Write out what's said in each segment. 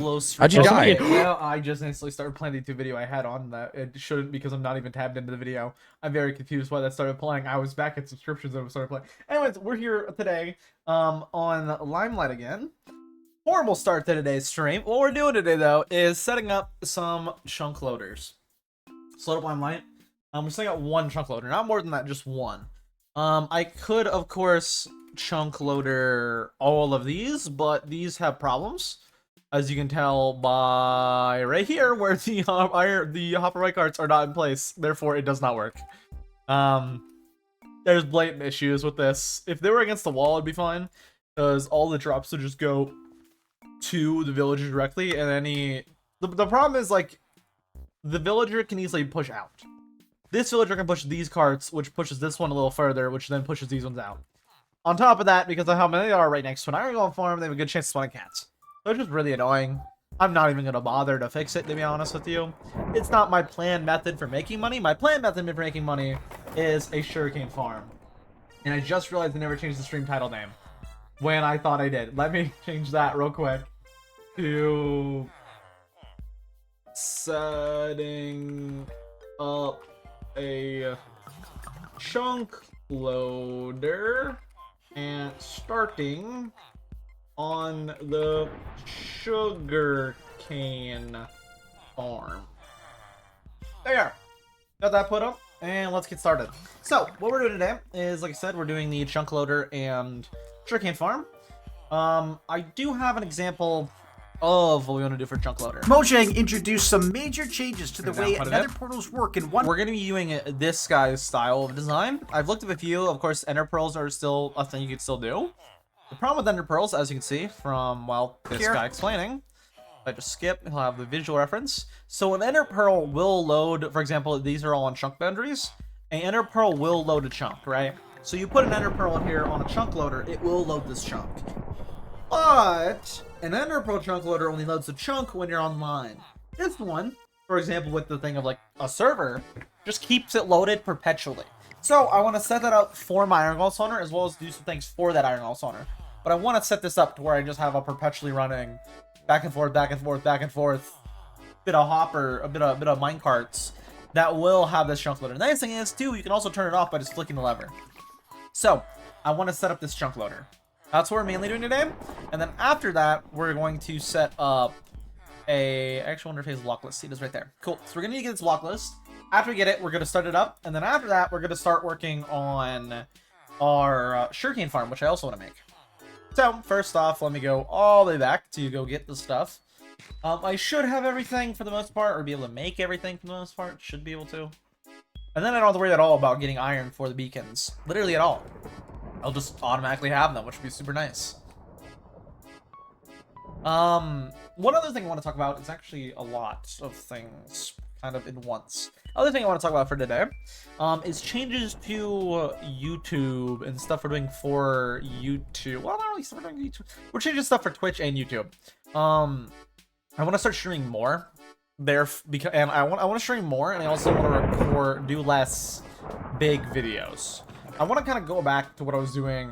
close. How'd you die? Well, I just instantly started playing the YouTube video I had on that. It shouldn't because I'm not even tabbed into the video. I'm very confused why that started playing. I was back at subscriptions and it started playing. Anyways, we're here today on Limelight again. Horrible start to today's stream. What we're doing today, though, is setting up some chunk loaders. So load up Limelight. We're setting up one chunk loader, not more than that, just one. I could, of course, chunk loader all of these, but these have problems, as you can tell by right here, where the hopper right carts are not in place. Therefore, it does not work. There's blatant issues with this. If they were against the wall, it'd be fine, because all the drops would just go to the villager directly, and the problem is, like, the villager can easily push out. This villager can push these carts, which pushes this one a little further, which then pushes these ones out. On top of that, because of how many they are right next to an iron golem farm, they have a good chance of spawning cats. So it's just really annoying. I'm not even going to bother to fix it, to be honest with you. It's not my planned method for making money. My planned method for making money is a sugarcane farm. And I just realized I never changed the stream title name when I thought I did. Let me change that real quick to setting up a chunk loader and starting on the sugar cane farm. There, got that put up, and let's get started. So what we're doing today is, like I said, we're doing the chunk loader and sugar cane farm. I do have an example of what we want to do for chunk loader. Mojang introduced some major changes to the way nether portals work in one. We're going to be doing this guy's style of design. I've looked at a few. Of course, ender pearls are still a thing you could still do. The problem with ender pearls, as you can see from, well, this guy explaining, if I just skip, he'll have the visual reference. So an ender pearl will load, for example, these are all on chunk boundaries. An ender pearl will load a chunk, right? So you put an ender pearl in here on a chunk loader, it will load this chunk. But an ender pearl chunk loader only loads a chunk when you're online. This one, for example, with the thing of like a server, just keeps it loaded perpetually. So I want to set that up for my iron golem spawner, as well as do some things for that iron golem spawner. But I want to set this up to where I just have a perpetually running back and forth, back and forth, back and forth bit of hopper, a bit of mine carts that will have this chunk loader. The nice thing is too, you can also turn it off by just flicking the lever. So I want to set up this chunk loader. That's what we're mainly doing today. And then after that, we're going to set up a actual interface block list. See, it is right there. Cool. So we're going to get this block list. After we get it, we're going to start it up. And then after that, we're going to start working on our sugarcane farm, which I also want to make. So first off, let me go all the way back to go get the stuff. I should have everything for the most part, or be able to make everything for the most part. Should be able to. And then I don't have to worry at all about getting iron for the beacons. Literally at all. I'll just automatically have them, which would be super nice. One other thing I want to talk about is actually a lot of things kind of in once. Other thing I want to talk about for today is changes to YouTube and stuff we're doing for YouTube. Well, not really stuff we're doing YouTube. We're changing stuff for Twitch and YouTube. I want to start streaming more there, and I want to stream more, and I also want to do less big videos. I want to kind of go back to what I was doing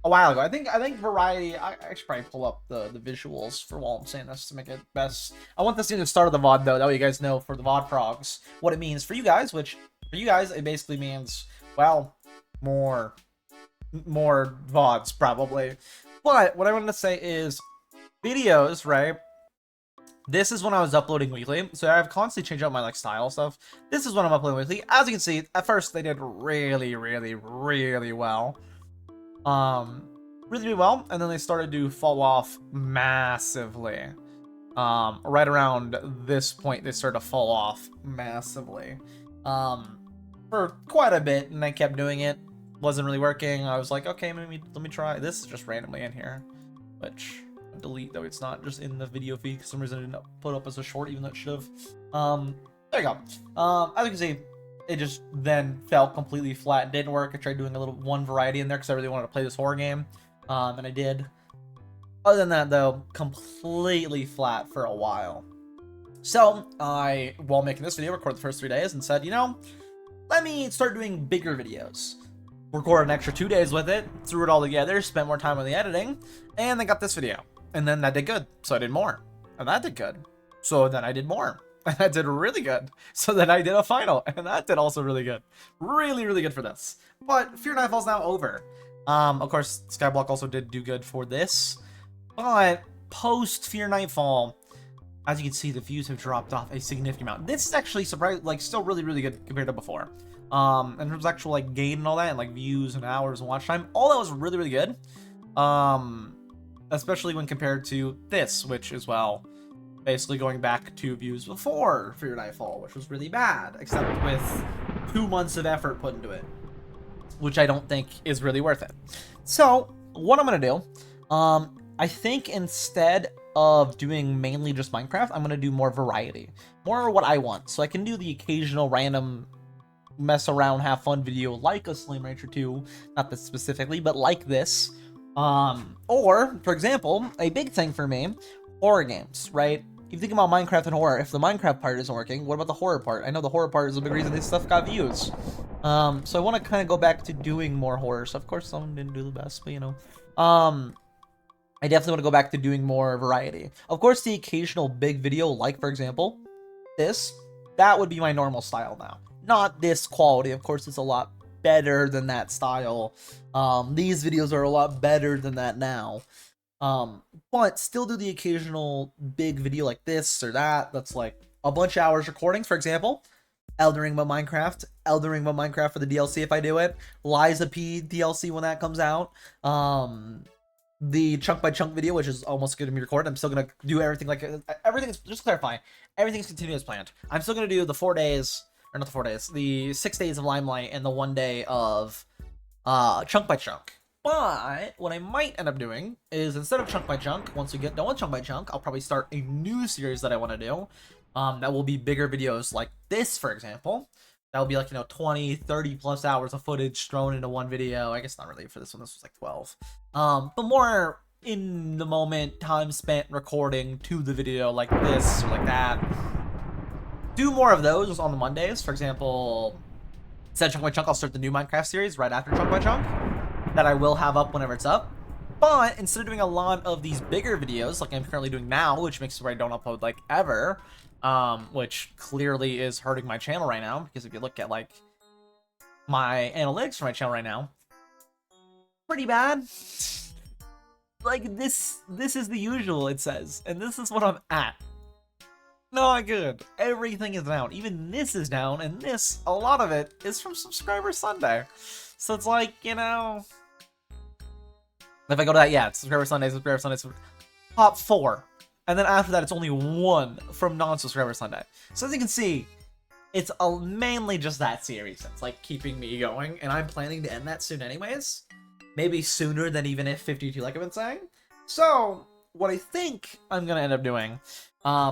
a while ago. I think variety. I should probably pull up the visuals for while I'm saying this to make it best. I want this to be the start of the VOD though. That way you guys know for the VOD frogs what it means for you guys. Which for you guys it basically means, well, more VODs probably. But what I wanted to say is videos, right? This is when I was uploading weekly, so I've constantly changed up my like style stuff. This is when I'm uploading weekly. As you can see, at first they did really well. Really well, and then they started to fall off massively. Right around this point, they started to fall off massively. For quite a bit, and I kept doing it. Wasn't really working. I was like, okay, maybe let me try. This is just randomly in here, which delete though it's not just in the video feed. For some reason I didn't put up as a short, even though it should have. There you go. As you can see, it just then fell completely flat. It didn't work. I tried doing a little one variety in there because I really wanted to play this horror game, and I did. Other than that though, completely flat for a while. So I, while making this video, recorded the first 3 days and said, you know, let me start doing bigger videos. Recorded an extra 2 days with it, threw it all together, spent more time on the editing, and then got this video. And then that did good, so I did more. and that did good. So then I did more, and that did really good. So then I did a final, and that did also really good. Really, really good for this. But Fear Nightfall's now over. Of course, Skyblock also did do good for this. But post Fear Nightfall, as you can see, the views have dropped off a significant amount. This is actually still really, really good compared to before. In terms of actual like gain and all that, and like views and hours and watch time, all that was really, really good. Especially when compared to this, which is, well, basically going back to views before Fear Nightfall, which was really bad, except with 2 months of effort put into it, which I don't think is really worth it. So what I'm gonna do, I think instead of doing mainly just Minecraft, I'm gonna do more variety, more what I want. So I can do the occasional random mess around, have fun video like a Slime Rancher 2, not this specifically, but like this. Or, for example, a big thing for me, horror games, right? If you think about Minecraft and horror, if the Minecraft part isn't working, what about the horror part? I know the horror part is a big reason this stuff got views. So I want to kind of go back to doing more horror stuff. Of course, some didn't do the best, but you know. I definitely want to go back to doing more variety. Of course, the occasional big video, like, for example, this, that would be my normal style now. Not this quality, of course, it's a lot better than that style. These videos are a lot better than that now. But still do the occasional big video like this or that, that's like a bunch of hours recording. For example, Elden Ring about Minecraft, Elden Ring about Minecraft for the DLC if I do it, Liza P DLC when that comes out, the chunk by chunk video, which is almost going to be recorded. I'm still going to do everything like everything's just clarifying. Everything's continuing as planned. I'm still going to do the 4 days, or not the 4 days, the 6 days of Limelight and the 1 day of chunk by chunk. But what I might end up doing is instead of chunk by chunk, once we get done with chunk by chunk, I'll probably start a new series that I want to do. That will be bigger videos like this, for example. That will be like, 20, 30 plus hours of footage thrown into one video. I guess not really for this one. This was like 12. But more in the moment, time spent recording to the video like this or like that. Do more of those on the Mondays. For example, instead of Chunk by Chunk, I'll start the new Minecraft series right after Chunk by Chunk that I will have up whenever it's up. But instead of doing a lot of these bigger videos like I'm currently doing now, which makes it where I don't upload like ever, which clearly is hurting my channel right now, because if you look at like my analytics for my channel right now, pretty bad. Like this is the usual, it says, and this is what I'm at. Not good. Everything is down. Even this is down, and this, a lot of it is from Subscriber Sunday. So it's like, if I go to that, yeah, it's Subscriber Sunday, top 4. And then after that, it's only 1 from non-subscriber Sunday. So as you can see, it's mainly just that series that's like keeping me going, and I'm planning to end that soon anyways. Maybe sooner than even if 52, like I've been saying. So what I think I'm gonna end up doing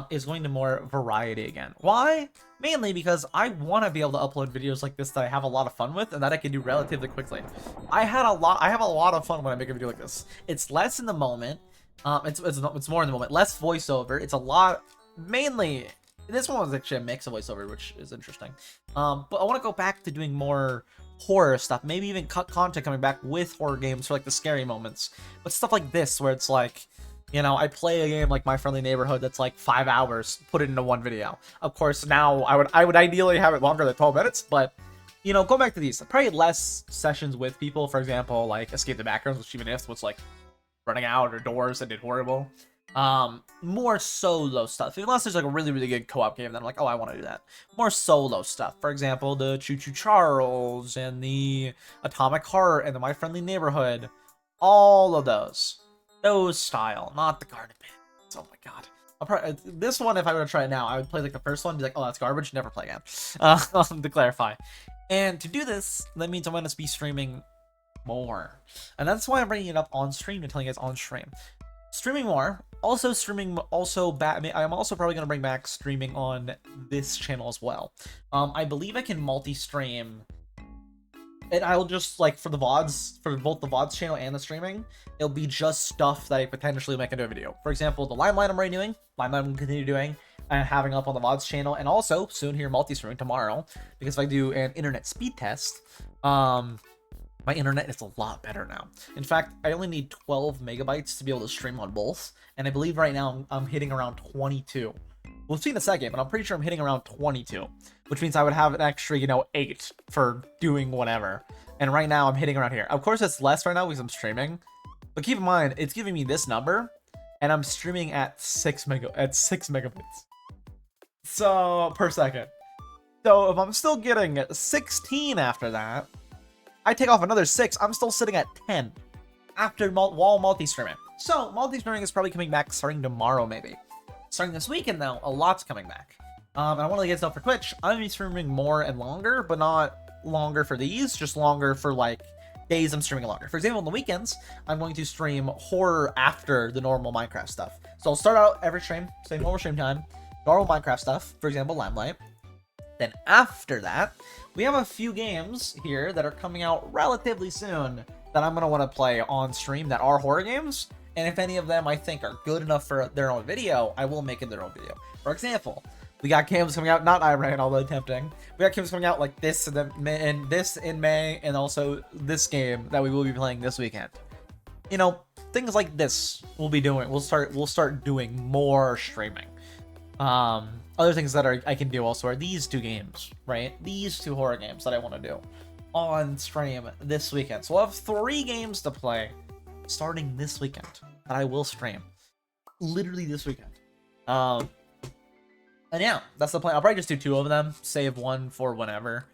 is going to more variety again. Why? Mainly because I want to be able to upload videos like this that I have a lot of fun with and that I can do relatively quickly. I have a lot of fun when I make a video like this. It's less in the moment. It's more in the moment, less voiceover. It's a lot, mainly, this one was actually a mix of voiceover, which is interesting. But I want to go back to doing more horror stuff, maybe even cut content coming back with horror games for like the scary moments. But stuff like this, where it's like, I play a game like My Friendly Neighborhood that's like 5 hours, put it into one video. Of course, now I would ideally have it longer than 12 minutes, but go back to these. Probably less sessions with people, for example, like Escape the Backgrounds, which even if was like running out or doors that did horrible. More solo stuff, unless there's like a really, really good co-op game, then I'm like, oh, I want to do that. More solo stuff, for example, the Choo Choo Charles and the Atomic Heart and the My Friendly Neighborhood, all of those style, not the Garden Pit. Oh my god, this one, if I were to try it now, I would play like the first one and be like, oh, that's garbage, never play again. To clarify. And to do this, that means I'm going to be streaming more, and that's why I'm bringing it up on stream and telling you guys on stream. Streaming more, I'm also probably going to bring back streaming on this channel as well. I believe I can multi-stream, and I'll just, like, for the VODs, for both the VODs channel and the streaming, it'll be just stuff that I potentially make into a video. For example, the Limelight I'm already doing, Limelight I'm going to continue doing, and having up on the VODs channel, and also soon here multi-streaming tomorrow, because if I do an internet speed test, My internet is a lot better now. In fact, I only need 12 megabytes to be able to stream on both, and I believe right now I'm hitting around 22. We'll see in a second, but I'm pretty sure I'm hitting around 22, which means I would have an extra, 8 for doing whatever. And right now I'm hitting around here. Of course, it's less right now because I'm streaming, but keep in mind it's giving me this number, and I'm streaming at 6 megabits, so per second. So if I'm still getting 16 after that, I take off another 6, I'm still sitting at 10 after while multi-streaming. So multi-streaming is probably coming back starting tomorrow, maybe. Starting this weekend, though, a lot's coming back. And I want to get stuff for Twitch. I'm going to be streaming more and longer, but not longer for these, just longer for, like, days I'm streaming longer. For example, on the weekends, I'm going to stream horror after the normal Minecraft stuff. So I'll start out every stream, say normal stream time, normal Minecraft stuff, for example, Limelight. Then after that, we have a few games here that are coming out relatively soon that I'm going to want to play on stream that are horror games. And if any of them I think are good enough for their own video, I will make it their own video. For example, we got games coming out, not Iran, although tempting. We got games coming out like this and this in May, and also this game that we will be playing this weekend. Things like this we'll be doing. We'll start doing more streaming. Other things that I can do also are these two games, right? These two horror games that I want to do on stream this weekend. So we'll have 3 games to play starting this weekend that I will stream. Literally this weekend. And yeah, that's the plan. I'll probably just do 2 of them, save 1 for whenever.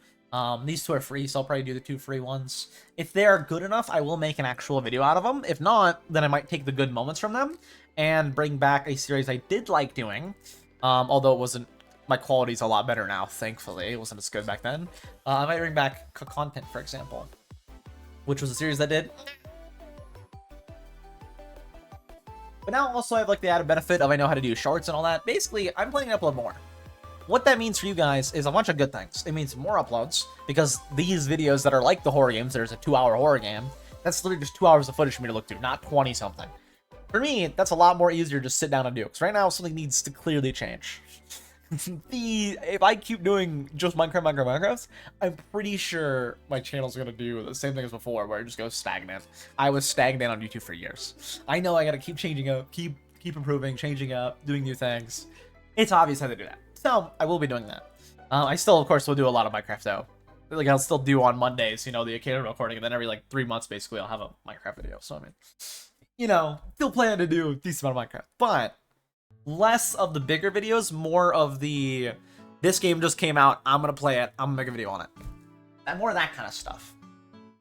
These 2 are free, so I'll probably do the 2 free ones. If they are good enough, I will make an actual video out of them. If not, then I might take the good moments from them and bring back a series I did like doing. Although it wasn't, my quality's a lot better now, thankfully. It wasn't as good back then. I might bring back content, for example, which was a series I did. But now also I have like the added benefit of I know how to do shorts and all that. Basically, I'm planning to upload more. What that means for you guys is a bunch of good things. It means more uploads, because these videos that are like the horror games, there's a 2-hour horror game, that's literally just 2 hours of footage for me to look through, not 20 something. For me, that's a lot more easier to sit down and do, because right now something needs to clearly change. If I keep doing just Minecraft, I'm pretty sure my channel's gonna do the same thing as before, where it just goes stagnant. I was stagnant on YouTube for years. I know I gotta keep changing up, keep improving, changing up, doing new things. It's obvious how to do that. So I will be doing that. I still, of course, will do a lot of Minecraft though. Like I'll still do on Mondays, the occasional recording, and then every like 3 months, basically, I'll have a Minecraft video. So I mean, still plan to do a decent amount of Minecraft, but less of the bigger videos, more of the, this game just came out, I'm gonna play it, I'm gonna make a video on it. And more of that kind of stuff.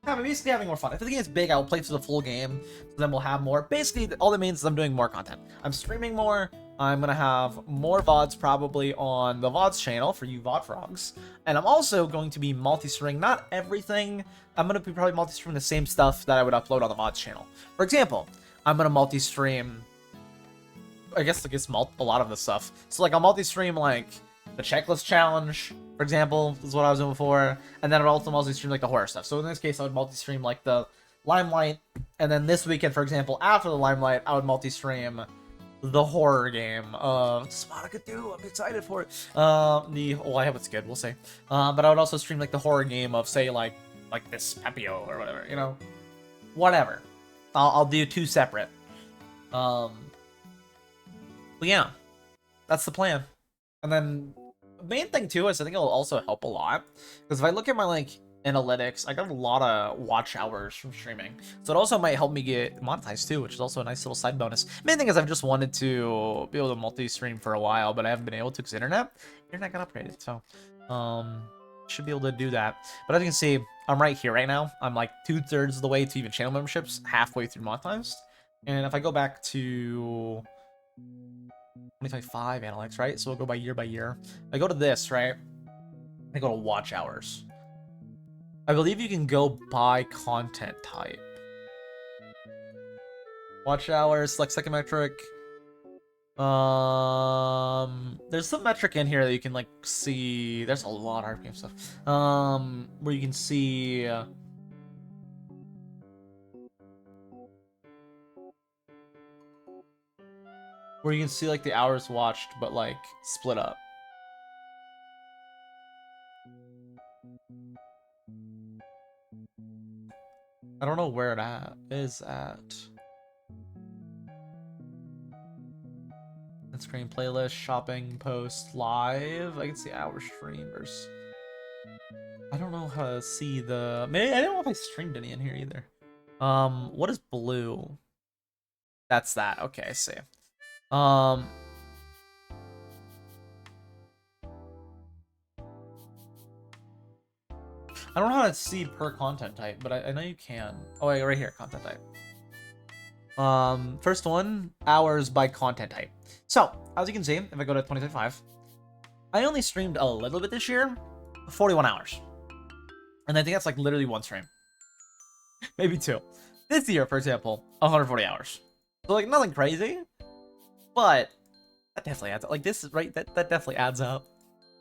Yeah, but basically having more fun. If the game is big, I will play through the full game, so then we'll have more. Basically, all that means is I'm doing more content. I'm streaming more, I'm gonna have more VODs probably on the VODs channel for you VOD frogs. And I'm also going to be multi-streaming, not everything, I'm gonna be probably multi-streaming the same stuff that I would upload on the VODs channel. For example, I'm gonna multi-stream, I guess a lot of the stuff. So like I'll multi-stream like the checklist challenge, for example, is what I was doing before, and then I'd also multi-stream like the horror stuff. So in this case, I would multi-stream like the Limelight, and then this weekend, for example, after the Limelight, I would multi-stream the horror game. It's what I could do. I'm excited for it. I hope it's good. We'll see. But I would also stream like the horror game of say like this Pepio or whatever. Whatever. I'll do 2 separate. But yeah, that's the plan. And then the main thing too is I think it'll also help a lot, because if I look at my like analytics, I got a lot of watch hours from streaming, so it also might help me get monetized too, which is also a nice little side bonus. Main thing is I've just wanted to be able to multi-stream for a while, but I haven't been able to because internet got upgraded, so should be able to do that. But as you can see, I'm right here right now. I'm like 2/3 of the way to even channel memberships, halfway through monetized. And if I go back to 2025 analytics, right? So we'll go by year. I go to this, right? I go to watch hours. I believe you can go by content type. Watch hours, select second metric. There's some metric in here that you can like see. There's a lot of RPM stuff. Where you can see. Where you can see like the hours watched, but like split up. I don't know where is at. Screen playlist, shopping, post, live. I can see our streamers. I don't know how to see the. Maybe I don't know if I streamed any in here either. What is blue? That's that. Okay, I see. I don't know how to see per content type, but I know you can. Oh wait, right here, content type. First one, hours by content type. So, as you can see, if I go to 2025, I only streamed a little bit this year, 41 hours. And I think that's like literally one stream. Maybe two. This year, for example, 140 hours. So like nothing crazy, but that definitely adds up. Like this is right, that definitely adds up.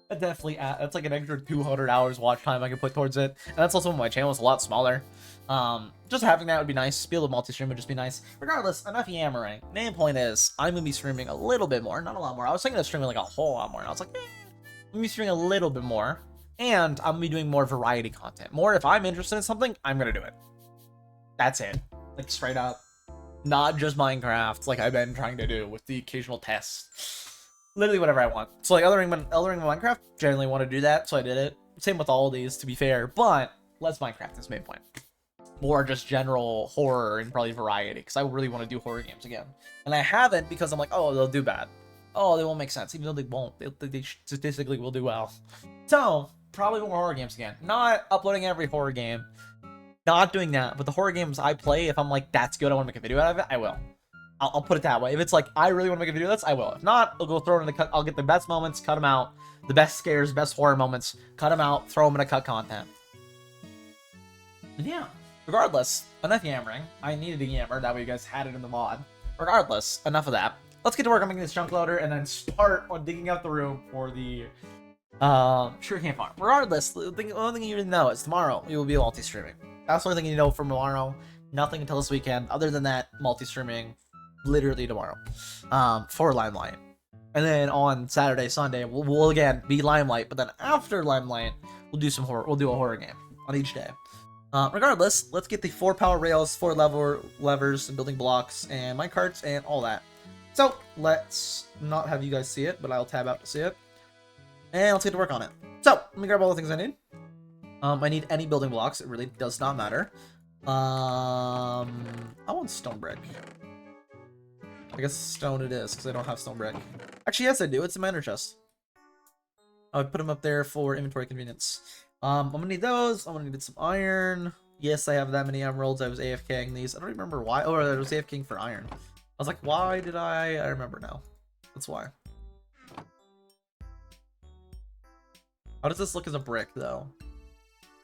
That definitely that's like an extra 200 hours watch time I can put towards it. And that's also when my channel is a lot smaller. Just having that would be nice. Be able to multi-stream would just be nice. Regardless, enough yammering. Main point is, I'm gonna be streaming a little bit more, not a lot more. I was thinking of streaming like a whole lot more, and I was like, I'm gonna be streaming a little bit more, and I'm gonna be doing more variety content. More if I'm interested in something, I'm gonna do it. That's it. Like straight up. Not just Minecraft, like I've been trying to do with the occasional tests. Literally whatever I want. So like Elden Ring Minecraft, generally want to do that, so I did it. Same with all of these, to be fair, but less Minecraft is the main point. More just general horror and probably variety, because I really want to do horror games again. And I haven't because I'm like, oh, they'll do bad. Oh, they won't make sense, even though they won't. They statistically will do well. So, probably more horror games again. Not uploading every horror game. Not doing that, but the horror games I play, if I'm like, that's good, I want to make a video out of it, I will. I'll put it that way. If it's like, I really want to make a video of this, I will. If not, I'll go throw it in the cut. I'll get the best moments, cut them out. The best scares, best horror moments, cut them out, throw them in a cut content. And yeah, regardless, enough yammering. I needed to yammer, that way you guys had it in the mod. Regardless, enough of that. Let's get to work on making this chunk loader and then start on digging out the room for the sugarcane farm. Regardless, the only thing you need to know is tomorrow we will be multi-streaming. That's the only thing you know from tomorrow. Nothing until this weekend. Other than that, multi-streaming literally tomorrow for Limelight. And then on Saturday, Sunday, we'll again be Limelight. But then after Limelight, we'll do some horror. We'll do a horror game on each day. Regardless, let's get the 4 power rails, 4 levers, and building blocks, and minecarts, and all that. So let's not have you guys see it, but I'll tab out to see it. And let's get to work on it. So let me grab all the things I need. I need any building blocks. It really does not matter. I want stone brick. I guess stone it is, because I don't have stone brick. Actually, yes, I do. It's in my ender chest. I would put them up there for inventory convenience. I'm gonna need those. I'm gonna need some iron. Yes, I have that many emeralds. I was AFKing these. I don't remember why. Oh, I was AFKing for iron. I was like, why did I remember now. That's why. How does this look as a brick, though?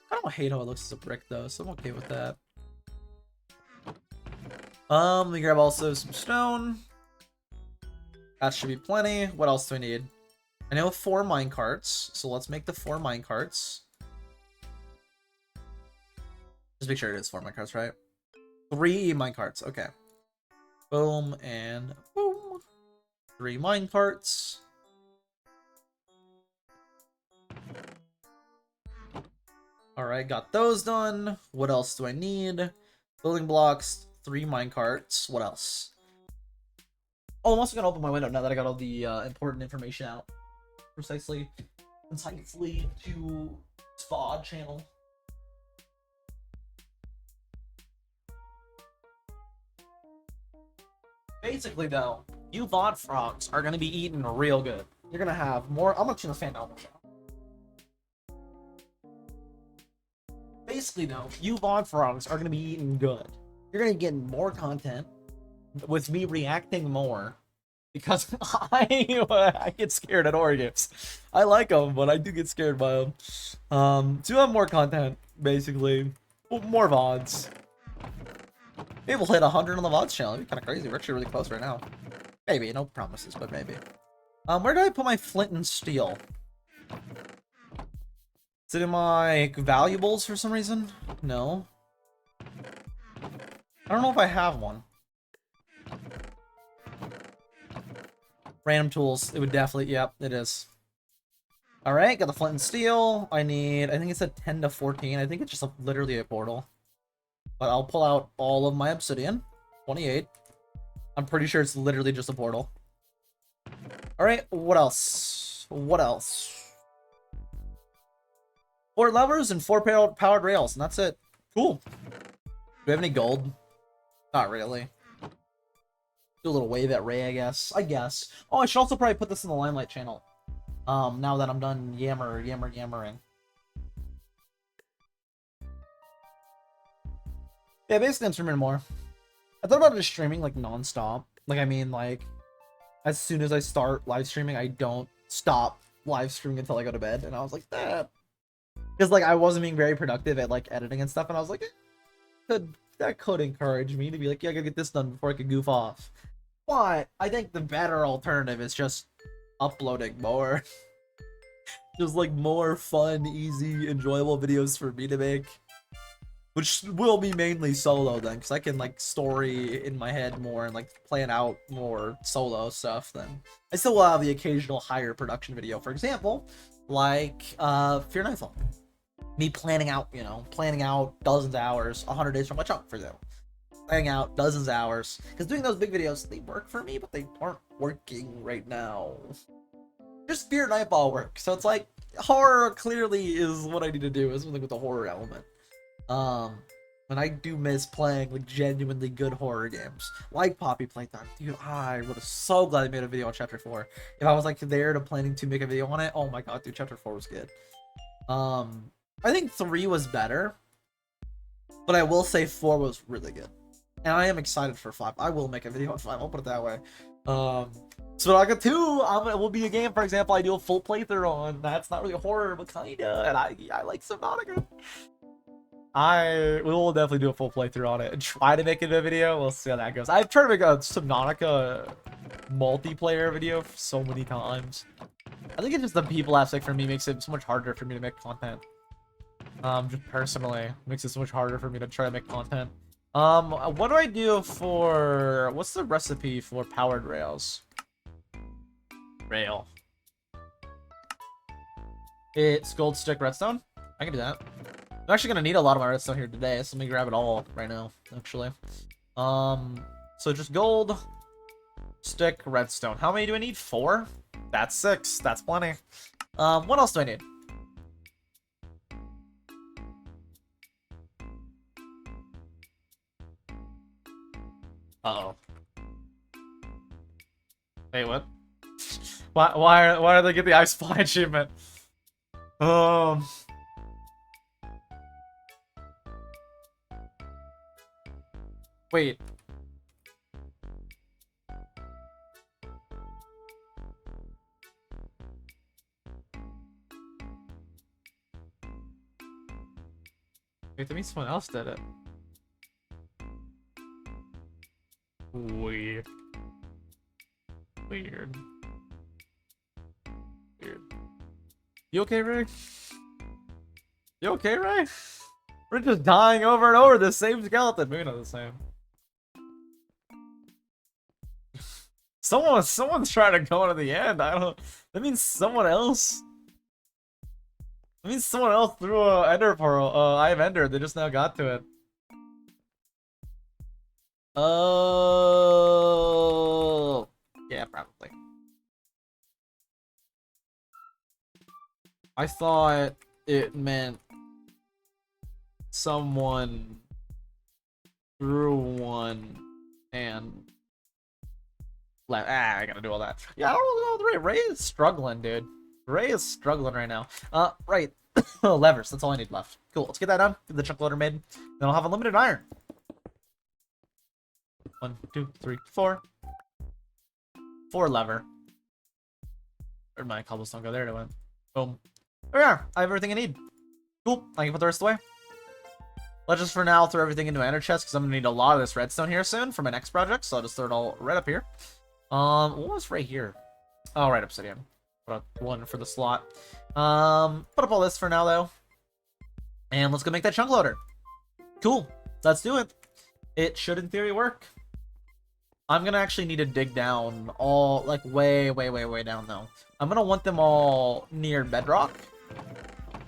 I don't hate how it looks as a brick, though, so I'm okay with that. Let me grab also some stone. That should be plenty. What else do I need? I know 4 minecarts, so let's make the 4 minecarts. Just make sure it is 4 minecarts, right? 3 minecarts, okay. Boom and boom. 3 minecarts. Alright, got those done. What else do I need? Building blocks, 3 minecarts. What else? Oh, I'm also gonna open my window now that I got all the important information out. Precisely to SPOD channel. Basically, though, you VOD frogs are gonna be eating real good. You're gonna have more. I'm gonna turn the fan down. Basically, though, you VOD frogs are gonna be eating good. You're gonna get more content with me reacting more. Because I get scared at horror games. I like them, but I do get scared by them. To have more content, basically. More VODs. Maybe we'll hit 100 on the VODs channel. It'd be kind of crazy. We're actually really close right now. Maybe. No promises, but maybe. Where did I put my flint and steel? Is it in my valuables for some reason? No. I don't know if I have one. Random tools. It would definitely, yep, it is. Alright, got the flint and steel. I think it said 10 to 14. I think it's just literally a portal. But I'll pull out all of my obsidian. 28. I'm pretty sure it's literally just a portal. Alright, what else? What else? 4 levers and 4 powered rails, and that's it. Cool. Do we have any gold? Not really. Do a little wave at Ray, I guess. Oh, I should also probably put this in the Limelight channel. Now that I'm done yammering. Yeah, basically I'm streaming more. I thought about just streaming like non-stop. Like, I mean, like, as soon as I start live streaming, I don't stop live streaming until I go to bed. And I was like, that. Because, like, I wasn't being very productive at, like, editing and stuff. And I was like, that could encourage me to be like, yeah, I gotta get this done before I can goof off. But I think the better alternative is just uploading more. Just, like, more fun, easy, enjoyable videos for me to make. Which will be mainly solo then, because I can, like, story in my head more and, like, plan out more solo stuff then. I still will have the occasional higher production video, for example, like, Fear Nightfall. Me planning out, you know, dozens of hours, 100 days from my chunk for them. Planning out dozens of hours. Because doing those big videos, they work for me, but they aren't working right now. Just Fear Nightfall works, so it's like, horror clearly is what I need to do, is something with the horror element. And I do miss playing like genuinely good horror games, like Poppy Playtime. Dude, I would have so glad I made a video on Chapter 4. If I was like there to planning to make a video on it, oh my god, dude, Chapter 4 was good. I think 3 was better, but I will say 4 was really good, and I am excited for 5. I will make a video on 5. I'll put it that way. Subnautica 2 will be a game, for example, I do a full playthrough on. That's not really a horror, but kinda, and I like Subnautica. We will definitely do a full playthrough on it and try to make it a video. We'll see how that goes. I've tried to make a Subnautica multiplayer video so many times. I think it's just the people aspect for me makes it so much harder for me to make content. Just personally, makes it so much harder for me to try to make content. What do I do for... What's the recipe for powered rails? Rail. It's gold stick redstone. I can do that. I'm actually gonna need a lot of my redstone here today, so let me grab it all right now, actually. So just gold, stick, redstone. How many do I need? 4? That's 6. That's plenty. What else do I need? Uh-oh. Hey, what? Why did they get the ice fly achievement? Wait. Wait, that means someone else did it. Weird. You okay, Ray? You okay, Ray? We're just dying over and over the same skeleton. Maybe not the same. Someone's trying to go to the end. That means someone else. That means someone else threw a ender pearl. I have ender. They just now got to it. Oh. Yeah, probably. I thought it meant someone threw one and left. I gotta do all that. Yeah, I don't know. Ray is struggling, dude. Ray is struggling right now. Right. Levers. That's all I need left. Cool. Let's get that done. Get the chunk loader made. Then I'll have unlimited iron. 1, 2, 3, 4. 4 lever. Where'd my cobblestone go? There it went. Boom. There we are. I have everything I need. Cool. I can put the rest away. Let's just for now throw everything into an ender chest because I'm gonna need a lot of this redstone here soon for my next project. So I'll just throw it all right up here. What was right here? Oh, right, obsidian. Put up 1 for the slot. Put up all this for now though. And let's go make that chunk loader. Cool. Let's do it. It should in theory work. I'm gonna actually need to dig down all like way down though. I'm gonna want them all near bedrock.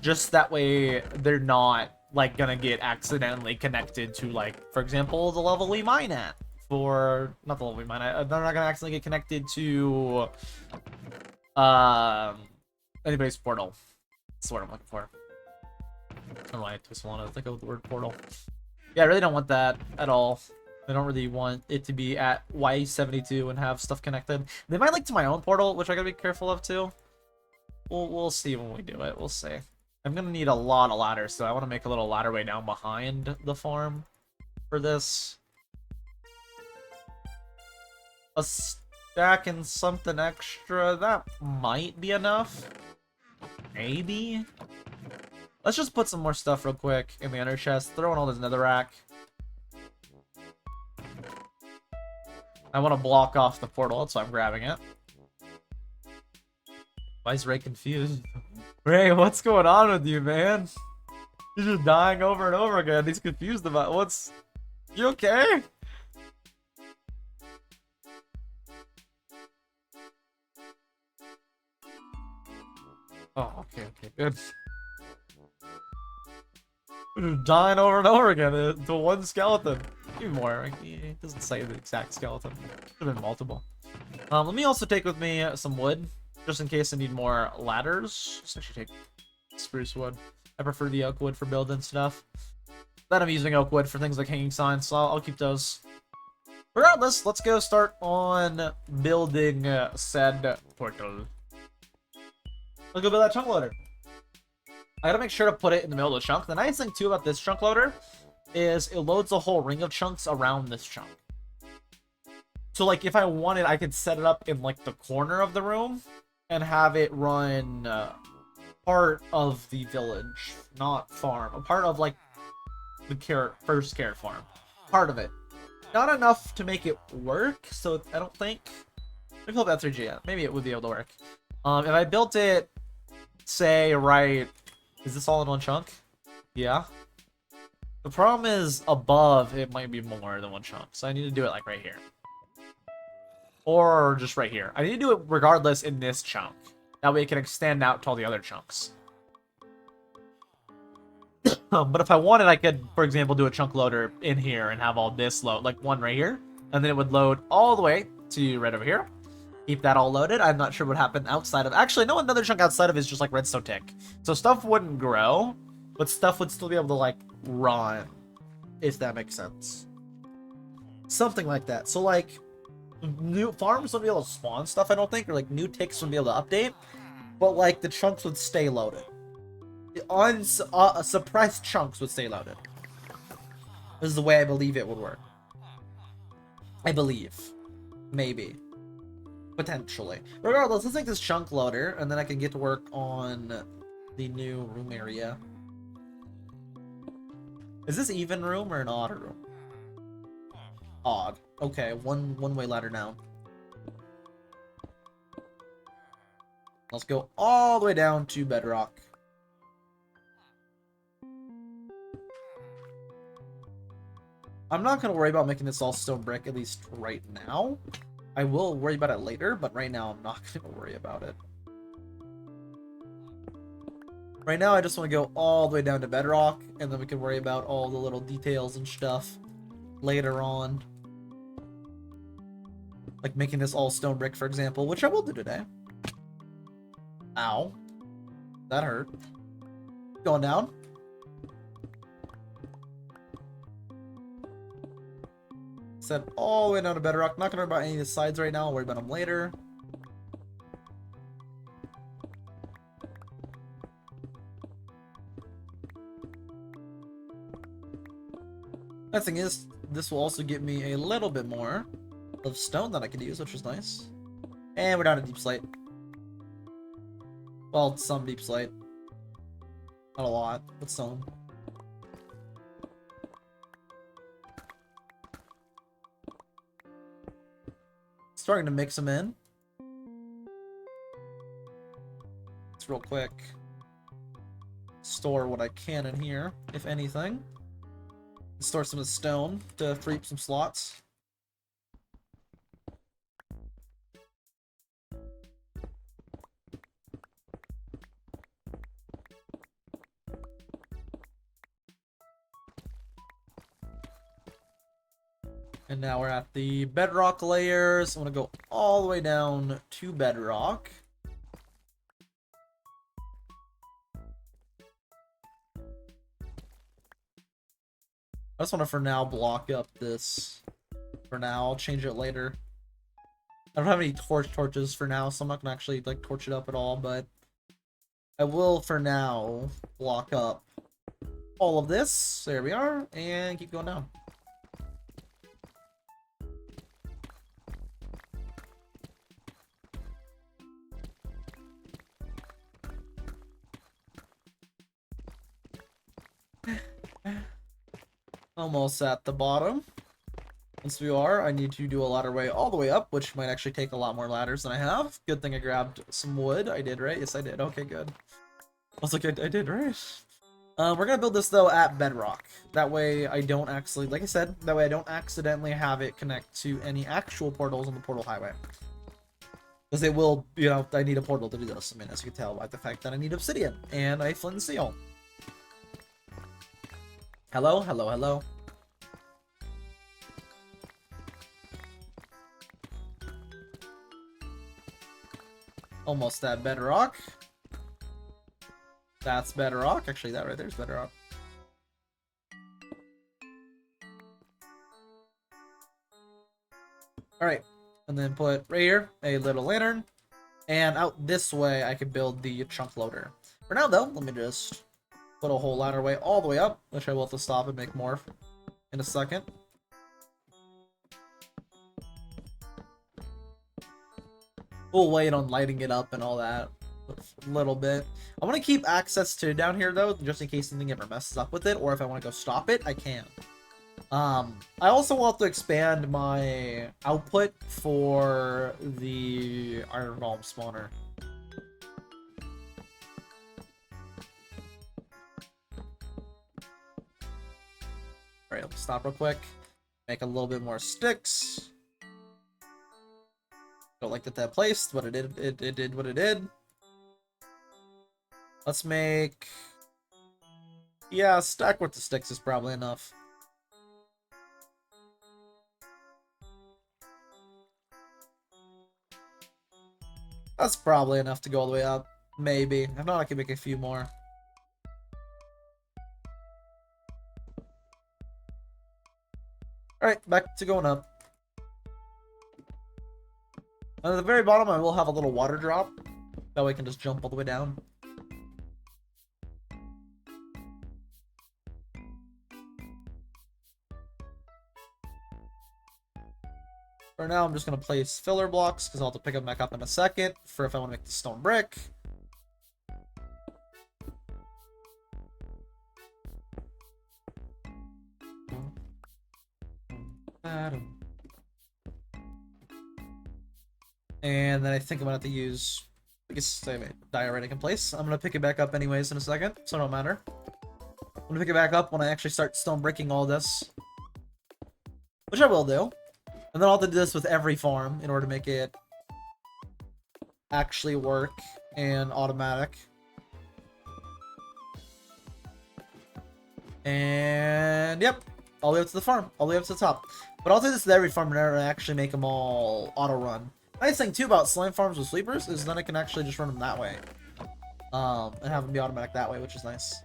Just that way they're not like gonna get accidentally connected to, like, for example, the level we mine at. For not the level we mine at. They're not gonna accidentally get connected to anybody's portal. That's what I'm looking for. I don't know why I took so long to think of the word portal. Yeah, I really don't want that at all. I don't really want it to be at Y72 and have stuff connected. They might link to my own portal, which I gotta be careful of too. We'll see when we do it. We'll see. I'm gonna need a lot of ladders, so I want to make a little ladder way down behind the farm for this. A stack and something extra, that might be enough. Maybe. Let's just put some more stuff real quick in the ender chest. Throw in all this netherrack. I want to block off the portal, so I'm grabbing it. Why is Ray confused? Ray, what's going on with you, man? He's just dying over and over again. He's confused about what's... You okay? Oh, okay, good. Just dying over and over again to one skeleton. Even more. It doesn't say the exact skeleton. Could have been multiple. Let me also take with me some wood, just in case I need more ladders. Let's actually take spruce wood. I prefer the oak wood for building stuff. Then I'm using oak wood for things like hanging signs, so I'll keep those. Regardless, let's go start on building said portal. Let's go build that chunk loader. I gotta make sure to put it in the middle of the chunk. The nice thing too about this chunk loader is it loads a whole ring of chunks around this chunk. So like if I wanted, I could set it up in like the corner of the room and have it run part of the village, not farm. A part of like the first carrot farm. Part of it. Not enough to make it work, so I don't think... Let me pull up that 3G yet. Maybe it would be able to work. If I built it, say, right... Is this all in one chunk? Yeah. The problem is, above, it might be more than one chunk. So I need to do it, like, right here. Or just right here. I need to do it regardless in this chunk. That way it can extend out to all the other chunks. But if I wanted, I could, for example, do a chunk loader in here and have all this load, like one right here. And then it would load all the way to right over here. Keep that all loaded. I'm not sure what happened outside of... Actually, no, another chunk outside of it is just like redstone tick. So stuff wouldn't grow, but stuff would still be able to like run, if that makes sense. Something like that. So like, new farms wouldn't be able to spawn stuff, I don't think, or like new ticks wouldn't be able to update, but like the chunks would stay loaded. Suppressed chunks would stay loaded. This is the way I believe it would work. I believe. Maybe. Potentially. Regardless, let's take this chunk loader, and then I can get to work on the new room area. Is this even room or an odd room? Odd. Okay, one-way ladder down. Let's go all the way down to bedrock. I'm not going to worry about making this all stone brick, at least right now. I will worry about it later, but right now I'm not going to worry about it. Right now I just want to go all the way down to bedrock, and then we can worry about all the little details and stuff later on. Like making this all stone brick, for example, which I will do today. Ow. That hurt. Going down. Set all the way down to bedrock. Not gonna worry about any of the sides right now. I'll worry about them later. Nice thing is, this will also give me a little bit more of stone that I could use, which is nice. And we're down to deep slate. Well, some deep slate. Not a lot, but some. Starting to mix them in. It's real quick. Store what I can in here, if anything. Store some of the stone to free up some slots. And now we're at the bedrock layers. I'm gonna go all the way down to bedrock. I just want to, for now, block up this. For now, I'll change it later. I don't have any torches for now, so I'm not gonna actually like torch it up at all, but I will for now block up all of this. There we are, and keep going down. Almost at the bottom. Once we are, I need to do a ladder way all the way up, which might actually take a lot more ladders than I have. Good thing I grabbed some wood. I did, right? Yes, I did. Okay, good. I was like, I did, right? We're gonna build this, though, at bedrock. That way I don't actually, like I said, that way I don't accidentally have it connect to any actual portals on the portal highway. Because they will, you know, I need a portal to do this. I mean, as you can tell by the fact that I need obsidian and a flint and steel. Hello, hello, hello. Almost at bedrock. That's bedrock. Actually, that right there's bedrock. Alright. And then put right here a little lantern. And out this way, I can build the chunk loader. For now, though, let me just put a whole ladder way all the way up, which I will have to stop and make more in a second. We'll wait on lighting it up and all that a little bit. I want to keep access to down here, though, just in case anything ever messes up with it, or if I want to go stop it, I can. I also want to expand my output for the iron golem spawner. Alright, let's stop real quick. Make a little bit more sticks. Don't like that placed, but it did what it did. Let's make... Yeah, stack with the sticks is probably enough. That's probably enough to go all the way up. Maybe. If not, I can make a few more. Alright, back to going up. And at the very bottom, I will have a little water drop. That way I can just jump all the way down. For now, I'm just going to place filler blocks, because I'll have to pick them back up in a second, for if I want to make the stone brick. And then I think I'm going to have to use, I guess I have a diuretic in place. I'm going to pick it back up anyways in a second, so it don't matter. I'm going to pick it back up when I actually start stone bricking all this. Which I will do. And then I'll have to do this with every farm in order to make it actually work and automatic. And yep, all the way up to the farm, all the way up to the top. But I'll do this with every farm in order to actually make them all auto-run. Nice thing too about slime farms with sleepers is then I can actually just run them that way. And have them be automatic that way, which is nice.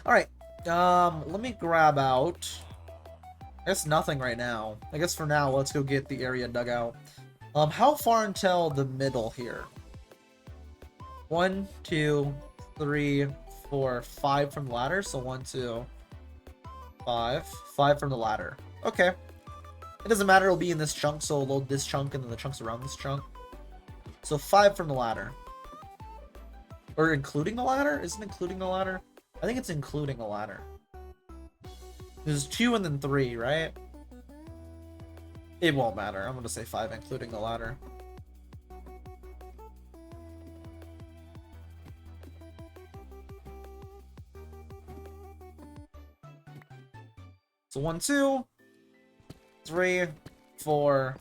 Alright. Let me grab out... I guess nothing right now. I guess for now, let's go get the area dug out. How far until the middle here? 1, 2, 3, 4, 5 from the ladder. So 1, 2, 5. 5 from the ladder. Okay. It doesn't matter, it'll be in this chunk, so we'll load this chunk and then the chunks around this chunk. So 5 from the ladder. Or including the ladder? Isn't including the ladder? I think it's including the ladder. There's 2 and then 3, right? It won't matter. I'm gonna say 5 including the ladder. So 1, 2, 3, 4,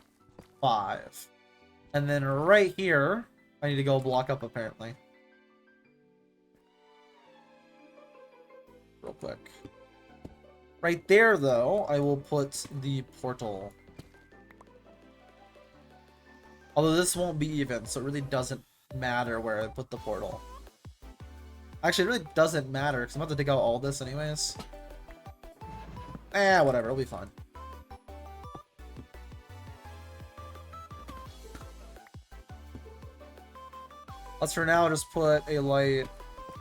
5. And then right here, I need to go block up apparently. Real quick. Right there, though, I will put the portal. Although this won't be even, so it really doesn't matter where I put the portal. Actually, it really doesn't matter, because I'm about to dig out all this anyways. Whatever, it'll be fine. Let's for now just put a light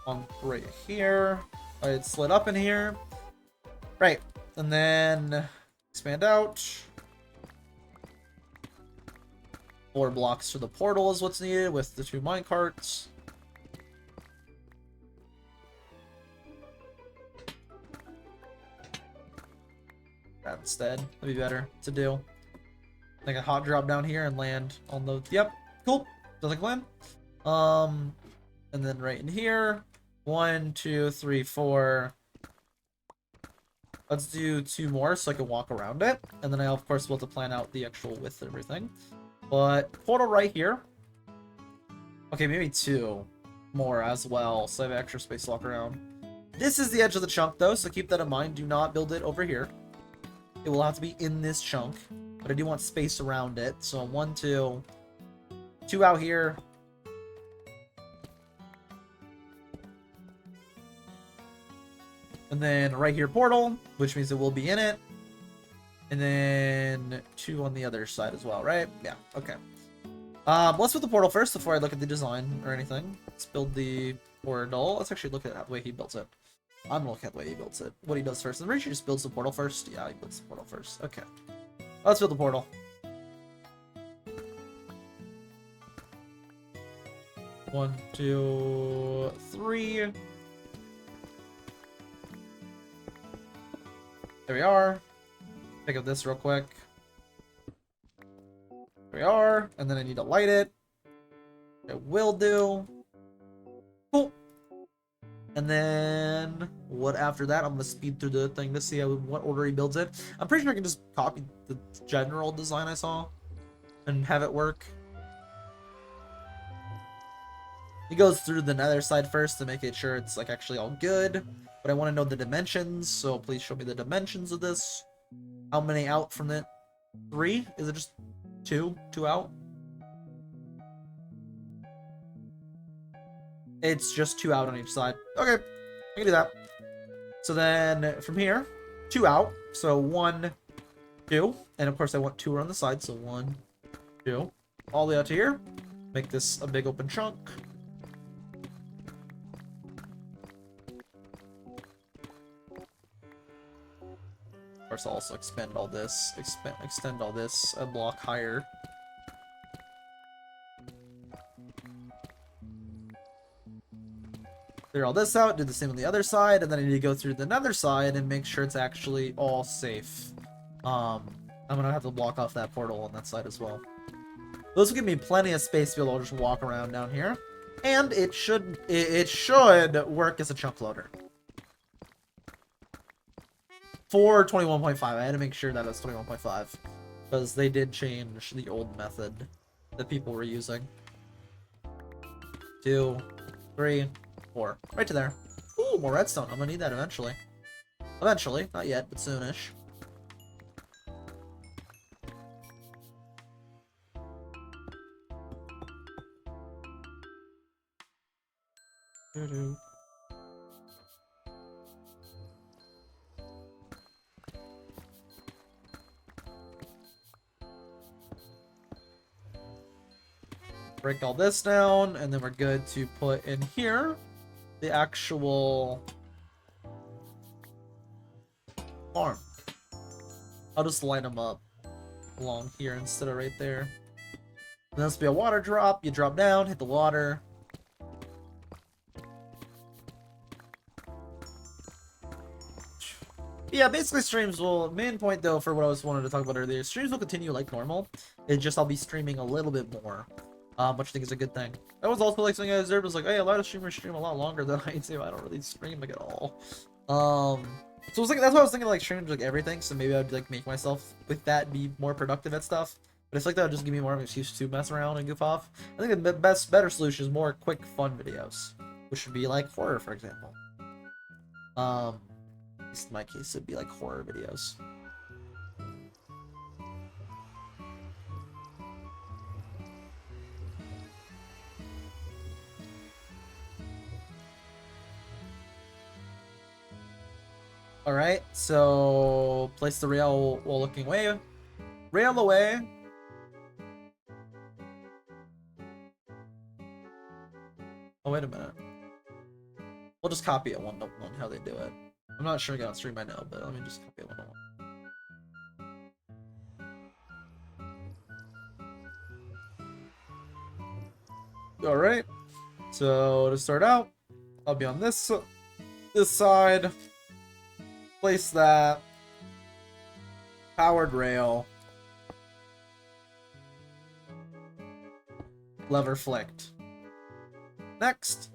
on right here. Light slid up in here. Right, and then expand out. 4 blocks to the portal is what's needed with the 2 minecarts. That instead, that'd be better to do. Like a hot drop down here and land on the. Yep, cool. Sounds like a plan. And then right in here, 1, 2, 3, 4. Let's do 2 more so I can walk around it, and then I of course will have to plan out the actual width and everything. But portal right here. Okay, maybe 2 more as well, so I have extra space to walk around. This is the edge of the chunk though, so keep that in mind. Do not build it over here. It will have to be in this chunk, but I do want space around it. So 1, 2, 2 out here. And then right here, portal, which means it will be in it. And then 2 on the other side as well, right? Yeah, okay. Let's put the portal first before I look at the design or anything. Let's build the portal. Let's actually look at the way he builds it. I'm gonna look at the way he builds it. What he does first. I'm pretty sure he just builds the portal first. Yeah, he builds the portal first. Okay. Let's build the portal. One, 2, 3. There we are. Pick up this real quick. There we are. And then I need to light it. It will do. Cool. And then what after that? I'm gonna speed through the thing to see what order he builds it. I'm pretty sure I can just copy the general design I saw and have it work. He goes through the nether side first to make it sure it's like actually all good. But I want to know the dimensions, so please show me the dimensions of this. How many out from it? 3? Is it just 2? 2 out? It's just 2 out on each side. Okay, I can do that. So then from here, 2 out. So 1, 2. And of course I want 2 on the side, so 1, 2. All the way out to here. Make this a big open chunk. Of course, I'll also expand all this, extend all this a block higher. Clear all this out, do the same on the other side, and then I need to go through the nether side and make sure it's actually all safe. I'm gonna have to block off that portal on that side as well. Those will give me plenty of space to be able to just walk around down here. And it should work as a chunk loader. For 21.5, I had to make sure that it's 21.5 because they did change the old method that people were using. 2, 3, 4, right to there. Ooh, more redstone. I'm gonna need that eventually. Eventually, not yet, but soonish. Doo-doo. Break all this down, and then we're good to put in here the actual farm. I'll just line them up along here instead of right there. And this will be a water drop. You drop down, hit the water. Yeah, basically streams will, main point though for what I was wanted to talk about earlier, streams will continue like normal. It's just I'll be streaming a little bit more. Which I think is a good thing. That was also like something I observed, was like, hey, a lot of streamers stream a lot longer than I do. I don't really stream like at all. So I was thinking, that's why I was thinking like streaming like everything, so maybe I'd like make myself with that be more productive at stuff. But it's like that would just give me more of an excuse to mess around and goof off. I think the better solution is more quick, fun videos, which would be like horror, for example. least in my case, it'd be like horror videos. Alright, so place the rail while looking away. Rail away. Oh, wait a minute. We'll just copy it one to one how they do it. I'm not sure again on stream I know, but let me just copy it one to one. Alright, so to start out, I'll be on this side. Place that powered rail, lever flicked. Next,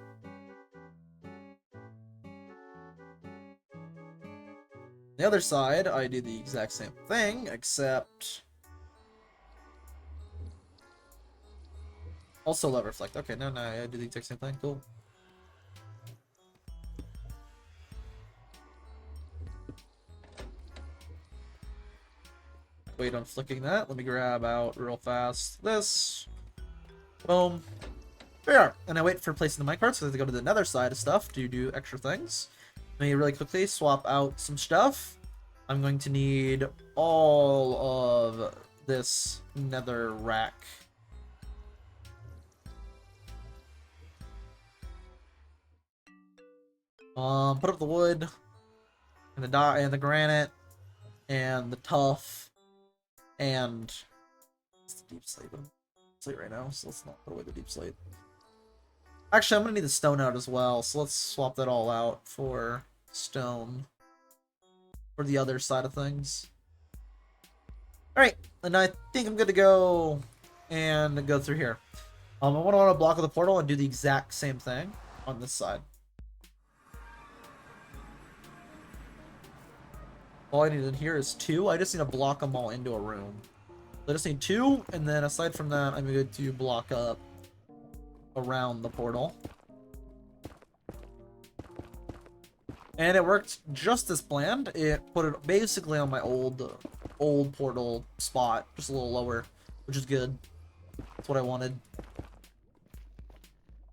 the other side, I do the exact same thing, except also lever flicked. Okay, no, I do the exact same thing. Cool. Wait on flicking that. Let me grab out real fast this. Boom. There we are. And I wait for placing the minecarts, so I have to go to the nether side of stuff to do extra things. Let me really quickly swap out some stuff. I'm going to need all of this nether rack. Put up the wood and the granite and the tuff. And it's the deep slate right now, so let's not put away the deep slate. Actually, I'm gonna need the stone out as well, so let's swap that all out for stone for the other side of things. Alright, and I think I'm good to go and go through here. I want to block of the portal and do the exact same thing on this side. All I need in here is 2. I just need to block them all into a room. I just need 2, and then aside from that, I'm good to block up around the portal. And it worked just as planned. It put it basically on my old portal spot, just a little lower, which is good. That's what I wanted.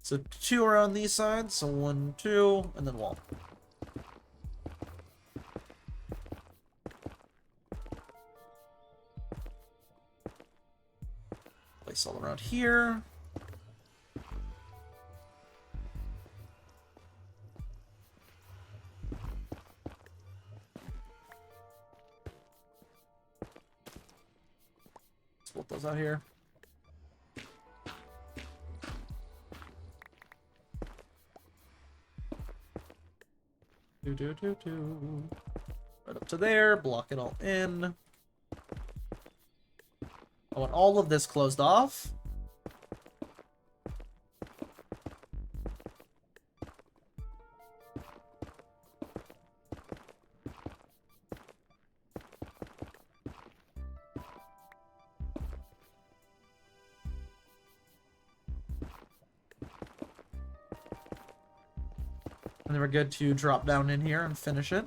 So 2 around these sides, so 1, 2, and then 1. Place all around here. Let's put those out here. Right up to there, block it all in. I want all of this closed off. And then we're good to drop down in here and finish it.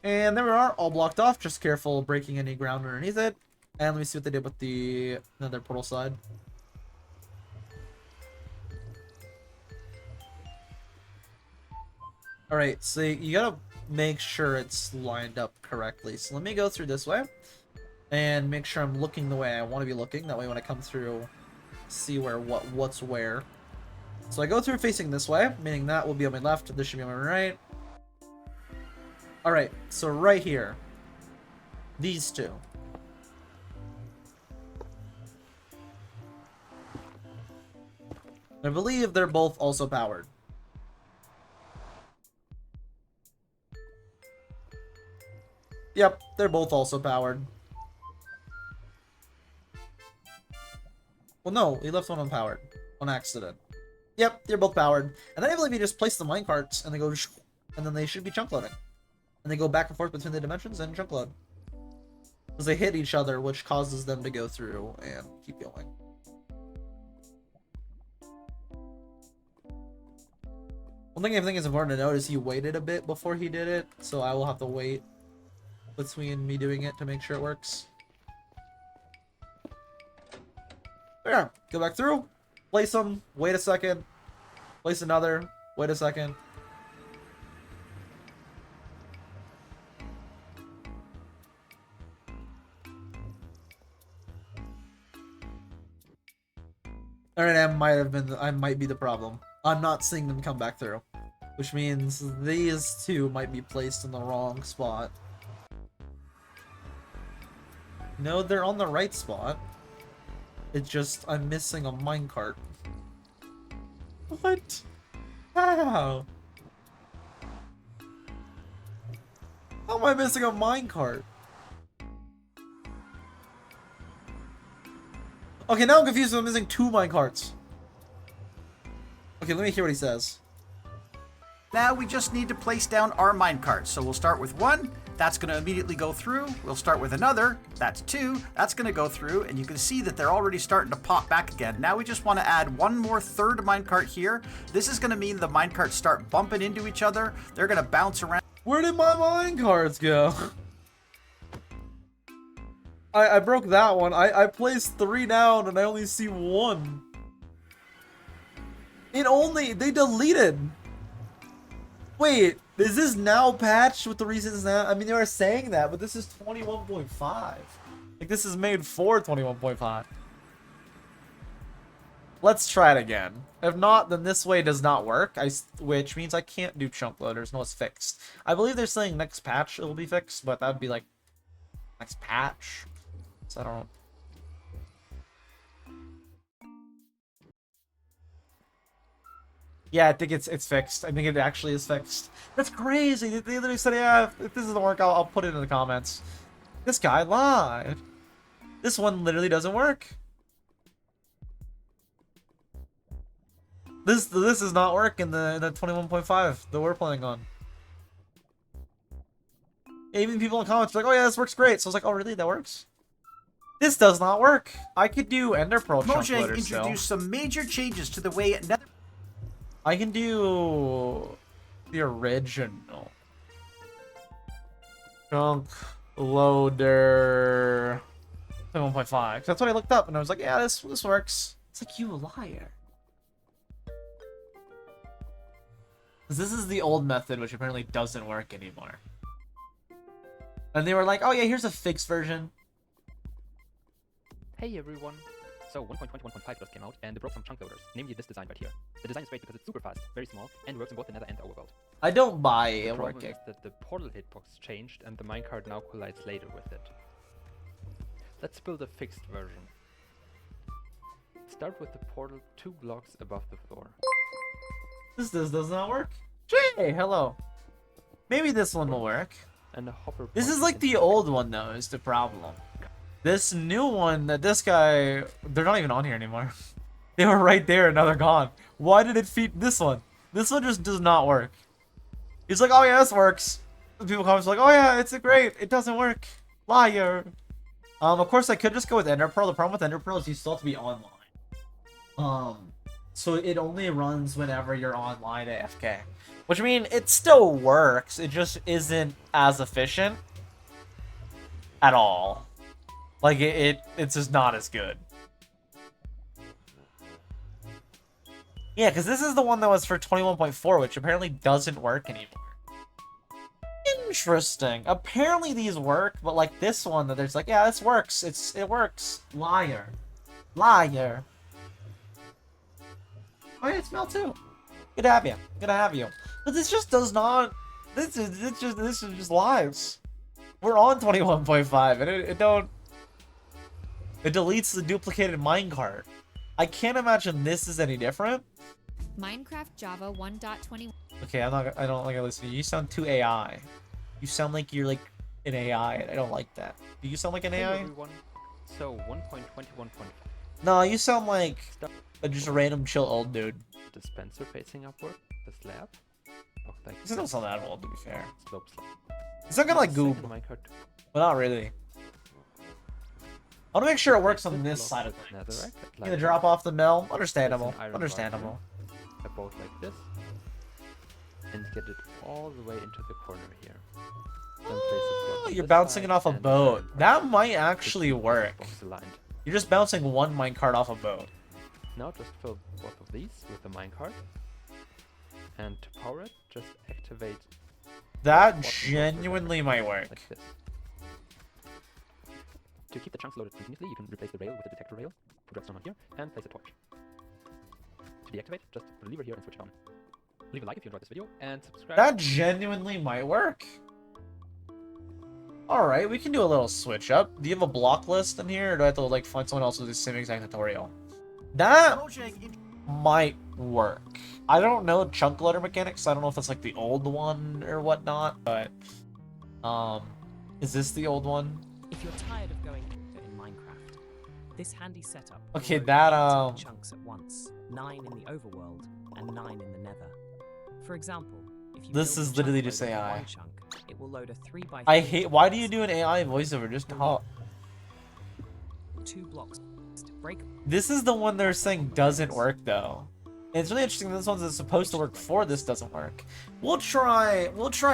And there we are, all blocked off. Just careful breaking any ground underneath it. And let me see what they did with the another portal side. Alright, so you gotta make sure it's lined up correctly. So let me go through this way and make sure I'm looking the way I want to be looking. That way when I come through, see where what's where. So I go through facing this way, meaning that will be on my left, this should be on my right. Alright, so right here. These two. I believe they're both also powered. Yep, they're both also powered. Well, no, he left one unpowered. On accident. Yep, they're both powered. And then I believe you just place the minecarts and they go, and then they should be chunk loading. And they go back and forth between the dimensions and chunk load. Because they hit each other, which causes them to go through and keep going. One thing I think is important to note is he waited a bit before he did it, so I will have to wait between me doing it to make sure it works. There, go back through, place them, wait a second, place another, wait a second. Alright, I might be the problem. I'm not seeing them come back through, which means these two might be placed in the wrong spot. No, they're on the right spot. It's just I'm missing a minecart. What? How? How am I missing a minecart? Okay, now I'm confused. I'm missing 2 minecarts. Okay, let me hear what he says. Now we just need to place down our minecart. So we'll start with 1. That's going to immediately go through. We'll start with another. That's 2. That's going to go through. And you can see that they're already starting to pop back again. Now we just want to add one more third minecart here. This is going to mean the minecarts start bumping into each other. They're going to bounce around. Where did my minecarts go? I broke that one. I placed 3 down and I only see 1. They deleted. Wait, is this now patched with the reasons now? I mean, they were saying that, but this is 21.5. Like, this is made for 21.5. Let's try it again. If not, then this way does not work, which means I can't do chunk loaders unless it's fixed. I believe they're saying next patch it will be fixed, but that would be like next patch. So I don't know. Yeah, I think it's fixed. I think it actually is fixed. That's crazy. They literally said, yeah, if this doesn't work, I'll put it in the comments. This guy lied. This one literally doesn't work. This does not work in the 21.5 that we're playing on. Even people in comments are like, oh yeah, this works great. So I was like, oh really, that works? This does not work. I could do Ender Pearl chunk loaders still. Introduced some major changes to the way Nether. I can do the original chunk loader 1.5. That's what I looked up and I was like, yeah, this works. It's like, you liar. This is the old method, which apparently doesn't work anymore. And they were like, oh yeah, here's a fixed version. Hey everyone! So 1.21.5 just came out, and they brought some chunk loaders, namely this design right here. The design is great because it's super fast, very small, and works in both the Nether and the Overworld. I don't buy it. The problem is that the portal hitbox changed, and the minecart now collides later with it. Let's build a fixed version. Start with the portal 2 blocks above the floor. This does not work. Hey, hello. Maybe this one will work. And a hopper. This is like the old one though, is the problem. This new one, that this guy, they're not even on here anymore. They were right there and now they're gone. Why did it feed this one? This one just does not work. He's like, oh yeah, this works. People comment like, oh yeah, it's great. It doesn't work. Liar. Of course I could just go with Ender Pearl. The problem with Ender Pearl is you still have to be online. So it only runs whenever you're online AFK. Which means it still works. It just isn't as efficient at all. Like it's just not as good. Yeah, because this is the one that was for 21.4, which apparently doesn't work anymore. Interesting. Apparently these work, but like this one that there's like, yeah, this works. It works. Liar. Liar. Oh yeah, smell too. Good to have you. Good to have you. But this just does not. This is just lies. We're on 21.5 and it don't. It deletes the duplicated minecart. I can't imagine this is any different. Minecraft Java 1.21. Okay, I don't like listening. You sound too AI. You sound like you're like an AI, and I don't like that. Do you sound like an Hey AI? everyone. So 1.21.5. No, you sound like just a random chill old dude. Dispenser facing upward. The slab. Looks like This doesn't sound that old, to be fair. slope slab. It's not gonna like Second Goob, minecart. but not really. I want to make sure it works Place on the this block side of of things. netherrack, Need like to drop this. off the mill. Place Understandable. an iron bar Understandable. here, about like this, and get it all the way into the corner here. Then place a block on You're this bouncing side it off a and an boat. iron bar That here. might The actually two work. boxes aligned. You're just bouncing one minecart off a boat. Now just fill both of these with the minecart. And to power it, just activate That bottom door genuinely might work. like this. To keep the chunks loaded continuously, you can replace the rail with the detector rail, put redstone on here, and place a torch. To deactivate, just put the lever here and switch it on. Leave a like if you enjoyed this video, and subscribe. That genuinely might work. Alright, we can do a little switch up. Do you have a block list in here, or do I have to like find someone else with the same exact tutorial? That might work. I don't know chunk loader mechanics. I don't know if it's like the old one or whatnot, but is this the old one? If you're tired of going in Minecraft, this handy setup will Okay, load that, 8 chunks at once, 9 in the overworld and 9 in the nether. For example, if you This build a is literally chunk just loader in AI. one chunk, it will load a 3x3 I hate. Why do you do an AI voiceover? Just talk. 2 blocks to break. This is the one they're saying doesn't work though. And it's really interesting that this one that's supposed to work for this doesn't work. We'll try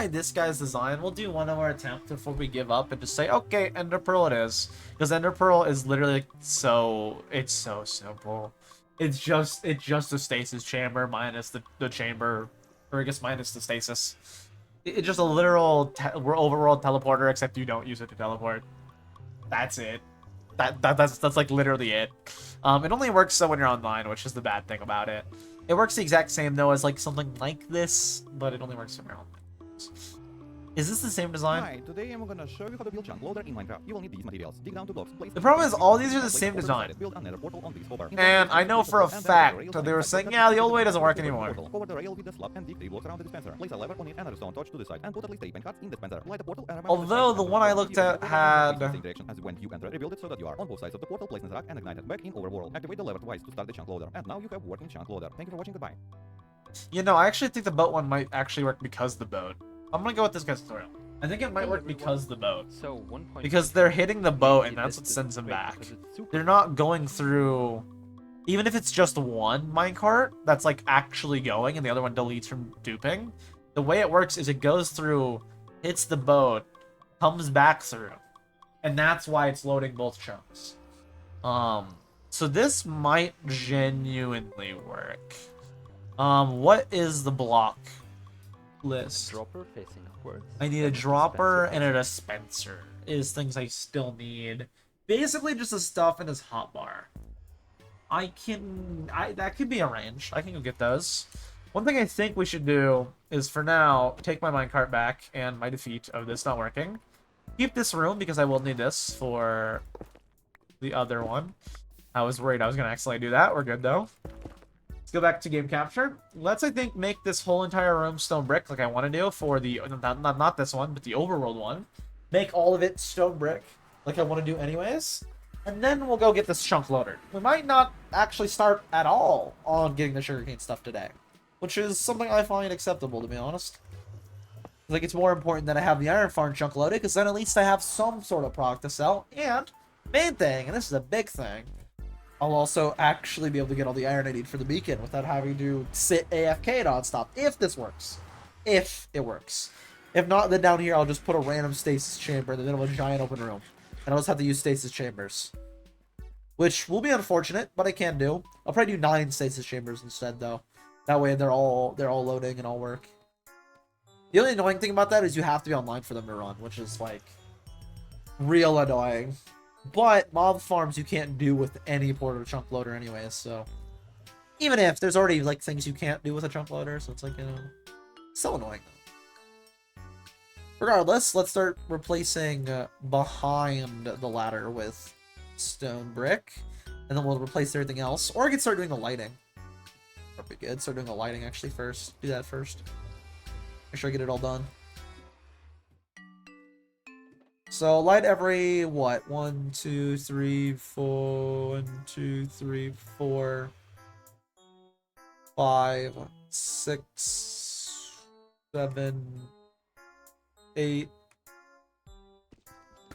this guy's design. We'll do one more attempt before we give up and just say, okay, Ender Pearl it is. Because Ender Pearl is literally it's so simple. It's just a stasis chamber minus the chamber, or I guess minus the stasis. It's just a literal overworld teleporter, except you don't use it to teleport. That's it. That's like literally it. It only works so when you're online, which is the bad thing about it. It works the exact same though as like something like this, but it only works when you're online. Is this the same design? Hi, today I'm gonna show you how to build chunk loader in Minecraft. You will need these materials. Dig down 2 blocks. Place The problem is all these are the same place design. build another portal on this hover. And I know for a fact that they were saying, yeah, the old way doesn't work anymore. Cover the rail with the slab and dig 3 blocks around the dispenser. Place a lever on it and a redstone torch to the side and put at least 8 minecarts in the dispenser. Light the portal and remember Although the one I looked at had... the same direction as when you enter. Rebuild it so that you are on both sides of the portal. Place Netherrack and ignite it back in overworld. Activate the lever twice to start the chunk loader. And now you have working chunk loader. Thank you for watching. Goodbye. You know, I actually think the boat one might actually work because the boat. I'm gonna go with this guy's tutorial. I think it might work because the boat. So 1 point. Because they're hitting the boat and that's what sends them back. They're not going through... Even if it's just one minecart that's like actually going and the other one deletes from duping, the way it works is it goes through, hits the boat, comes back through. And that's why it's loading both chunks. So this might genuinely work. What is the block list? Dropper facing upwards. I need a dropper and a dispenser is things I still need. Basically just the stuff in this hotbar. That could be arranged. I can go get those. One thing I think we should do is for now, take my minecart back and my defeat of this not working. Keep this room because I will need this for the other one. I was worried I was going to accidentally do that. We're good though. Let's go back to game capture. Let's, I think, make this whole entire room stone brick like I want to do for the, not this one, but the overworld one. Make all of it stone brick like I want to do anyways. And then we'll go get this chunk loader. We might not actually start at all on getting the sugarcane stuff today, which is something I find acceptable, to be honest. I think it's more important that I have the iron farm chunk loaded, because then at least I have some sort of product to sell. And, main thing, and this is a big thing, I'll also actually be able to get all the iron I need for the beacon without having to sit AFK nonstop, if this works. If it works. If not, then down here I'll just put a random stasis chamber in the middle of a giant open room. And I'll just have to use stasis chambers. Which will be unfortunate, but I can do. I'll probably do 9 stasis chambers instead, though. That way they're all loading and all work. The only annoying thing about that is you have to be online for them to run, which is, like, real annoying. But mob farms you can't do with any portal chunk loader anyways, so... Even if, there's already, like, things you can't do with a chunk loader, so it's like, you know... So annoying, though. Regardless, let's start replacing behind the ladder with stone brick. And then we'll replace everything else. Or I can start doing the lighting. That'd be good. Start doing the lighting, actually, first. Do that first. Make sure I get it all done. So light every what? 1, 2, 3, 4. 1, 2, 3, 4, 5, 6, 7, 8,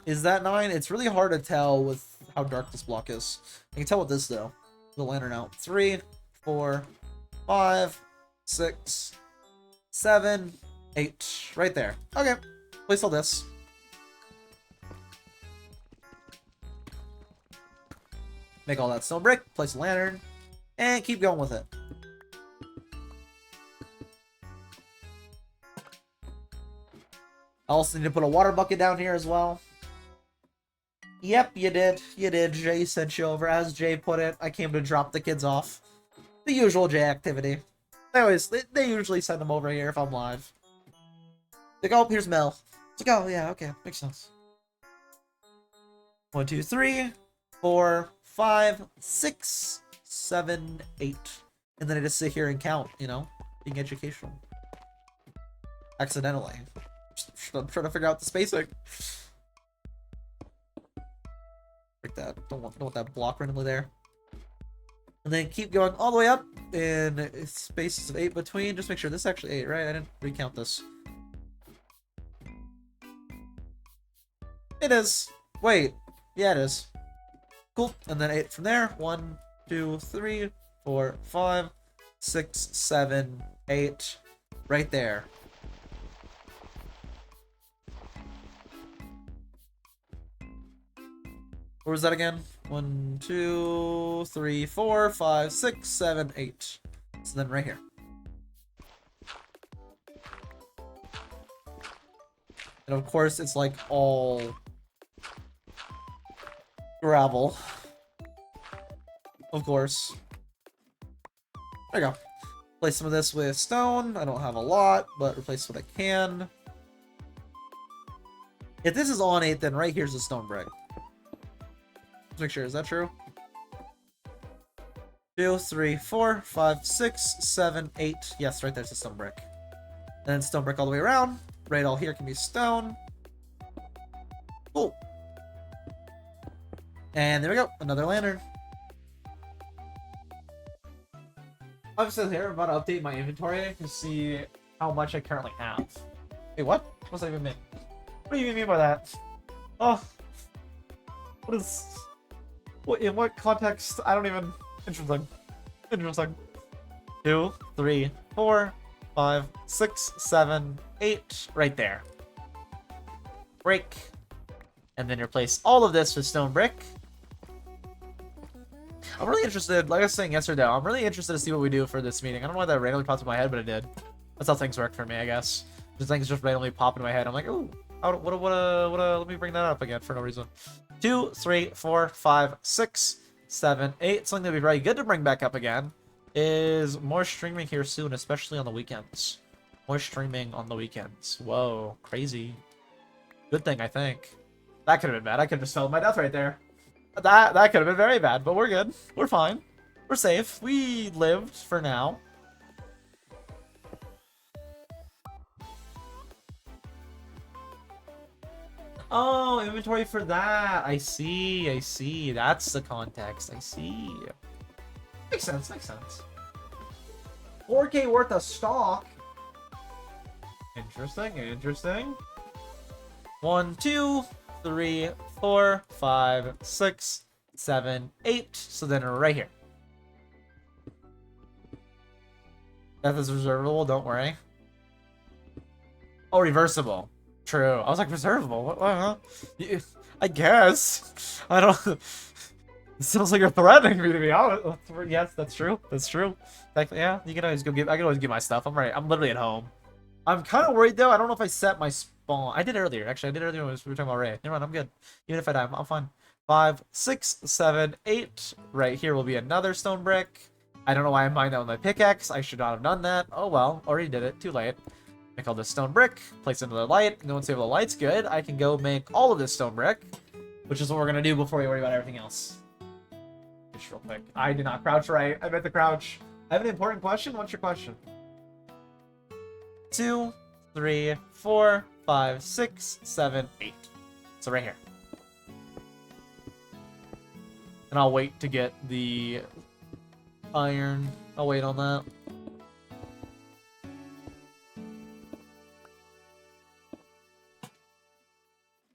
Is that 9? It's really hard to tell with how dark this block is. I can tell with this though. The lantern out. 3, 4, 5, 6, 7, 8. Right there. Okay. Place all this. Make all that stone brick. Place a lantern. And keep going with it. I also need to put a water bucket down here as well. Yep, you did. You did. Jay sent you over. As Jay put it, I came to drop the kids off. The usual Jay activity. They usually send them over here if I'm live. Like, oh, here's Mel. It's like, oh, yeah, okay. Makes sense. 1, 2, 3, 4, 5, 6, 7, 8. And then I just sit here and count, you know? Being educational. Accidentally. I'm trying to figure out the spacing. Like that. Don't want that block randomly there. And then keep going all the way up in spaces of 8 between. Just make sure this is actually 8, right? I didn't recount this. It is. Wait. Yeah, it is. Cool. And then 8 from there. 1, 2, 3, 4, 5, 6, 7, 8. Right there. Where was that again? 1, 2, 3, 4, 5, 6, 7, 8. So then right here. And of course, it's like all gravel. Of course. There you go. Replace some of this with stone. I don't have a lot, but replace what I can. If this is all on 8, then right here's a stone brick. Let's make sure, is that true? 2, 3, 4, 5, 6, 7, 8. Yes, right there's a stone brick. And then stone brick all the way around. Right all here can be stone. Cool. And there we go. Another lantern. Obviously here, I'm about to update my inventory to see how much I currently have. Wait, what? What does that even mean? What do you even mean by that? Oh. What is... What, in what context? I don't even... Interesting. Interesting. 2, 3, 4, 5, 6, 7, 8. Right there. Break. And then replace all of this with stone brick. I'm really interested, like I was saying yesterday, I'm really interested to see what we do for this meeting. I don't know why that randomly popped in my head, but it did. That's how things work for me, I guess. Just things just randomly pop in my head. I'm like, ooh, let me bring that up again for no reason. 2, 3, 4, 5, 6, 7, 8. Something that'd be very good to bring back up again is more streaming here soon, especially on the weekends. More streaming on the weekends. Whoa, crazy. Good thing, I think. That could have been bad. I could have just fell to my death right there. That could have been very bad, but we're good. We're fine. We're safe. We lived for now. Oh, inventory for that. I see. I see. That's the context. I see. Makes sense. Makes sense. 4K worth of stock. Interesting. Interesting. 1, 2, 3, 4, 5, 6, 7, 8. So then right here. Death is reservable, don't worry. Oh, reversible. True. I was like, reservable? What? I guess. I don't... It sounds like you're threatening me, to be honest. Yes, that's true. That's true. Like, yeah, you can always go give... I can always give my stuff. I'm right. I'm literally at home. I'm kind of worried, though. I don't know if I set my spawn. I did earlier, actually. I did earlier when we were talking about Ray. Never mind, I'm good. Even if I die, I'm fine. 5, 6, 7, 8. Right here will be another stone brick. I don't know why I'm buying that with my pickaxe. I should not have done that. Oh, well. Already did it. Too late. Make all this stone brick. Place another light. No one say, well, the light's good. I can go make all of this stone brick, which is what we're going to do before we worry about everything else. Just real quick. I did not crouch right. I meant to crouch. I have an important question. What's your question? 2, 3, 4, 5, 6, 7, 8. So right here. And I'll wait to get the iron. I'll wait on that.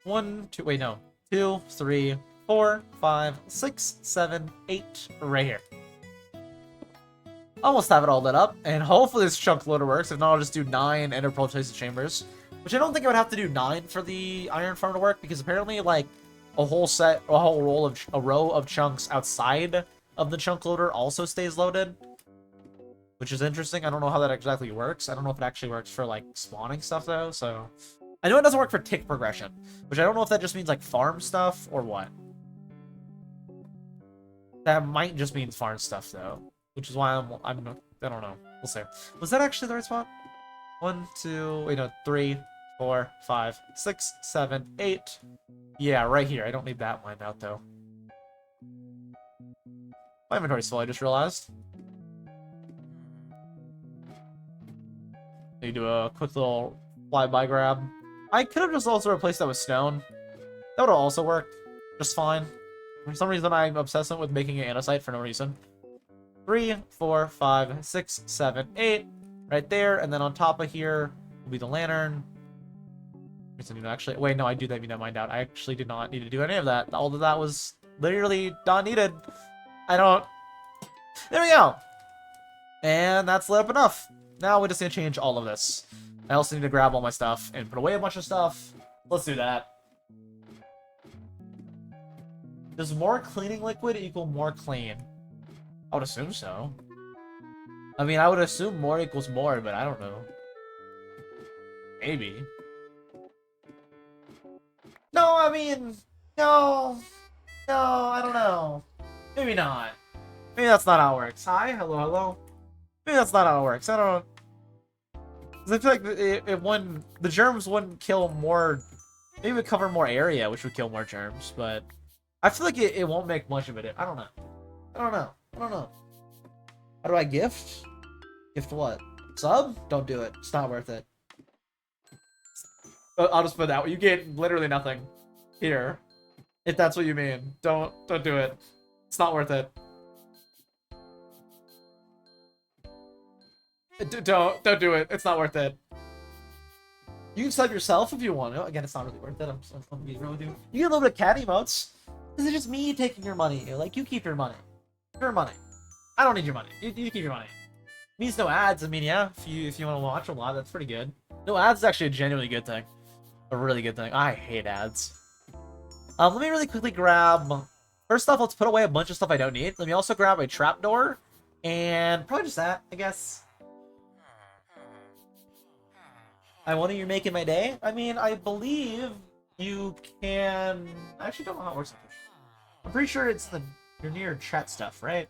1, 2, wait, no. 2, 3, 4, 5, 6, 7, 8, right here. Almost have it all lit up, and hopefully this chunk loader works. If not, I'll just do 9 ender pearl chasing chambers. Which I don't think I would have to do 9 for the iron farm to work, because apparently, like, a whole row of chunks outside of the chunk loader also stays loaded. Which is interesting. I don't know how that exactly works. I don't know if it actually works for, like, spawning stuff, though, so... I know it doesn't work for tick progression, which I don't know if that just means, like, farm stuff or what. That might just mean farm stuff, though. Which is why I don't know. We'll see. Was that actually the right spot? 1, 2, wait, no, 3, 4, 5, 6, 7, 8. Yeah, right here. I don't need that lined out, though. My inventory's full, I just realized. Need to do a quick little flyby grab. I could have just also replaced that with stone. That would have also worked just fine. For some reason, I'm obsessed with making an andesite for no reason. 3, 4, 5, 6, 7, 8. Right there, and then on top of here will be the lantern. Actually, wait, no, I do that. Mean, I mind out. I actually did not need to do any of that. All of that was literally not needed. I don't. There we go. And that's lit up enough. Now we just need to change all of this. I also need to grab all my stuff and put away a bunch of stuff. Let's do that. Does more cleaning liquid equal more clean? I would assume so. I mean, I would assume more equals more, but I don't know. Maybe. No, I mean, no. No, I don't know. Maybe not. Maybe that's not how it works. Hi, hello, hello. Maybe that's not how it works. I don't know. 'Cause I feel like it wouldn't, the germs wouldn't kill more. Maybe it would cover more area, which would kill more germs, but I feel like it won't make much of it. I don't know. I don't know. I don't know. How do I gift? Gift what? Sub? Don't do it. It's not worth it. I'll just put that. You get literally nothing here. If that's what you mean. Don't do it. It's not worth it. Don't do it. It's not worth it. You can sub yourself if you want to. Again, it's not really worth it. I'm being real with you. You get a little bit of cat emotes. This is just me taking your money. Like, you keep your money. Your money. I don't need your money. You keep your money. Means no ads. I mean, yeah, if you want to watch a lot, that's pretty good. No ads is actually a genuinely good thing. A really good thing. I hate ads. Let me really quickly grab... First off, let's put away a bunch of stuff I don't need. Let me also grab a trapdoor. And probably just that, I guess. I wonder you're making my day? I mean, I believe you can... I actually don't know how it works. I'm pretty sure it's your near chat stuff, right?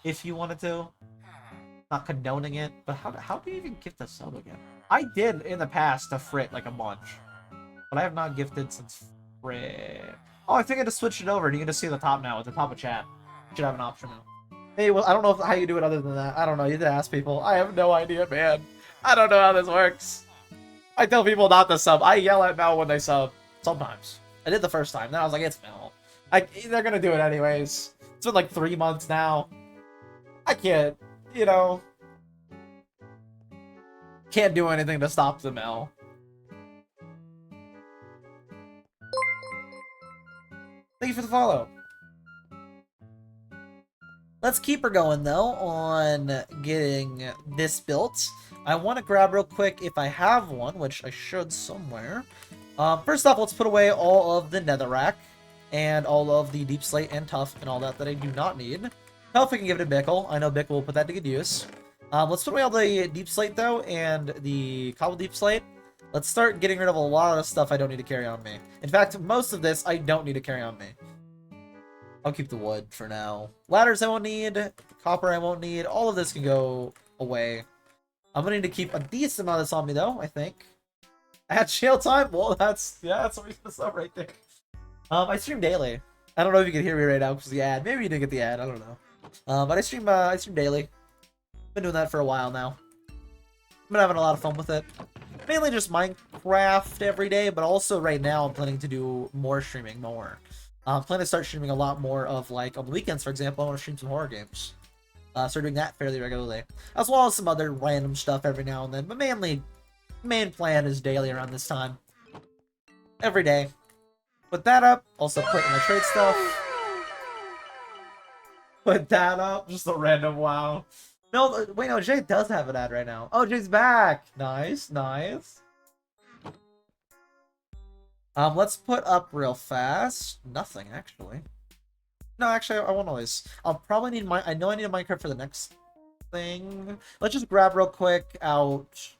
If you wanted to. Not condoning it, but how do you even gift a sub again? I did in the past to Frit like a bunch. But I have not gifted since Frit. Oh, I think I just switched it over. You can just see the top now at the top of chat. You should have an option now. Hey, well, I don't know how you do it other than that. I don't know. You have to ask people. I have no idea, man. I don't know how this works. I tell people not to sub. I yell at Mel when they sub. Sometimes. I did the first time. Then I was like, it's Mel. They're gonna do it anyways. It's been like 3 months now. I can't, you know. Can't do anything to stop the Mel. Thank you for the follow. Let's keep her going, though, on getting this built. I want to grab real quick if I have one, which I should somewhere. First off, let's put away all of the netherrack and all of the deep slate and tough and all that I do not need. Tough, we can give it to Bickle. I know Bickle will put that to good use. Let's put away all the deep slate, though, and the cobble deep slate. Let's start getting rid of a lot of stuff I don't need to carry on me. In fact, most of this I don't need to carry on me. I'll keep the wood for now. Ladders I won't need. Copper I won't need. All of this can go away. I'm gonna need to keep a decent amount of this on me, though, I think. I had jail time? Well, that's a reason to stop right there. I stream daily. I don't know if you can hear me right now because of the ad. Maybe you didn't get the ad. I don't know. But I stream daily. Been doing that for a while now. I've been having a lot of fun with it. Mainly just Minecraft every day, but also right now I'm planning to do more streaming, more. I'm planning to start streaming a lot more of, like, on the weekends, for example, I want to stream some horror games. Start doing that fairly regularly. As well as some other random stuff every now and then, but mainly, main plan is daily around this time. every day. Put that up. Also put in my trade stuff. Put that up. Just a random wow. No, wait, no, Jay does have an ad right now. Oh, Jay's back. Nice, nice. Let's put up real fast. Nothing, actually. No, actually, I won't always. I'll probably need I know I need a Minecraft for the next thing. Let's just grab real quick out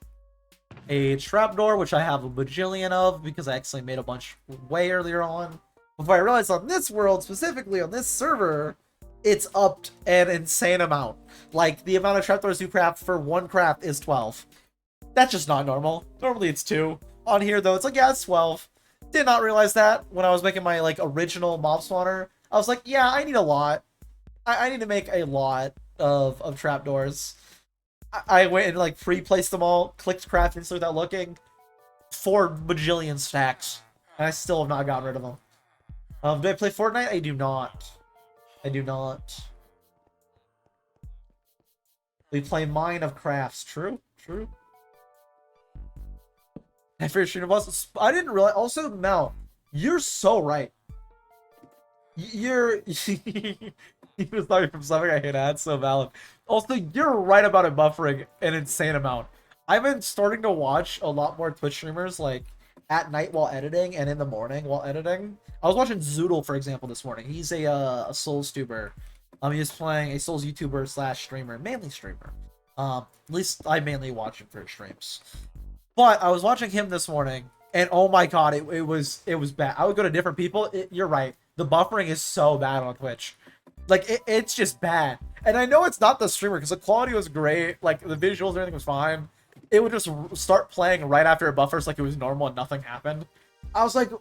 a trapdoor, which I have a bajillion of because I actually made a bunch way earlier on. Before I realized on this world, specifically on this server, it's upped an insane amount. Like, the amount of trapdoors you craft for one craft is 12. That's just not normal. Normally it's 2. On here, though, it's like, yeah, it's 12. Did not realize that when I was making my, like, original mob spawner. I was like, yeah, I need a lot. I need to make a lot of trapdoors. I went and, like, pre-placed them all, clicked craft instantly without looking. 4 bajillion stacks. And I still have not gotten rid of them. Do I play Fortnite? I do not. I do not. We play Mine of Crafts. True, true. I figured stream boss. I didn't realize. Also, Mel, you're so right. You're. You was talking from something I hate ads. So valid. Also, you're right about it buffering an insane amount. I've been starting to watch a lot more Twitch streamers like at night while editing and in the morning while editing. I was watching Zoodle, for example, this morning. He's a Souls tuber. He's playing a Souls YouTuber slash streamer, mainly streamer. At least I mainly watch him for his streams. But I was watching him this morning, and oh my god, it was bad. I would go to different people. You're right. The buffering is so bad on Twitch. Like, it's just bad. And I know it's not the streamer, because the quality was great. Like, the visuals and everything was fine. It would just start playing right after it buffers like it was normal and nothing happened. I was like,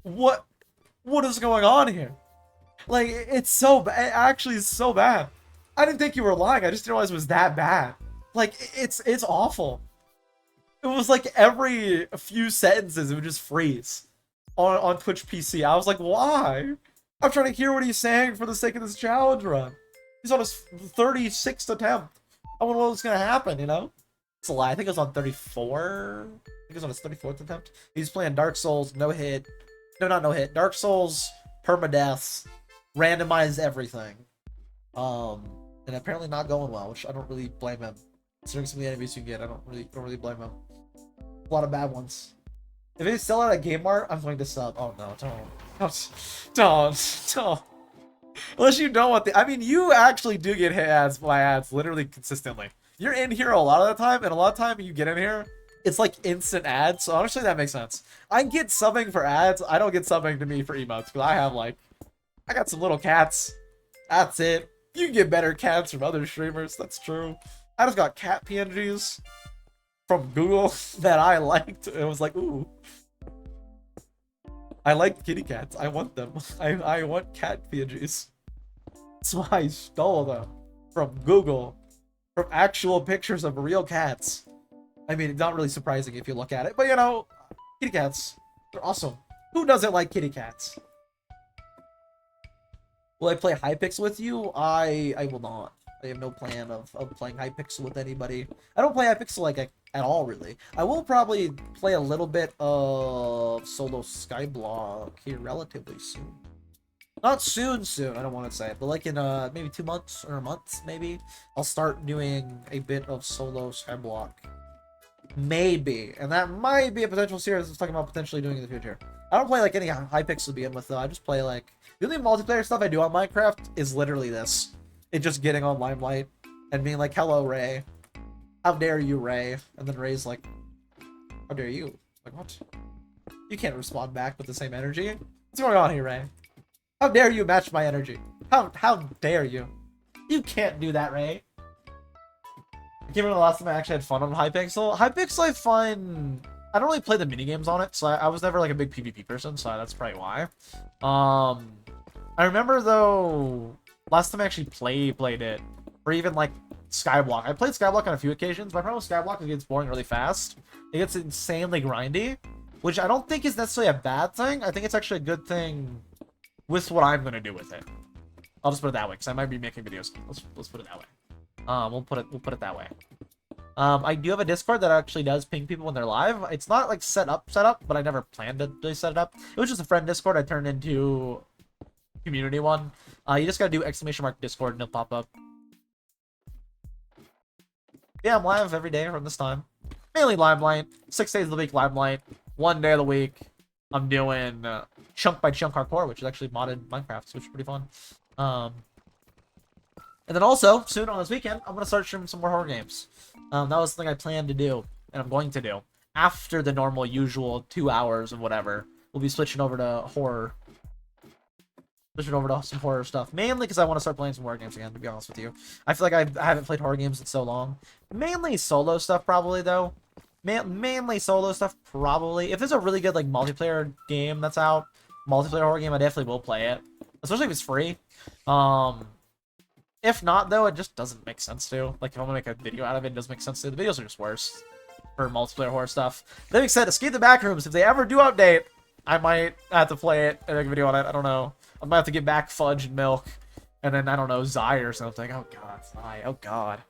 what is going on here? Like, it's so bad. It actually is so bad. I didn't think you were lying. I just didn't realize it was that bad. Like, it's awful. It was like every few sentences it would just freeze on Twitch PC. I was like, why? I'm trying to hear what he's saying for the sake of this challenge run. He's on his 36th attempt. I wonder what's gonna happen, you know? It's a lie. I think it was on 34. I think it was on his 34th attempt. He's playing Dark Souls, no hit. No, not no hit. Dark Souls, permadeaths, randomize everything. And apparently not going well, which I don't really blame him. Considering some of the enemies you get, I don't really blame him. A lot of bad ones. If they sell out at Game Mart, I'm going to sub. Oh no, don't. Unless you don't want the. I mean, you actually do get hit ads by ads literally consistently. You're in here a lot of the time, and a lot of time you get in here, it's like instant ads. So honestly, that makes sense. I get subbing for ads. I don't get subbing to me for emotes because I got some little cats. That's it. You can get better cats from other streamers. That's true. I just got cat PNGs from Google that I liked. It was like, ooh. I like kitty cats. I want them. I want cat PNGs. That's why I stole them from Google. From actual pictures of real cats. I mean, it's not really surprising if you look at it. But, you know, kitty cats. They're awesome. Who doesn't like kitty cats? Will I play Hypixel with you? I will not. I have no plan of playing Hypixel with anybody. I don't play Hypixel like at all, really. I will probably play a little bit of solo Skyblock here relatively soon. Not soon, I don't want to say it, but like in maybe 2 months or a month, maybe. I'll start doing a bit of solo Skyblock. Maybe. And that might be a potential series I was talking about potentially doing in the future. I don't play like any Hypixel to begin with, though. I just play like... The only multiplayer stuff I do on Minecraft is literally this. It's just getting on Limelight and being like, hello, Ray. How dare you, Ray? And then Ray's like, how dare you? Like, what? You can't respond back with the same energy. What's going on here, Ray? How dare you match my energy? How dare you? You can't do that, Ray. I can't remember the last time I actually had fun on Hypixel. Hypixel, I find... I don't really play the minigames on it, so I was never like a big PvP person, so that's probably why. I remember, though... Last time I actually played it, or even like Skyblock. I played Skyblock on a few occasions. My problem with Skyblock is it gets boring really fast. It gets insanely grindy, which I don't think is necessarily a bad thing. I think it's actually a good thing with what I'm gonna do with it. I'll just put it that way, because I might be making videos. Let's put it that way. We'll put it that way. I do have a Discord that actually does ping people when they're live. It's not like set up, but I never planned to really set it up. It was just a friend Discord I turned into community one. You just gotta do !Discord and it'll pop up. Yeah, I'm live every day from this time. Mainly Limelight. 6 days of the week Limelight. 1 day of the week I'm doing chunk by chunk hardcore, which is actually modded Minecraft, which is pretty fun. And then also, soon on this weekend, I'm going to start streaming some more horror games. That was something I planned to do, and I'm going to do. After the normal, usual 2 hours of whatever, we'll be switching over to horror. Switching over to some horror stuff. Mainly because I want to start playing some horror games again, to be honest with you. I feel like I haven't played horror games in so long. Mainly solo stuff, probably, though. Mainly solo stuff, probably. If there's a really good, like, multiplayer game that's out, multiplayer horror game, I definitely will play it. Especially if it's free. If not, though, it just doesn't make sense to. Like, if I'm gonna make a video out of it, it doesn't make sense to. The videos are just worse for multiplayer horror stuff. That being said, Escape the Backrooms, if they ever do update, I might have to play it and make a video on it. I don't know. I might have to get back Fudge and Milk. And then, I don't know, Zai or something. Oh, God, Zai. Oh, God.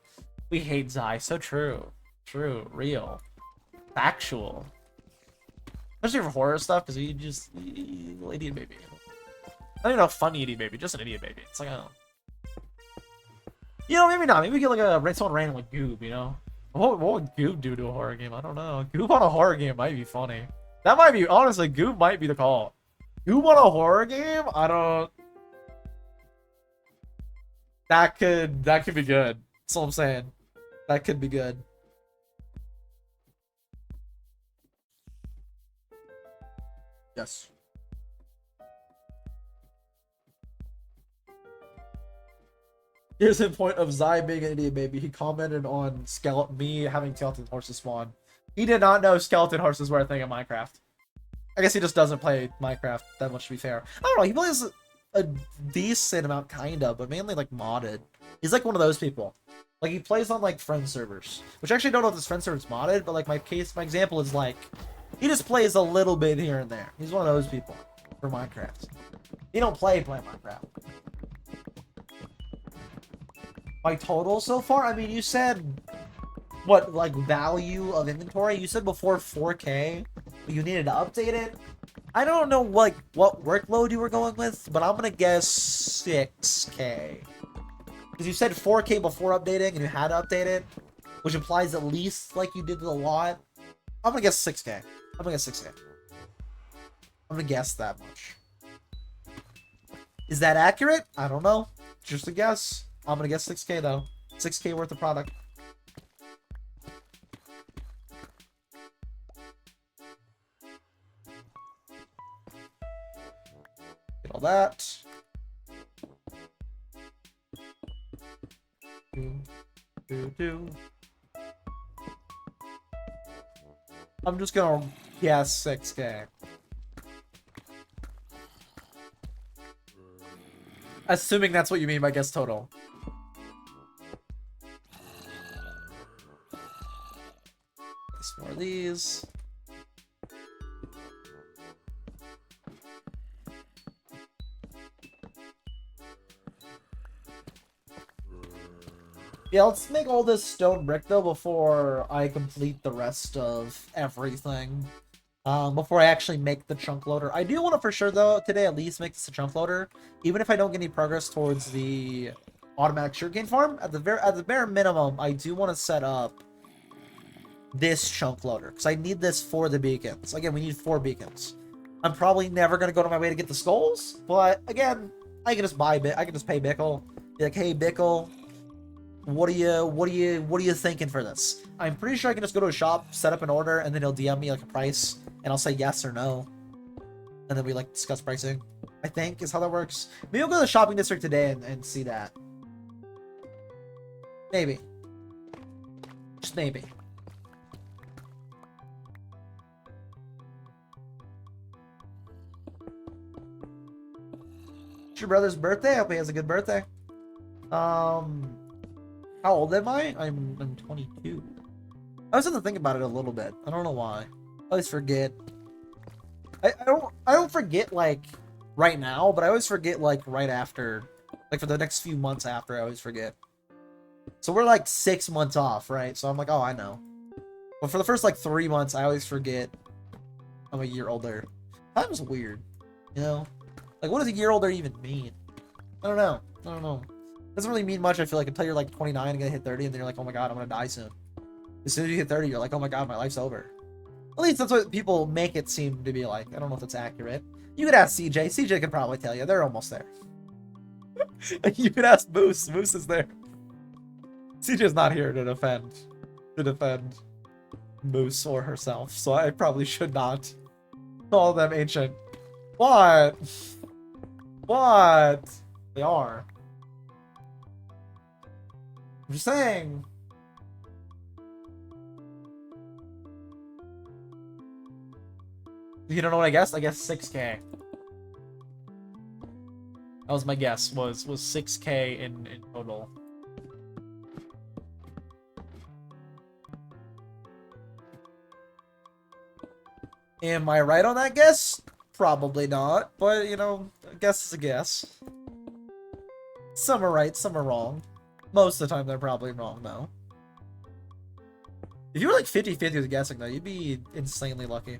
We hate Zai. So true. True. Real. Factual. Especially for horror stuff, because you just... Little idiot baby. Not even a funny idiot baby, just an idiot baby. It's like, I don't know. You know, maybe not. Maybe we get like someone random like Goob, you know? What would Goob do to a horror game? I don't know. Goob on a horror game might be funny. That might be, honestly, Goob might be the call. Goob on a horror game? I don't... That could be good. That's all I'm saying. That could be good. Yes. Here's the point of Zai being an idiot baby. He commented on me having skeleton horses spawn. He did not know skeleton horses were a thing in Minecraft. I guess he just doesn't play Minecraft that much, to be fair. I don't know, he plays a decent amount, kinda, but mainly, like, modded. He's, like, one of those people. Like, he plays on, like, friend servers. Which I actually don't know if this friend server's modded, but, like, my example is, like, he just plays a little bit here and there. He's one of those people for Minecraft. He don't play Minecraft. My total so far? I mean, you said, what, like, value of inventory? You said before 4K, but you needed to update it? I don't know, like, what workload you were going with, but I'm gonna guess 6K. Because you said 4K before updating, and you had to update it, which implies at least, like, you did a lot. I'm gonna guess 6K. I'm gonna guess that much. Is that accurate? I don't know. Just a guess. I'm gonna guess 6K though. 6K worth of product. Get all that. I'm just gonna guess 6K. Assuming that's what you mean by guess total. Some more of these. Yeah, let's make all this stone brick though before I complete the rest of everything. Before I actually make the chunk loader. I do want to for sure though today at least make this a chunk loader, even if I don't get any progress towards the automatic sugarcane farm. At the bare minimum, I do want to set up this chunk loader because I need this for the beacons. Again, we need 4 beacons. I'm probably never gonna go to my way to get the skulls, but again, I can just I can just pay Bickle. Be like, hey Bickle, what are you thinking for this? I'm pretty sure I can just go to a shop, set up an order, and then he'll DM me like a price, and I'll say yes or no, and then we like discuss pricing. I think is how that works. Maybe I'll go to the shopping district today and see that. Maybe. Just maybe. It's your brother's birthday. I hope he has a good birthday. How old am I? I'm 22. I was gonna think about it a little bit. I don't know why. I always forget. I don't forget like right now, but I always forget like right after, like for the next few months after. I always forget. So we're like 6 months off, right? So I'm like, oh, I know. But for the first like 3 months, I always forget I'm a year older. Time's weird, you know? Like, what does a year older even mean? I don't know. I don't know. It doesn't really mean much, I feel like, until you're like 29 and gonna hit 30, and then you're like, oh my god, I'm gonna die soon. As soon as you hit 30, you're like, oh my god, my life's over. At least that's what people make it seem to be like. I don't know if that's accurate. You could ask CJ. CJ could probably tell you. They're almost there. You could ask Moose. Moose is there. CJ's not here to defend Moose or herself, so I probably should not call them ancient. What? What? They are. I'm just saying. You don't know what I guessed? I guess 6K. That was my guess, was 6K in total. Am I right on that guess? Probably not, but you know, a guess is a guess. Some are right, some are wrong. Most of the time they're probably wrong though. If you were like 50-50 with guessing though, you'd be insanely lucky.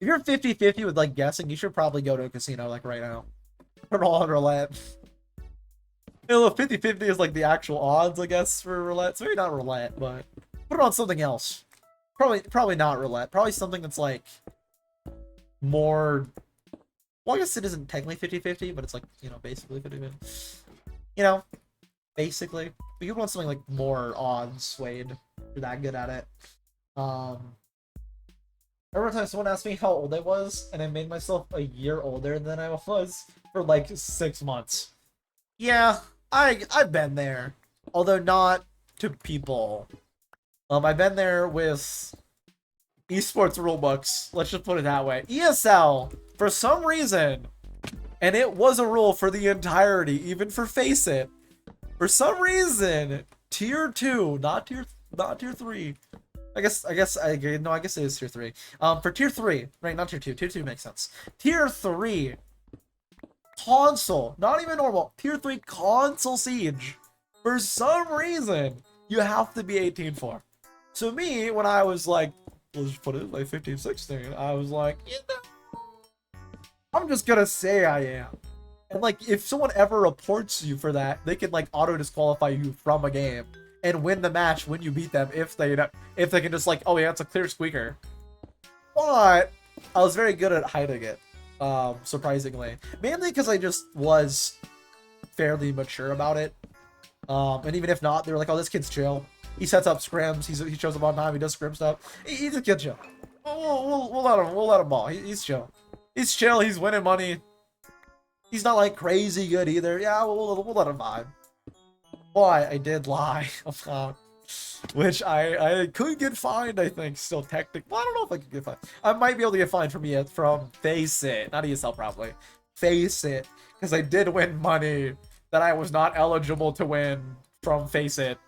If you're 50-50 with like guessing, you should probably go to a casino like right now. Put it all on roulette. You know, 50-50 is like the actual odds, I guess, for roulette. So maybe not roulette, but put it on something else. Probably not roulette. Probably something that's like more. Well, I guess it isn't technically 50-50, but it's like, you know, basically 50-50. You know, basically. But you want something like more odds swayed. You're that good at it. Every time someone asked me how old I was, and I made myself a year older than I was for like 6 months. Yeah, I've been there. Although not to people. I've been there with esports rulebooks. Let's just put it that way. ESL, for some reason, and it was a rule for the entirety, even for Face It. For some reason, tier 2, not tier 3. I guess it is tier 3. For tier 3, right, not tier 2. Tier 2 makes sense. Tier 3 console, not even normal. Tier 3 console siege. For some reason, you have to be 18 for. So me, when I was like, let's put it like 15, 16, I was like, you know, I'm just gonna say I am. And like, if someone ever reports you for that, they can like auto disqualify you from a game and win the match when you beat them if they can just like, oh yeah, it's a clear squeaker. But I was very good at hiding it, surprisingly. Mainly because I just was fairly mature about it. And even if not, they were like, oh, this kid's chill. He sets up scrims. He shows up on time. He does scrim stuff. He's a kid chill. We'll let him ball. He's chill. He's chill. He's winning money. He's not like crazy good either. Yeah, we'll let him vibe. But I did lie about, which I could get fined. I think still technically. Well, I don't know if I could get fined. I might be able to get fined from Face It, not ESL probably. Face It, because I did win money that I was not eligible to win from Face It.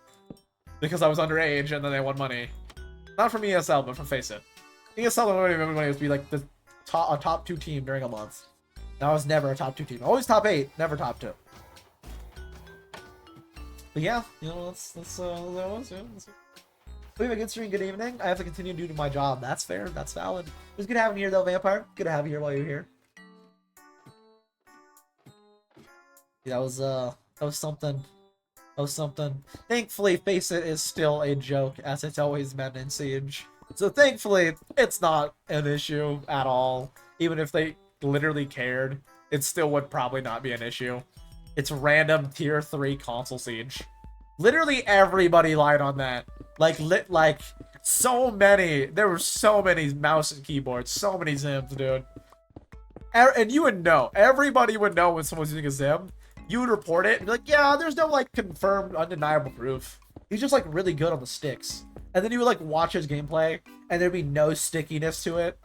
Because I was underage and then they won money. Not from ESL, but from Face It. ESL, everybody was to be like a top 2 team during a month. And I was never a top 2 team. Always top 8, never top 2. But yeah, you know, that's that was. We have a good stream, good evening. I have to continue doing my job. That's fair, that's valid. It was good having you here though, Vampire. Good to have you here while you're here. Yeah, that was something. That was something. Thankfully, Face It is still a joke, as it's always been in Siege. So thankfully, it's not an issue at all. Even if they literally cared, it still would probably not be an issue. It's random tier 3 console Siege. Literally everybody lied on that. Like so many. There were so many mouse and keyboards, so many Zims, dude. And you would know. Everybody would know when someone's using a Zim. You would report it and be like, yeah, there's no like confirmed undeniable proof. He's just like really good on the sticks. And then you would like watch his gameplay and there'd be no stickiness to it.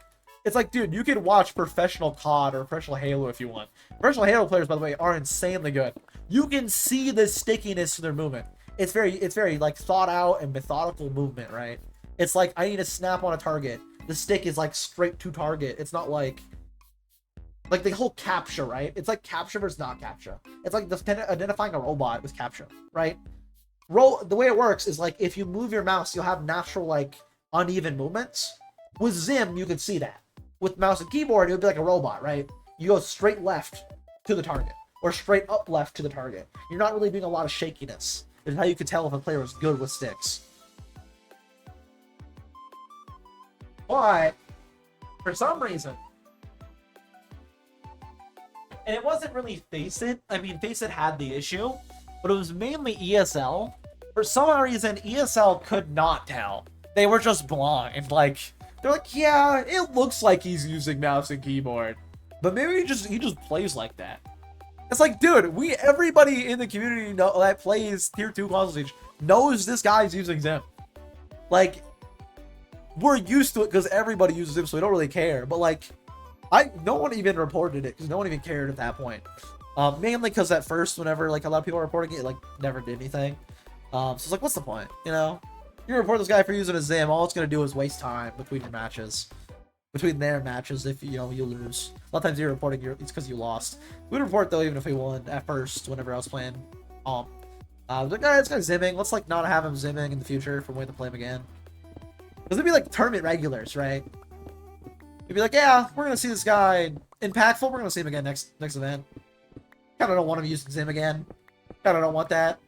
It's like, dude, you can watch professional COD or professional Halo if you want. Professional Halo players, by the way, are insanely good. You can see the stickiness to their movement. It's very like thought out and methodical movement, right? It's like, I need to snap on a target. The stick is like straight to target. It's not like the whole capture, right? It's like capture versus not capture. It's like identifying a robot with capture, right? the way it works is like if you move your mouse, you'll have natural like uneven movements. With Zim, you can see that. With mouse and keyboard, it would be like a robot, right? You go straight left to the target, or straight up left to the target. You're not really doing a lot of shakiness. It's how you can tell if a player is good with sticks. But for some reason, and it wasn't really Faceit. I mean, Faceit had the issue, but it was mainly ESL. For some reason, ESL could not tell. They were just blind. Like, they're like, yeah, it looks like he's using mouse and keyboard, but maybe he just plays like that. It's like, dude, everybody in the community that plays tier 2 console stage knows this guy's using Zim. Like, we're used to it because everybody uses Zim, so we don't really care. But like, no one even reported it because no one even cared at that point. Mainly because at first, whenever like a lot of people were reporting it, like never did anything. So it's like, what's the point? You know, you report this guy for using a Zim, all it's gonna do is waste time between your matches, between their matches. If you lose, a lot of times you're reporting it's because you lost. We'd report though even if we won at first. Whenever I was playing, like, this guy's zimming. Let's like not have him zimming in the future from waiting to play him again. Because it'd be like tournament regulars, right? You'd be like, yeah, we're gonna see this guy impactful. We're gonna see him again next event. Kind of don't want him using Zim again. Kind of don't want that.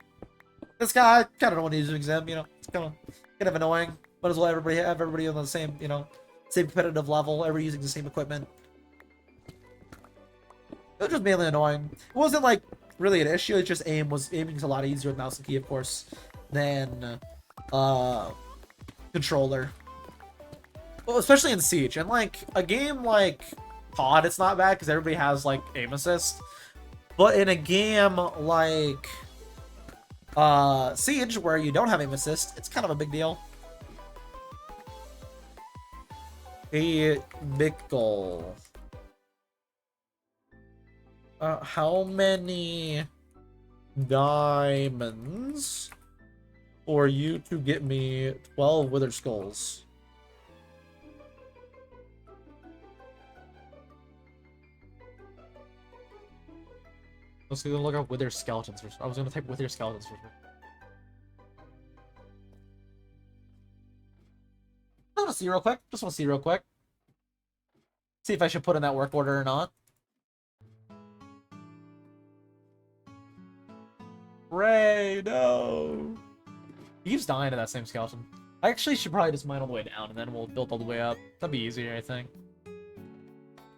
This guy kind of don't want to use Zim. You know, it's kind of annoying. Might as well have everybody on the same, same competitive level. Everybody using the same equipment. It was just mainly annoying. It wasn't like really an issue. It's just aiming's a lot easier with mouse and key, of course, than controller. Well, especially in Siege. And like a game like COD, it's not bad because everybody has like aim assist. But in a game like Siege, where you don't have aim assist, it's kind of a big deal. A big goal. How many diamonds for you to get me 12 Wither Skulls? I was gonna look up Wither Skeletons first. I was gonna type Wither Skeletons first. I want to see real quick. Just want to see real quick. See if I should put in that work order or not. Ray, no. He keeps dying to that same skeleton. I actually should probably just mine all the way down, and then we'll build all the way up. That'd be easier, I think.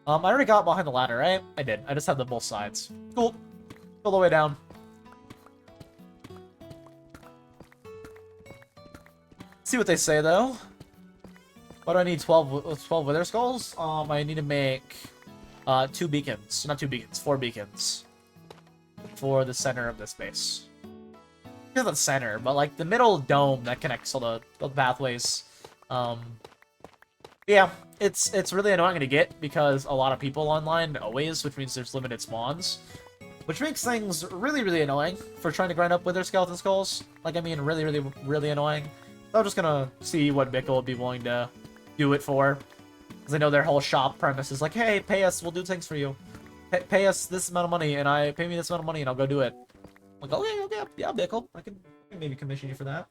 I already got behind the ladder, right? I did. I just have the both sides. Cool. All the way down. See what they say, though. What do I need? 12 Wither Skulls? I need to make 2 beacons. Not 2 beacons, 4 beacons. For the center of this base. Not the center, but like the middle dome that connects all the pathways. Yeah, it's really annoying to get because a lot of people online always, which means there's limited spawns. Which makes things really, really annoying for trying to grind up Wither Skeleton Skulls. Like, I mean, really, really, really annoying. So I'm just gonna see what Mickle would be willing to do it for. Because I know their whole shop premise is like, hey, pay us, we'll do things for you. Pay us this amount of money, and pay me this amount of money, and I'll go do it. I'm like, okay, yeah, Mickle. I can maybe commission you for that.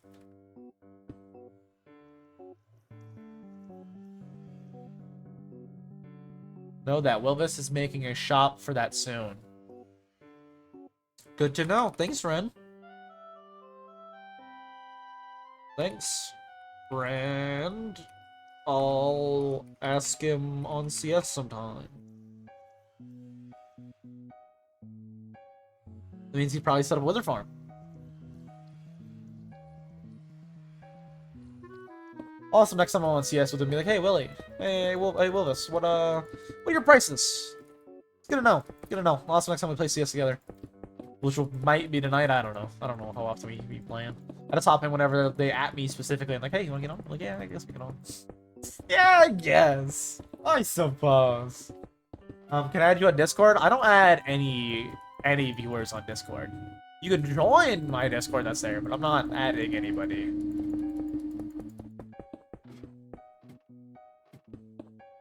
Know that Wilvis is making a shop for that soon. Good to know. Thanks, friend. Thanks, friend. I'll ask him on CS sometime. That means he probably set up a Wither farm. Awesome. Next time I'm on CS with him, be like, hey Willie, hey Wilvis, what are your prices? It's good to know. Good to know. Awesome. Next time we play CS together. Which might be tonight, I don't know. I don't know how often we be playing. I just hop in whenever they at me specifically. I'm like, hey, you wanna get on? I'm like, yeah, I guess we get on. Yeah, I guess. I suppose. Can I add you on Discord? I don't add any viewers on Discord. You can join my Discord that's there, but I'm not adding anybody.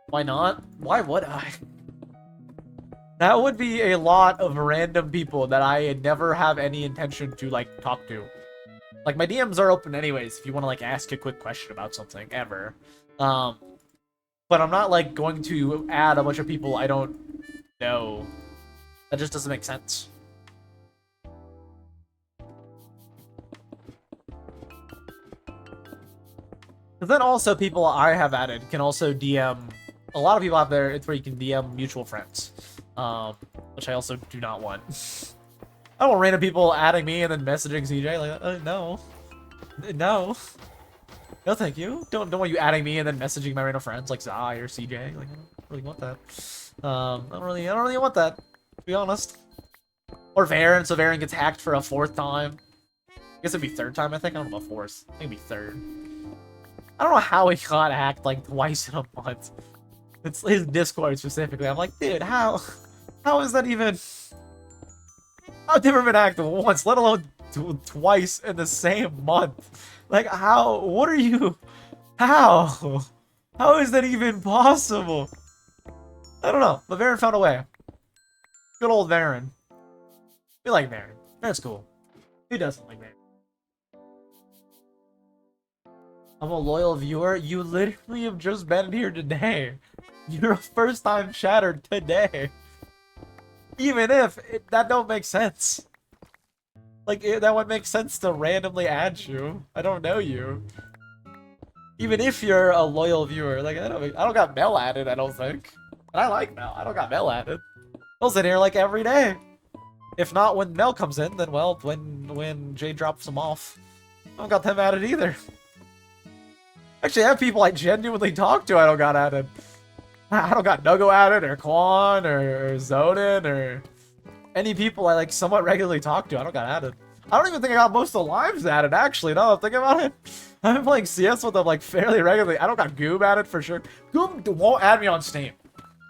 Why not? Why would I? That would be a lot of random people that I never have any intention to, like, talk to. Like, my DMs are open anyways if you want to, like, ask a quick question about something, ever. But I'm not, like, going to add a bunch of people I don't know. That just doesn't make sense. But then also people I have added can also DM. A lot of people out there, it's where you can DM mutual friends, which I also do not want. I don't want random people adding me and then messaging CJ. Like, no, no, no, thank you. Don't want you adding me and then messaging my random friends like Zai or CJ. Like, I don't really want that. I don't really want that, to be honest. Or Varen, so Varen gets hacked for a 4th time. I guess it'd be 3rd time, I think. I don't know about 4th. I think it'd be 3rd. I don't know how he got hacked like twice in a month. It's his Discord specifically. I'm like, dude, how is that even? I've never been hacked once, let alone twice in the same month. Like, how? What are you? How? How is that even possible? I don't know. But Varen found a way. Good old Varen. We like Varen. Varen's cool. Who doesn't like Varen? I'm a loyal viewer. You literally have just been here today. You're a first-time chatter today. Even if that don't make sense. Like, that would make sense to randomly add you. I don't know you. Even if you're a loyal viewer, like, I don't got Mel added, I don't think. And I like Mel. I don't got Mel added. Mel's in here like every day. If not when Mel comes in, then well, when Jay drops him off. I don't got them added either. Actually, I have people I genuinely talk to I don't got added. I don't got Nuggo added, or Quan, or Zonin, or any people I like somewhat regularly talk to. I don't got added. I don't even think I got most of the lives added, actually, now that I'm thinking about it. I've been playing CS with them like fairly regularly. I don't got Goob added for sure. Goob won't add me on Steam.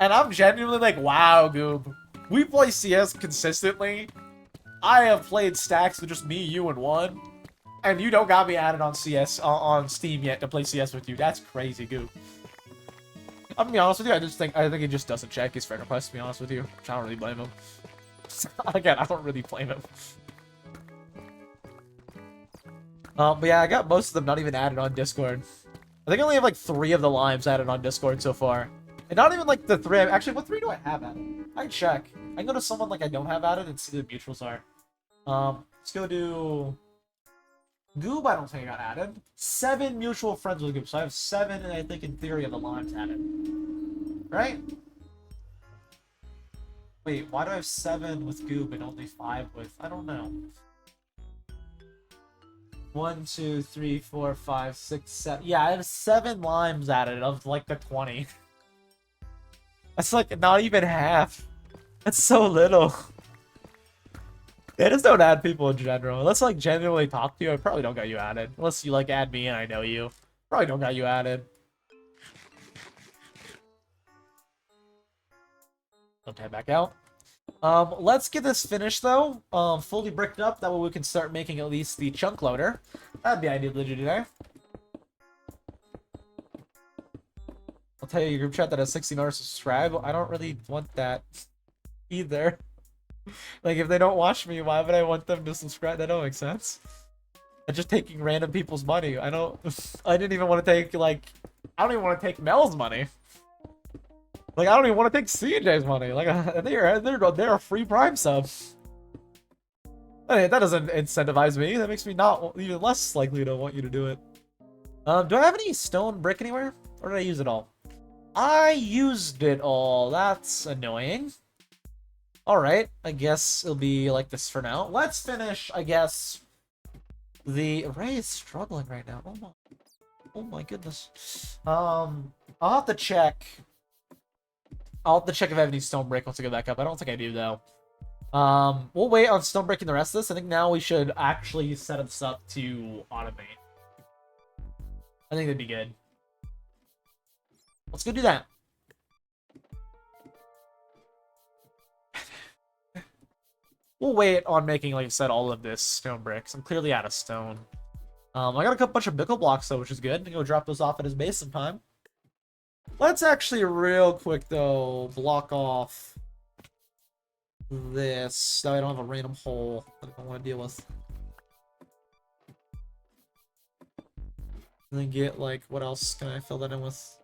And I'm genuinely like, wow, Goob. We play CS consistently. I have played stacks with just me, you, and one. And you don't got me added on CS on Steam yet to play CS with you. That's crazy, Goop. I'm gonna be honest with you. I think he just doesn't check his friend requests. To be honest with you, which I don't really blame him. Again, I don't really blame him. But yeah, I got most of them not even added on Discord. I think I only have like 3 of the limes added on Discord so far, and not even like the 3. Actually, what 3 do I have added? I can check. I can go to someone like I don't have added and see who the mutuals are. Let's go to Goob. I don't think I got added. 7 mutual friends with Goob, so I have 7, and I think in theory of the limes added. Right? Wait, why do I have 7 with Goob and only 5 with? I don't know. 1, 2, 3, 4, 5, 6, 7. Yeah, I have 7 limes added of like the 20. That's like not even half. That's so little. They just don't add people in general. Unless I like genuinely talk to you, I probably don't got you added. Unless you like add me and I know you. Probably don't got you added. Don't tab back out. Let's get this finished though. Fully bricked up. That way we can start making at least the chunk loader. That'd be ideal to do today. I'll tell you your group chat that has 60 members subscribe. I don't really want that either. Like, if they don't watch me, why would I want them to subscribe? That don't make sense. I'm just taking random people's money. I didn't even want to take, like, I don't even want to take Mel's money. Like, I don't even want to take CJ's money. Like, they're a free Prime sub. That doesn't incentivize me. That makes me not even less likely to want you to do it. Do I have any stone brick anywhere? Or did I use it all? I used it all. That's annoying. Alright, I guess it'll be like this for now. Let's finish, I guess, Ray is struggling right now. Oh my goodness. I'll have to check. I'll have to check if I have any stone brick once I get back up. I don't think I do, though. We'll wait on stone breaking the rest of this. I think now we should actually set this up to automate. I think that'd be good. Let's go do that. We'll wait on making, like I said, all of this stone bricks. I'm clearly out of stone. I got a bunch of pickle blocks, though, which is good. I'm gonna go drop those off at his base sometime. Let's actually, real quick, though, block off this so I don't have a random hole that I don't want to deal with. And then get, like, what else can I fill that in with?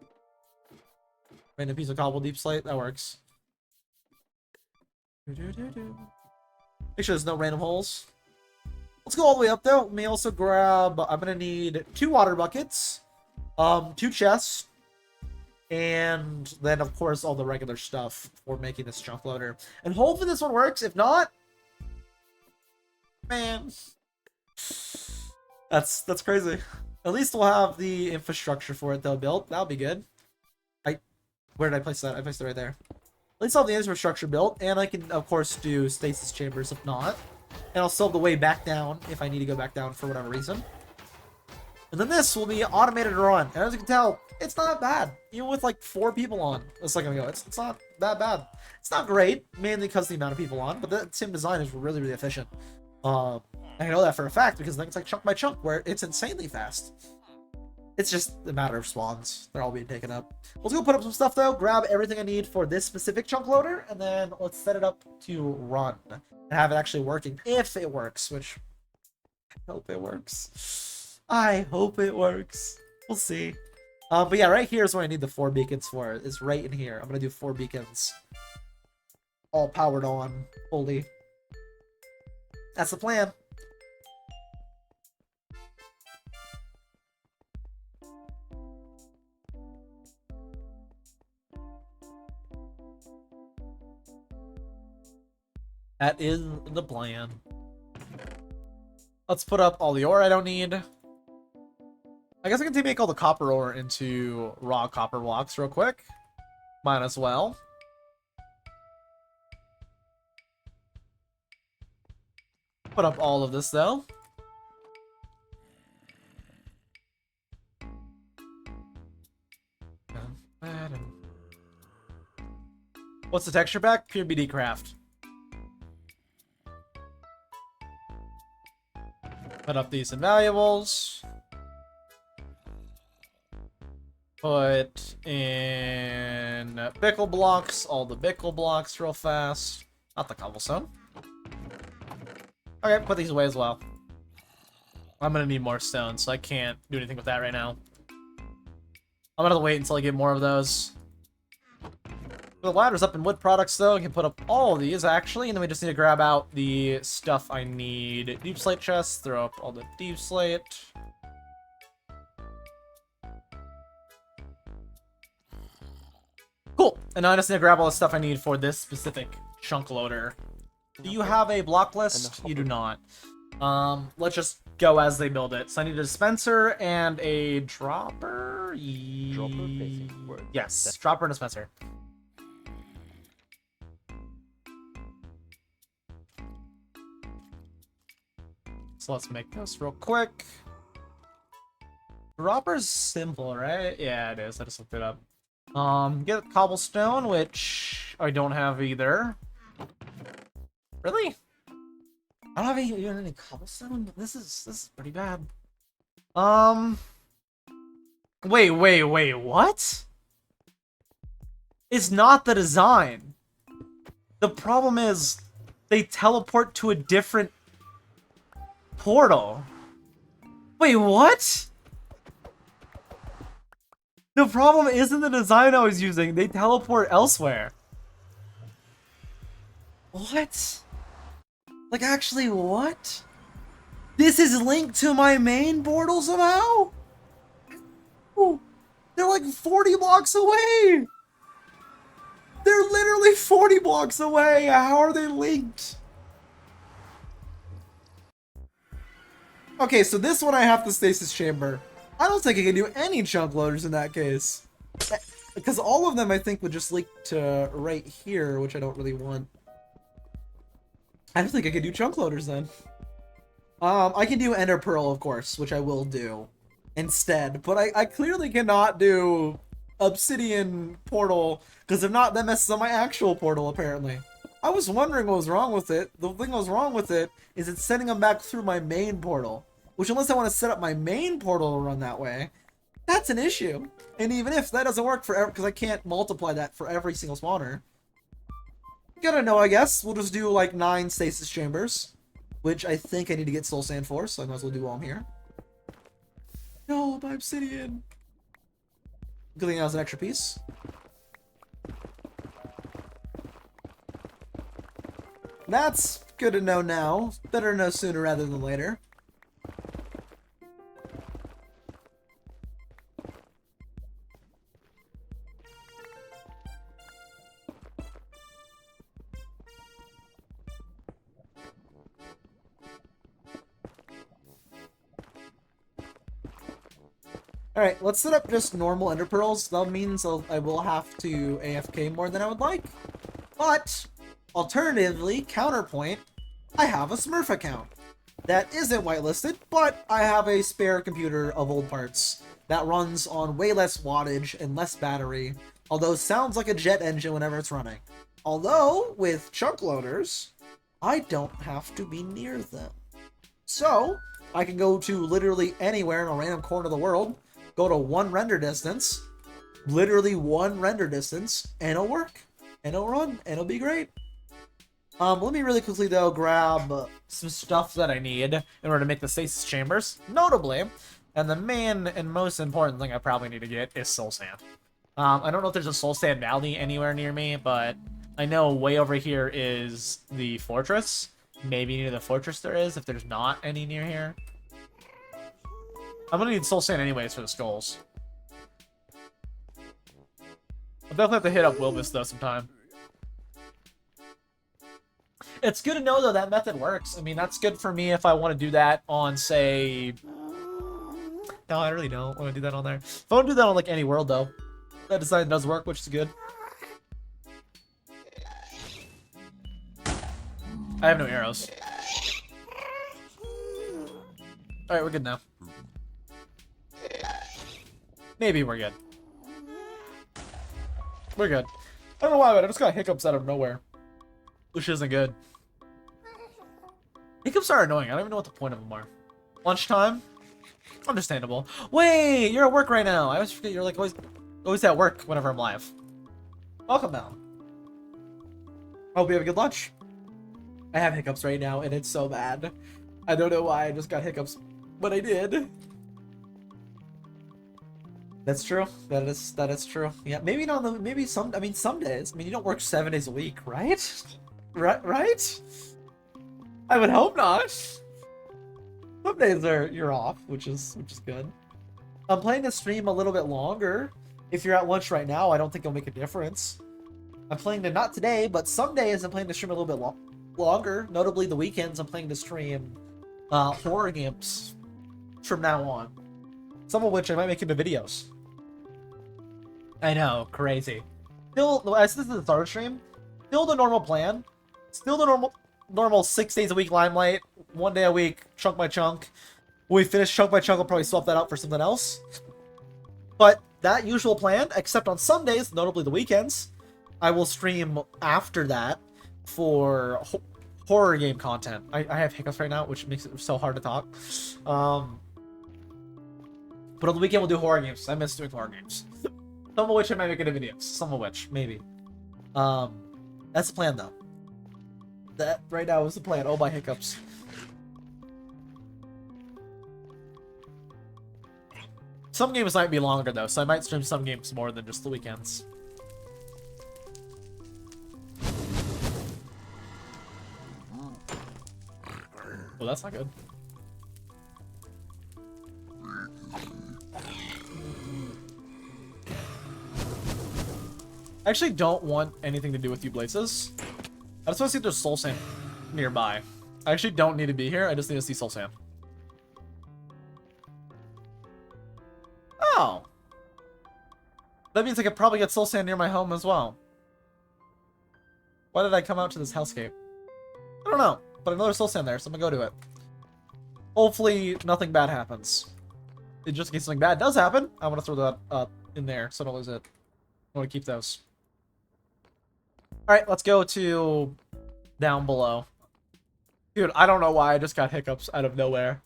Random piece of cobble deep slate? That works. Make sure there's no random holes. Let's go all the way up, though. Let me also grab... I'm going to need 2 water buckets, 2 chests, and then, of course, all the regular stuff for making this chunk loader. And hopefully this one works. If not... Man... That's crazy. At least we'll have the infrastructure for it, though, built. That'll be good. Where did I place that? I placed it right there. At least I'll have the infrastructure built, and I can, of course, do stasis chambers if not. And I'll still have the way back down if I need to go back down for whatever reason. And then this will be automated run. And as you can tell, it's not bad. Even with like 4 people on a second ago, it's not that bad. It's not great, mainly because of the amount of people on, but the sim design is really, really efficient. I know that for a fact because it's like chunk by chunk where it's insanely fast. It's just a matter of spawns. They're all being taken up. Let's go put up some stuff though, grab everything I need for this specific chunk loader, and then let's set it up to run and have it actually working. If it works, which I hope it works. I hope it works. We'll see. But yeah, right here is where I need the 4 beacons for. It's right in here. I'm gonna do 4 beacons. All powered on, fully. That's the plan. That is the plan. Let's put up all the ore I don't need. I guess I can make all the copper ore into raw copper blocks real quick. Might as well. Put up all of this though. What's the texture pack? Pure BD craft. Put up these invaluables. Put in bickle blocks, all the bickle blocks real fast. Not the cobblestone. Okay, put these away as well. I'm gonna need more stone, so I can't do anything with that right now. I'm gonna wait until I get more of those. The ladder's up in wood products though. I can put up all of these actually, and then we just need to grab out the stuff I need. Deep slate chests, throw up all the deep slate. Cool. And now I just need to grab all the stuff I need for this specific chunk loader. Do you have a block list? You do not. Let's just go as they build it. So I need a dispenser and a dropper. Yes, dropper and dispenser. So let's make this real quick. Dropper's simple, right? Yeah, it is. I just looked it up. Get cobblestone, which I don't have either. Really? I don't have even any cobblestone? This is pretty bad. Wait, what? It's not the design. The problem is they teleport to a different portal. Wait, what? The problem isn't the design I was using. They teleport elsewhere. What? Like, actually, what? This is linked to my main portal somehow? Oh, they're like 40 blocks away! They're literally 40 blocks away! How are they linked? Okay, so this one I have the stasis chamber. I don't think I can do any chunk loaders in that case. Because all of them, I think, would just link to right here, which I don't really want. I don't think I can do chunk loaders then. I can do Ender Pearl, of course, which I will do instead. But I clearly cannot do Obsidian Portal, because if not, that messes up my actual portal, apparently. I was wondering what was wrong with it. The thing that was wrong with it is it's sending them back through my main portal. Which, unless I want to set up my main portal to run that way, that's an issue. And even if that doesn't work for because I can't multiply that for every single spawner. Gotta know, I guess. We'll just do like 9 stasis chambers. Which I think I need to get soul sand for, so I might as well do while I'm here. No, my obsidian. Good thing that was an extra piece. That's good to know now. Better to know sooner rather than later. Alright, let's set up just normal ender pearls. That means I will have to AFK more than I would like. But, alternatively, counterpoint, I have a Smurf account. That isn't whitelisted, but I have a spare computer of old parts that runs on way less wattage and less battery, although sounds like a jet engine whenever it's running. Although, with chunk loaders, I don't have to be near them. So, I can go to literally anywhere in a random corner of the world, go to one render distance, literally one render distance, and it'll work. And it'll run, and it'll be great. Let me really quickly, though, grab some stuff that I need in order to make the stasis chambers. Notably, and the main and most important thing I probably need to get is soul sand. I don't know if there's a soul sand valley anywhere near me, but I know way over here is the fortress. Maybe near the fortress there is, if there's not any near here. I'm gonna need soul sand anyways for the skulls. I'll definitely have to hit up Wilbus, though, sometime. It's good to know, though, that method works. I mean, that's good for me if I want to do that on, say... No, I really don't want to do that on there. If I want to do that on, like, any world, though, that design does work, which is good. I have no arrows. Alright, we're good now. Maybe we're good. We're good. I don't know why, but I just got hiccups out of nowhere. Which isn't good. Hiccups are annoying. I don't even know what the point of them are. Lunchtime? Understandable. Wait, you're at work right now. I always forget you're like always at work whenever I'm live. Welcome now. Hope you have a good lunch. I have hiccups right now, and it's so bad. I don't know why I just got hiccups, but I did. That's true. That is true. Yeah, maybe not. Maybe some. I mean, some days. I mean, you don't work 7 days a week, right? Right? I would hope not. Some days you're off, which is good. I'm planning to stream a little bit longer. If you're at lunch right now, I don't think it'll make a difference. I'm planning to, not today, but some days I'm planning to stream a little bit longer. Notably, the weekends I'm planning to stream horror games from now on. Some of which I might make into videos. I know, crazy. Still, as this is the start stream, still the normal plan. Still the normal 6 days a week Limelight, 1 day a week chunk by chunk. When we finish chunk by chunk, I'll probably swap that out for something else. But that usual plan, except on Sundays, notably the weekends, I will stream after that for horror game content. I have hiccups right now, which makes it so hard to talk. But on the weekend we'll do horror games. I miss doing horror games. Some of which I might make into videos. Some of which, maybe. That's the plan, though. That right now is the plan. Oh, my hiccups. Some games might be longer, though, so I might stream some games more than just the weekends. Well, that's not good. I actually don't want anything to do with you, Blazes. I just want to see if there's soul sand nearby. I actually don't need to be here. I just need to see soul sand. Oh. That means I could probably get soul sand near my home as well. Why did I come out to this hellscape? I don't know, but I know there's soul sand there, so I'm gonna go to it. Hopefully nothing bad happens. Just in case something bad does happen, I want to throw that up in there so I don't lose it. I want to keep those. Alright, let's go to down below. Dude, I don't know why I just got hiccups out of nowhere.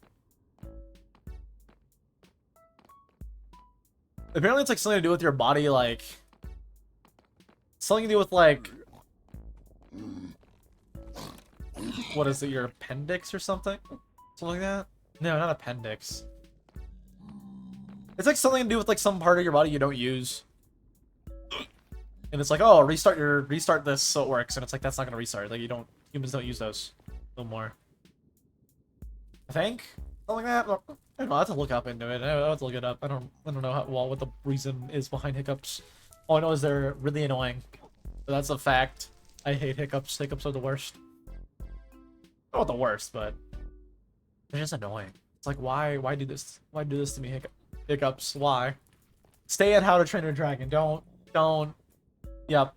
Apparently it's like something to do with your body, like... Something to do with like... What is it, your appendix or something? Something like that? No, not appendix. It's like something to do with like some part of your body you don't use. And it's like, oh, restart this so it works. And it's like, that's not gonna restart. Like humans don't use those no more. I think? Something like that? I don't know, I have to look up into it. I have to look it up. I don't know what the reason is behind hiccups. All I know is they're really annoying. But that's a fact. I hate hiccups. Hiccups are the worst. Not the worst, but they're just annoying. It's like, why do this? Why do this to me, hiccups? Why? Stay at How to Train Your Dragon. Don't. Yep.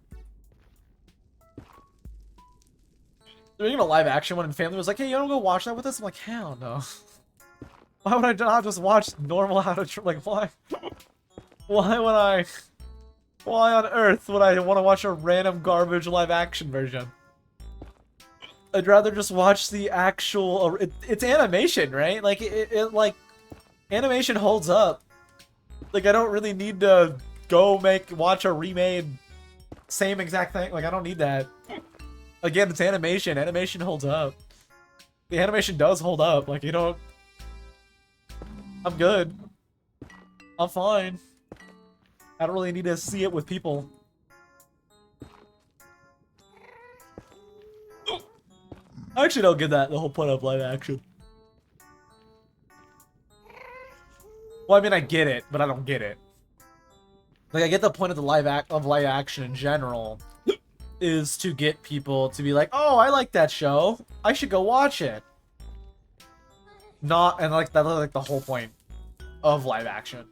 They're doing a live action one, and family was like, hey, you wanna go watch that with us? I'm like, hell no. Why would I not just watch normal How to Train? Like, why? Why would I? Why on earth would I want to watch a random garbage live action version? I'd rather just watch the actual. It's animation, right? Like it like animation holds up. Like I don't really need to go watch a remade same exact thing. Like I don't need that. Again, it's animation. Animation holds up. The animation does hold up. Like you don't. I'm good. I'm fine. I don't really need to see it with people. I actually don't get that, the whole point of live action. Well, I mean, I get it, but I don't get it. Like, I get the point of the live action in general is to get people to be like, oh, I like that show. I should go watch it. And like that's like the whole point of live action.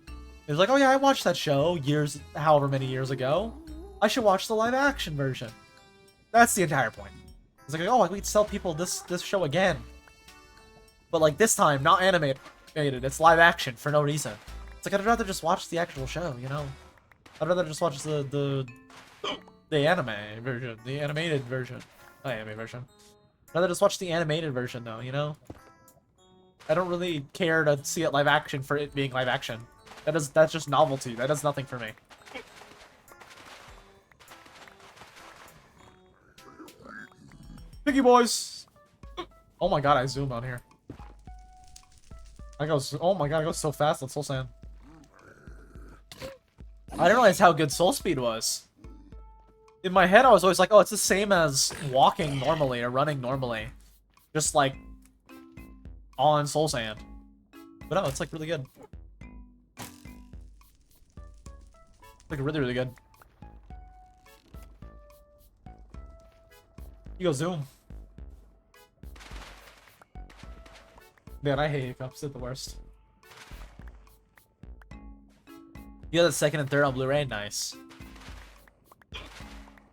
It's like, oh yeah, I watched that show however many years ago. I should watch the live action version. That's the entire point. It's like, oh, we could sell people this show again. But like this time, not animated. It's live action for no reason. It's like I'd rather just watch the actual show, you know? I'd rather just watch the anime version, the animated version. Not anime version. I'd rather just watch the animated version though, you know? I don't really care to see it live action for it being live action. That's just novelty. That does nothing for me. Piggy boys! Oh my god, I zoom on here. Oh my god, I go so fast on Soul Sand. I didn't realize how good Soul Speed was. In my head, I was always like, oh, it's the same as walking normally or running normally. Just like on Soul Sand. But no, it's like really good. Like really, really good. You go zoom. Man, I hate hiccups. They're the worst. You got the second and third on Blu-ray? Nice.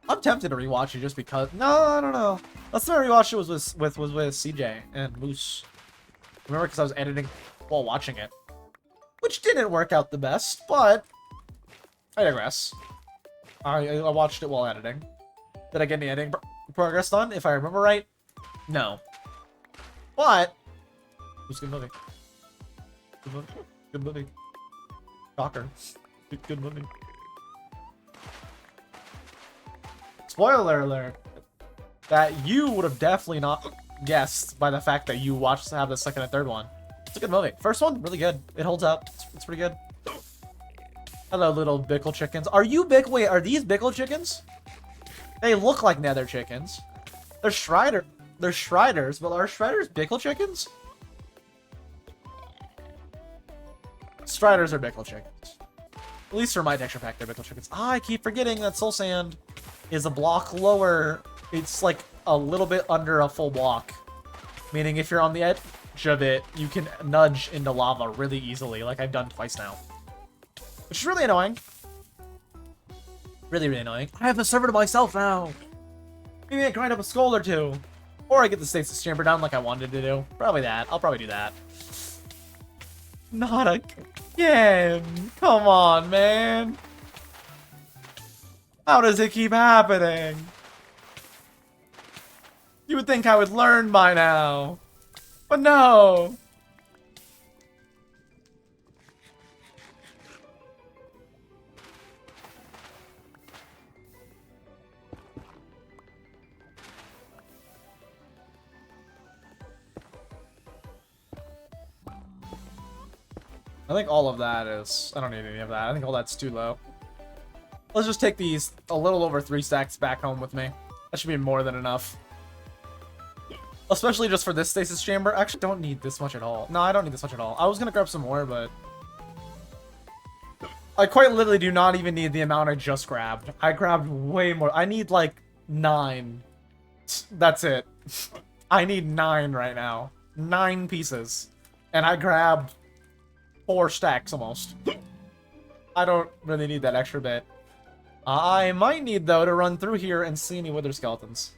I'm tempted to rewatch it just because. No, I don't know. Last time I rewatched it was with CJ and Moose. Remember, because I was editing while watching it, which didn't work out the best, but I digress. I watched it while editing. Did I get any editing progress done? If I remember right, no. But it was a good movie. Good movie. Good movie. Shocker. Good movie. Spoiler alert. That you would have definitely not guessed by the fact that you have the second and third one. It's a good movie. First one, really good. It holds up. It's pretty good. Hello, little Bickle chickens. Are these Bickle chickens? They look like nether chickens. They're Shriders, but are Shriders Bickle chickens? Striders are Bickle chickens. At least for my texture pack, they're Bickle chickens. I keep forgetting that Soul Sand is a block lower. It's like a little bit under a full block. Meaning if you're on the edge of it, you can nudge into lava really easily, like I've done twice now. Which is really annoying. Really, really annoying. I have a server to myself now. Maybe I grind up a skull or two. Or I get the stasis chamber done like I wanted to do. Probably that. I'll probably do that. Not again. Come on, man. How does it keep happening? You would think I would learn by now. But no. I think all of that is... I don't need any of that. I think all that's too low. Let's just take these a little over 3 stacks back home with me. That should be more than enough. Especially just for this stasis chamber. I actually don't need this much at all. No, I don't need this much at all. I was gonna grab some more, but... I quite literally do not even need the amount I just grabbed. I grabbed way more. I need like 9. That's it. I need 9 right now. 9 pieces. And I grabbed 4 stacks almost. I don't really need that extra bit. I might need, though, to run through here and see any wither skeletons.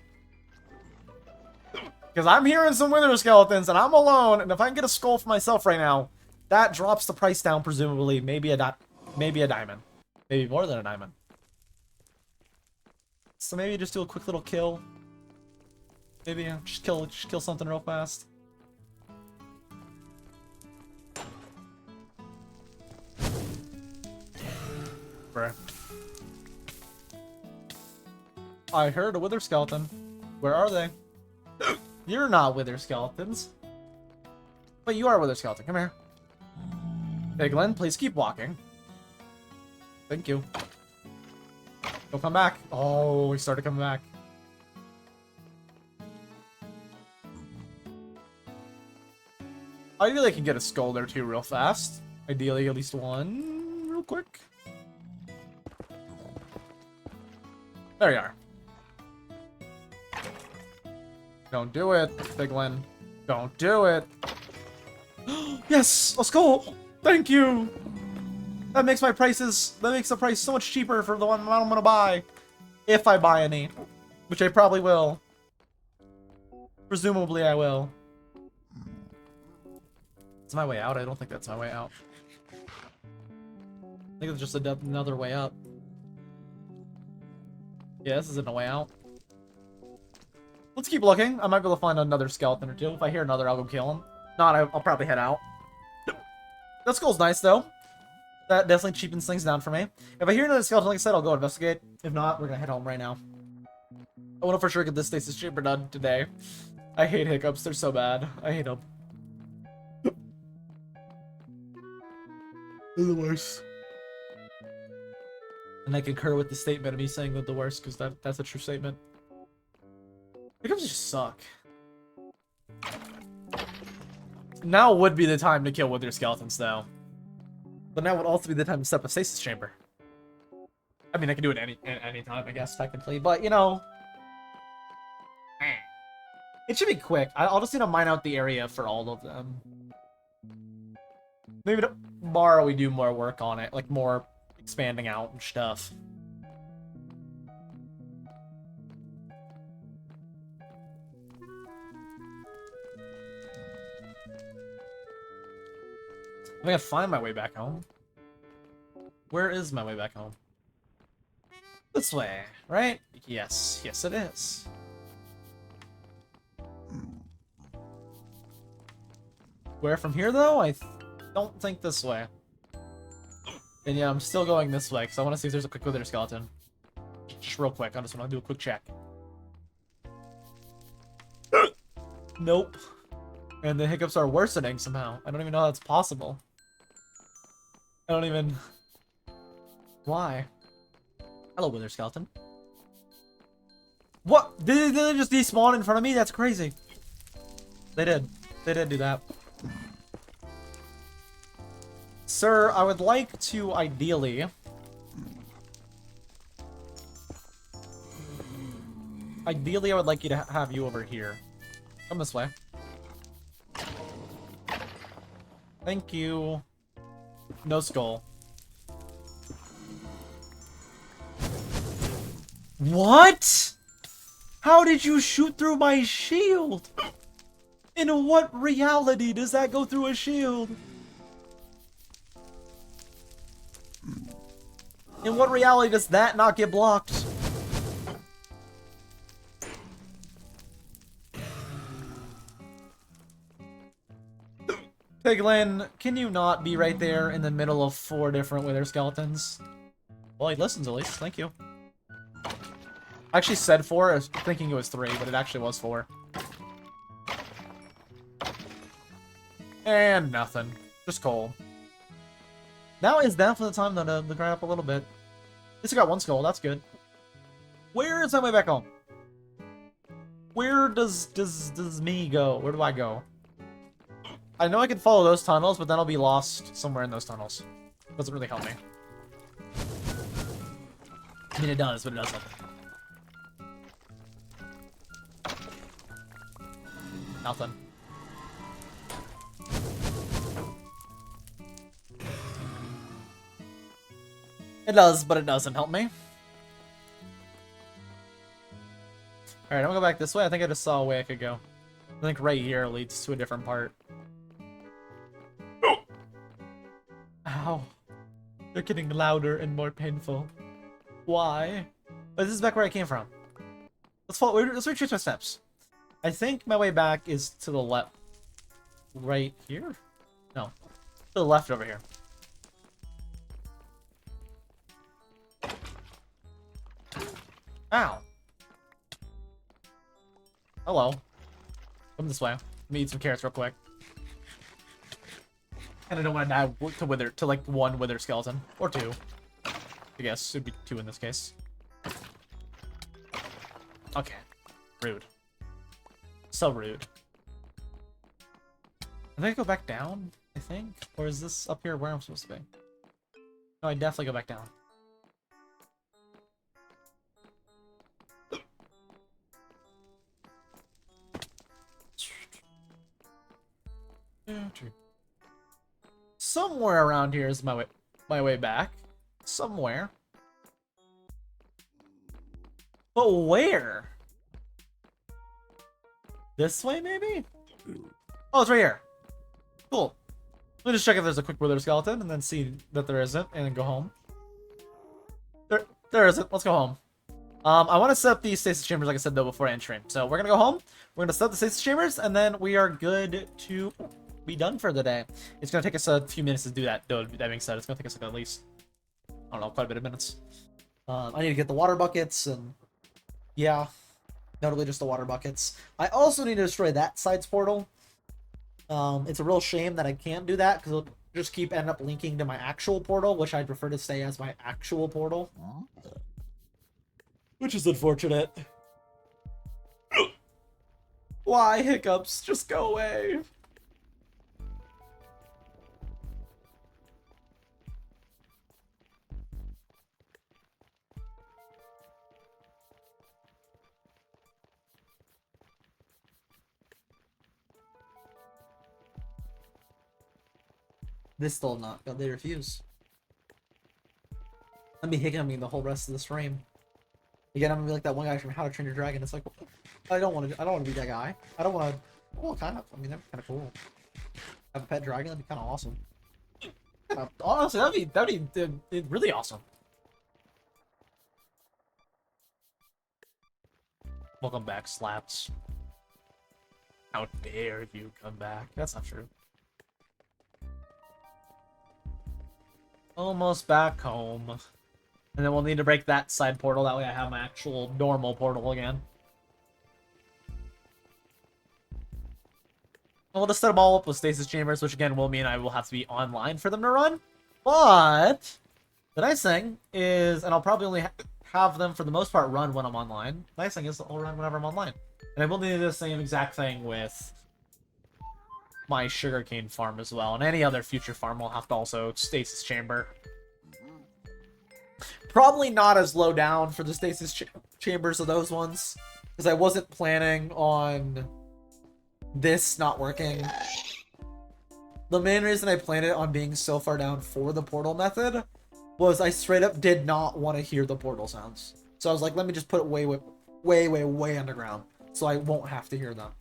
Because I'm hearing some wither skeletons, and I'm alone, and if I can get a skull for myself right now, that drops the price down, presumably. Maybe a diamond. Maybe more than a diamond. So maybe just do a quick little kill. Maybe just kill something real fast. Bruh. I heard a wither skeleton. Where are they? You're not wither skeletons. But you are a wither skeleton. Come here. Piglin, please keep walking. Thank you. Don't come back. Oh, he started coming back. Ideally, I can get a skull there too real fast. Ideally, at least one real quick. There you are. Don't do it, Piglin. Don't do it. Yes, a skull. Thank you. That makes the price so much cheaper for the one I'm gonna buy. If I buy any. Which I probably will. Presumably I will. It's my way out? I don't think that's my way out. I think it's just another way up. Yeah, this isn't a way out. Let's keep looking. I might be able to find another skeleton or two. If I hear another, I'll go kill him. Not, I'll probably head out. That skull's nice, though. That definitely cheapens things down for me. If I hear another skeleton, like I said, I'll go investigate. If not, we're gonna head home right now. I want to for sure get this stasis chamber done today. I hate hiccups. They're so bad. I hate them. They're the worst. And I concur with the statement of me saying they're the worst, because that's a true statement. Hiccups just suck. Now would be the time to kill wither skeletons, though. But now would also be the time to set up a stasis chamber. I mean, I can do it any time, I guess, technically. But, you know... It should be quick. I'll just need to mine out the area for all of them. Maybe tomorrow we do more work on it. Like, more expanding out and stuff. I gotta find my way back home. Where is my way back home? This way, right? Yes, yes it is. Where from here, though? I don't think this way. And yeah, I'm still going this way, because I want to see if there's a quick wither skeleton. Just real quick, I just want to do a quick check. Nope. And the hiccups are worsening somehow. I don't even know how that's possible. I don't even... Why? Hello, wither skeleton. What? Did they just despawn in front of me? That's crazy. They did. They did do that. Sir, I would like to ideally... Ideally, I would like you to have you over here. Come this way. Thank you. No skull. What? How did you shoot through my shield? In what reality does that go through a shield? In what reality does that not get blocked? Piglin, can you not be right there in the middle of 4 different wither skeletons? Well, he listens at least. Thank you. I actually said 4, I was thinking it was 3, but it actually was 4. And nothing. Just coal. Now is definitely the time though to grind up a little bit. At least I got one skull, that's good. Where is my way back home? Where does me go? Where do I go? I know I can follow those tunnels, but then I'll be lost somewhere in those tunnels. Doesn't really help me. I mean, it does, but it doesn't. Nothing. It does, but it doesn't help me. Alright, I'm gonna go back this way. I think I just saw a way I could go. I think right here leads to a different part. Ow. They're getting louder and more painful. Why? But this is back where I came from. Let's retrace my steps. I think my way back is to the left. Right here? No. To the left over here. Ow. Hello. Come this way. Let me eat some carrots real quick. And I don't want to die to like one wither skeleton. Or two. I guess it'd be two in this case. Okay. Rude. So rude. Did I go back down, I think? Or is this up here where I'm supposed to be? No, I definitely go back down. Somewhere around here is my way back. Somewhere. But where? This way, maybe? Oh, it's right here. Cool. Let me just check if there's a quick wither skeleton and then see that there isn't and then go home. There isn't. Let's go home. I want to set up these stasis chambers like I said though before entering. So we're gonna go home. We're gonna set up the stasis chambers and then we are good to be done for the day. It's gonna take us a few minutes to do that though. That being said, it's gonna take us like at least, I don't know, quite a bit of minutes. I need to get the water buckets and yeah, notably just the water buckets. I also need to destroy that side's portal. It's a real shame that I can't do that because it'll just keep end up linking to my actual portal, which I'd prefer to stay as my actual portal. Which is unfortunate. Why, hiccups? Just go away. This still not, but they refuse. Let me hiccuping the whole rest of the stream. Again, I'm gonna be like that one guy from How to Train Your Dragon. It's like, I don't want to be that guy. I don't want to. Well, kind of. I mean, that'd be kind of cool. Have a pet dragon. That'd be kind of awesome. Honestly, that'd be really awesome. Welcome back, slaps. How dare you come back? That's not true. Almost back home. And then we'll need to break that side portal. That way I have my actual normal portal again. And we'll just set them all up with stasis chambers, which again will mean I will have to be online for them to run. But the nice thing is, and I'll probably only have them for the most part run when I'm online. The nice thing is I'll run whenever I'm online. And I will do the same exact thing with my sugarcane farm as well. And any other future farm will have to also stasis chamber. Probably not as low down for the stasis chambers of those ones, because I wasn't planning on this not working. The main reason I planned it on being so far down for the portal method was I straight up did not want to hear the portal sounds. So I was like, let me just put it way underground, so I won't have to hear them.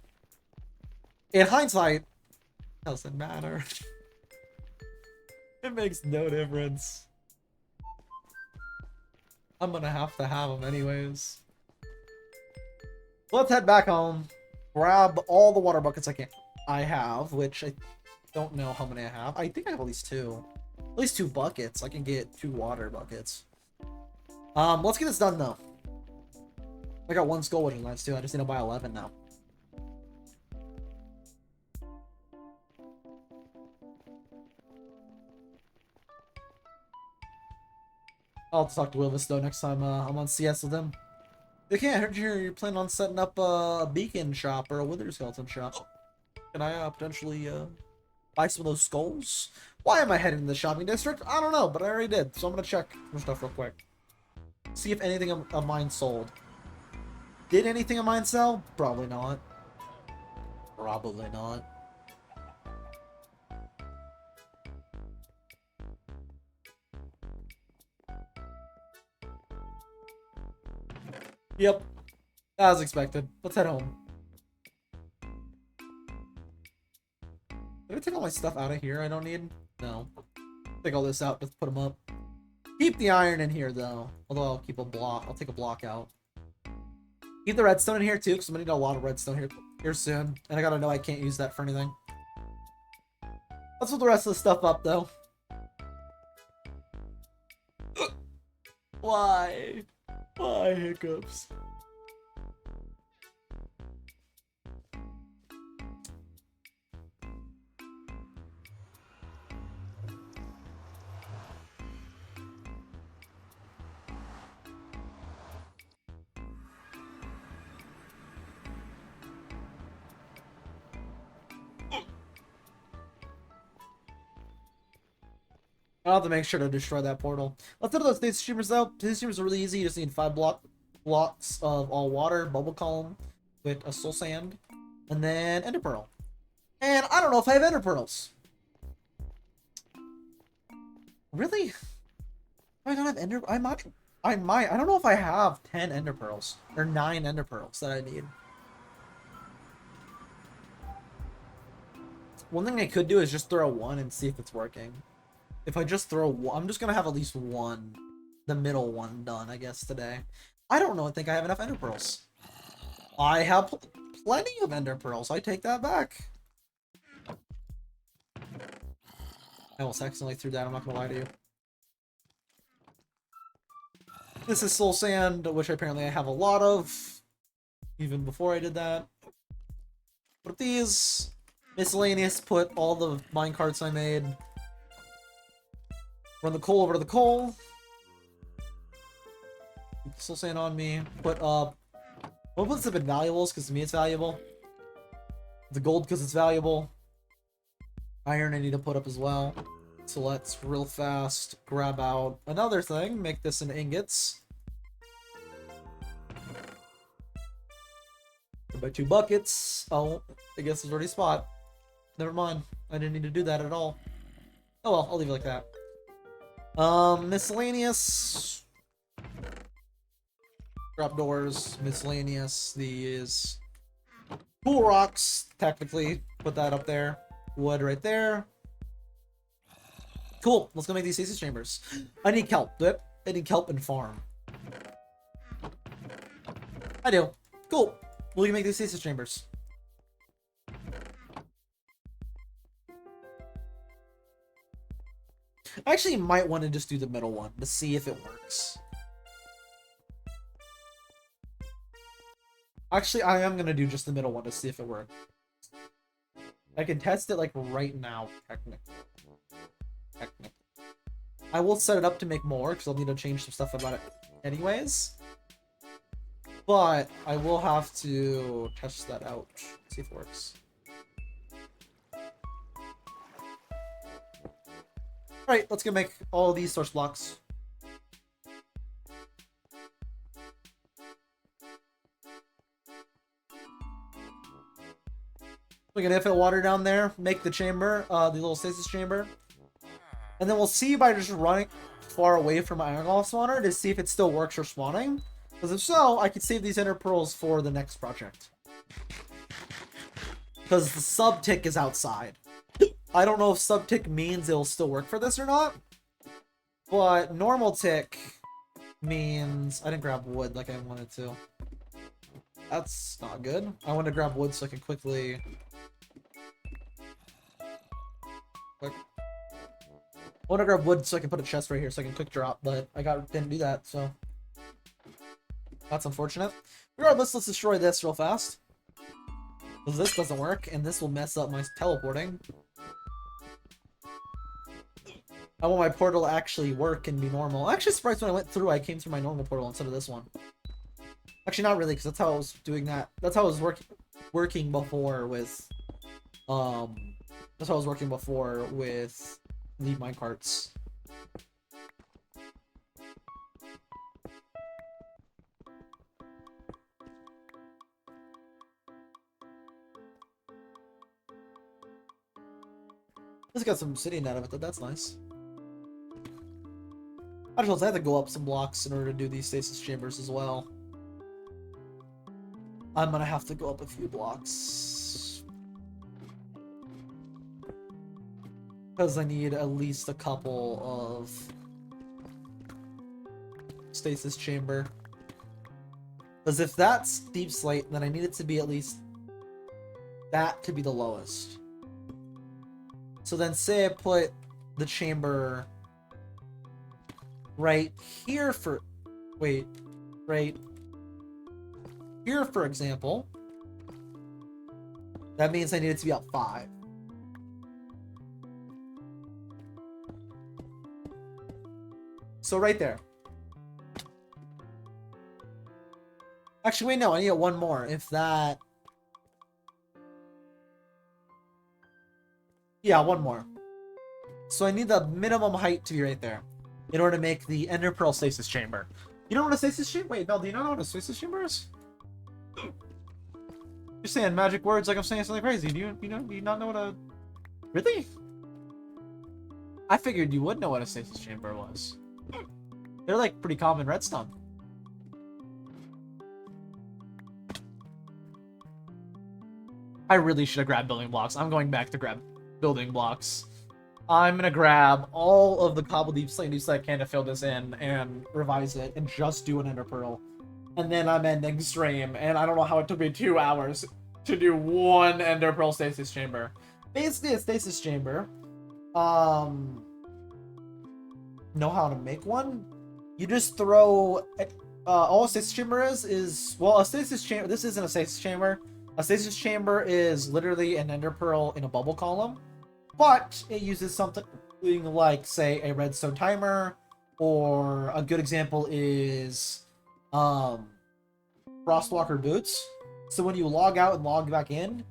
In hindsight, doesn't matter. It makes no difference. I'm gonna have to have them anyways. Let's head back home. Grab all the water buckets I have, which I don't know how many I have. I think I have at least two. At least 2 buckets. I can get 2 water buckets. Let's get this done though. I got 1 skull, which is nice too. I just need to buy 11 now. I'll have to talk to Wilvis though next time I'm on CS with him. Okay, I heard you're planning on setting up a beacon shop or a wither skeleton shop. Can I potentially buy some of those skulls? Why am I heading to the shopping district? I don't know, but I already did, so I'm gonna check some stuff real quick. See if anything of mine sold. Did anything of mine sell? Probably not. Probably not. Yep. As expected. Let's head home. Did I take all my stuff out of here I don't need? No. Take all this out, just put them up. Keep the iron in here, though. Although I'll keep a block. I'll take a block out. Keep the redstone in here, too, because I'm going to need a lot of redstone here soon. And I gotta know I can't use that for anything. Let's put the rest of the stuff up, though. Why? Why hiccups? I'll have to make sure to destroy that portal. Let's do those stage streamers though. Stage streamers are really easy. You just need 5 blocks of all water, bubble column with a soul sand, and then ender pearl. And I don't know if I have ender pearls. Really? I don't have ender. I might. I don't know if I have 10 ender pearls or 9 ender pearls that I need. One thing I could do is just throw one and see if it's working. If I just throw one, I'm just gonna have at least one, the middle one done, I guess, today. I don't know. I think I have enough ender pearls. I have plenty of ender pearls. I take that back. I almost accidentally threw that. I'm not gonna lie to you. This is soul sand, which apparently I have a lot of, even before I did that. But these miscellaneous, put all the minecarts I made. Run the coal over to the coal. Keep the soul sand on me. Put up. We'll put some invaluables because to me it's valuable. The gold because it's valuable. Iron I need to put up as well. So let's real fast grab out another thing. Make this in ingots. By 2 buckets. Oh, I guess there's already a spot. Never mind. I didn't need to do that at all. Oh well, I'll leave it like that. Miscellaneous. Drop doors, miscellaneous. These pool rocks, technically. Put that up there. Wood right there. Cool. Let's go make these stasis chambers. I need kelp. I need kelp and farm. I do. Cool. We can make these stasis chambers. I actually might want to just do the middle one to see if it works. Actually, I am going to do just the middle one to see if it works. I can test it like right now, technically. I will set it up to make more because I'll need to change some stuff about it anyways. But I will have to test that out, see if it works. Alright, let's go make all these source blocks. We're gonna infinite water down there, make the chamber, the little stasis chamber. And then we'll see by just running far away from my iron golem spawner to see if it still works for spawning. Because if so, I could save these ender pearls for the next project. Because the sub tick is outside. I don't know if sub tick means it'll still work for this or not. But normal tick means... I didn't grab wood like I wanted to. That's not good. I want to grab wood so I can quickly... I want to grab wood so I can put a chest right here so I can quick drop, but I didn't do that, so... That's unfortunate. Regardless, let's destroy this real fast. Because this doesn't work, and this will mess up my teleporting. I want my portal to actually work and be normal. I'm actually surprised when I went through, I came through my normal portal instead of this one. Actually, not really, because that's how I was doing that. That's how I was working before with, that's how I was working before with the minecarts. This got some obsidian out of it, though. That's nice. I just have to go up some blocks in order to do these stasis chambers as well. I'm gonna have to go up a few blocks. Because I need at least a couple of stasis chamber. Because if that's deep slate, then I need it to be at least that to be the lowest. So then say I put the chamber right here for, wait, right here for example, that means I need it to be up 5. So right there. Actually, wait, no, I need one more. If that... Yeah, one more. So I need the minimum height to be right there in order to make the Ender Pearl Stasis Chamber. You know what a Stasis Chamber? Wait, Mel, do you not know what a Stasis Chamber is? You're saying magic words like I'm saying something crazy. Do you not know what a... Really? I figured you would know what a Stasis Chamber was. They're like pretty common redstone. I really should have grabbed building blocks. I'm going back to grab building blocks. I'm gonna grab all of the cobble deep slate that I can to fill this in and revise it and just do an ender pearl. And then I'm ending stream, and I don't know how it took me 2 hours to do one ender pearl stasis chamber. Basically a stasis chamber. Know how to make one? You just throw all a stasis chamber is well, a stasis chamber. This isn't a stasis chamber. A stasis chamber is literally an ender pearl in a bubble column, but it uses something like, say, a redstone timer, or a good example is Frostwalker boots. So when you log out and log back in,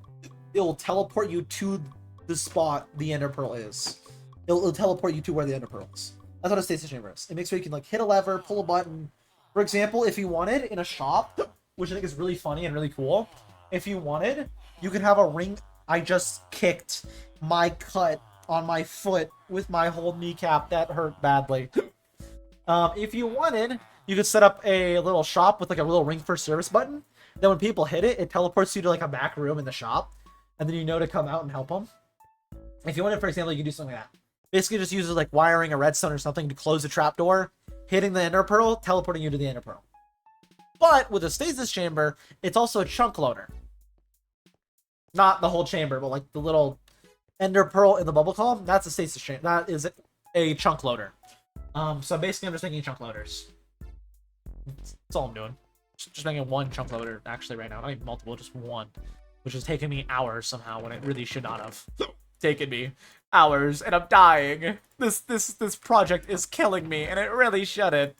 it will teleport you to the spot the ender pearl is. It'll teleport you to where the ender pearl is. That's what a stasis chamber is. It makes where you can like hit a lever, pull a button. For example, if you wanted in a shop, which I think is really funny and really cool, if you wanted, you could have a ring. I just kicked my cut on my foot with my whole kneecap. That hurt badly. If you wanted, you could set up a little shop with like a little ring for service button. Then when people hit it, it teleports you to like a back room in the shop, and then you know to come out and help them. If you wanted, for example, you could do something like that. Basically, just uses like wiring a redstone or something to close a trapdoor, hitting the ender pearl, teleporting you to the ender pearl. But with a stasis chamber, it's also a chunk loader. Not the whole chamber, but like the little ender pearl in the bubble column. That's a stasis chamber. That is a chunk loader. So basically, I'm just making chunk loaders. That's all I'm doing. Just making one chunk loader actually right now. Not even multiple, just one, which is taking me hours somehow when it really should not have taken me hours, and I'm dying. This project is killing me, and it really shouldn't.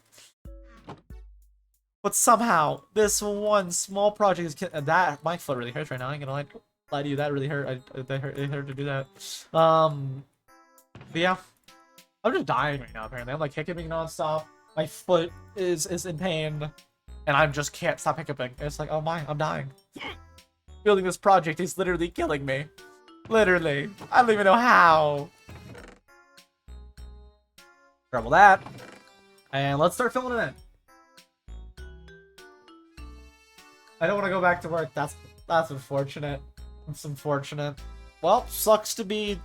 But somehow, this one small project is that my foot really hurts right now. I ain't gonna lie to you, that really hurt. It hurt to do that. But yeah, I'm just dying right now. Apparently, I'm like hiccuping nonstop. My foot is in pain, and I just can't stop hiccuping. It's like, oh my, I'm dying. Building this project is literally killing me. Literally, I don't even know how. Grab that, and let's start filling it in. I don't want to go back to work. That's unfortunate. It's unfortunate. Well, sucks to be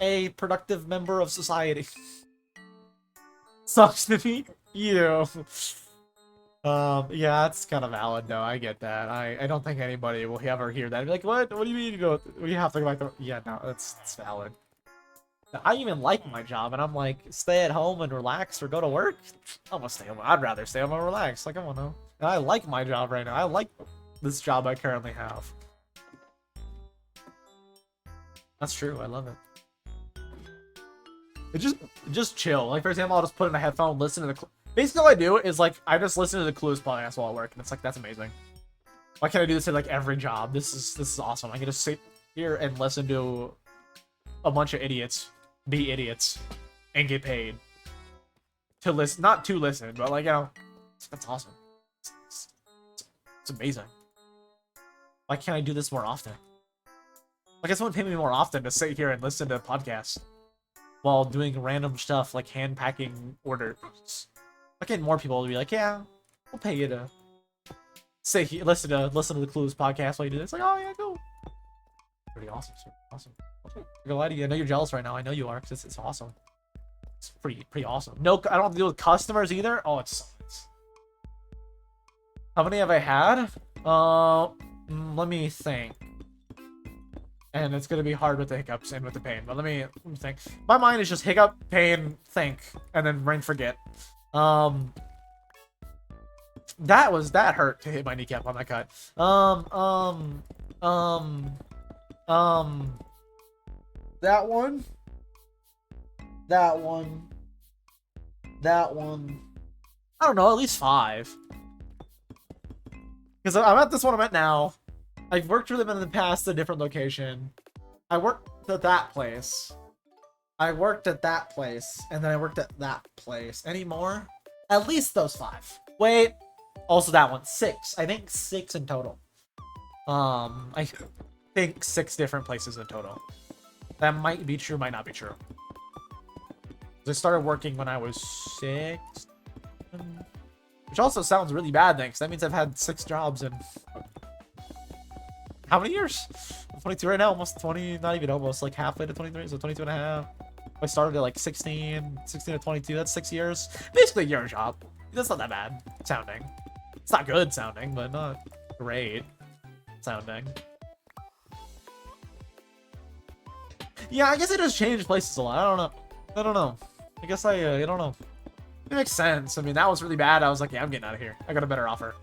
a productive member of society. Sucks to be you. Yeah, that's kind of valid though. I get that. I don't think anybody will ever hear that and be like, what? What do you mean you go? We have to go back to? Yeah, no, it's valid. I even like my job, and I'm like, stay at home and relax or go to work. I'm gonna stay home. I'd rather stay home and relax. Like, I don't know. And I like my job right now. I like this job I currently have. That's true. I love it. Just chill. Like, for example, I'll just put in a headphone, listen to the... Basically, all I do is, like, I just listen to the Clues podcast while I work, and it's like, that's amazing. Why can't I do this at, like, every job? This is awesome. I can just sit here and listen to a bunch of idiots be idiots and get paid to listen. Not to listen, but, like, you know, that's awesome. It's amazing. Why can't I do this more often? Like, if someone paid me more often to sit here and listen to podcasts while doing random stuff like hand packing orders. I get more people to be like, yeah, we'll pay you to sit here, listen to the Clues podcast while you do this. Like, oh yeah, cool. Pretty awesome, sir. Awesome. I'm not gonna lie to you. I know you're jealous right now. I know you are, because it's awesome. It's pretty awesome. No, I don't have to deal with customers either. Oh, it sucks. How many have I had? Let me think. And it's gonna be hard with the hiccups and with the pain. But let me think. My mind is just hiccup, pain, think, and then brain forget. That hurt to hit my kneecap on that cut. That one. I don't know, at least 5. Because I'm at this one I'm at now. I've worked for them in the past, a different location. I worked at that place. I worked at that place, and then I worked at that place. Any more? At least those 5. Wait. Also that one. 6. I think 6 in total. I think 6 different places in total. That might be true, might not be true. I started working when I was 6. Which also sounds really bad, then, because that means I've had 6 jobs in... How many years? I'm 22 right now, almost 20, not even almost, like halfway to 23, so 22 and a half. I started at like 16 to 22, that's 6 years. Basically a year job. That's not that bad sounding. It's not good sounding, but not great sounding. Yeah, I guess I just changed places a lot. I don't know. I guess I don't know. It makes sense. I mean, that was really bad. I was like, yeah, I'm getting out of here. I got a better offer.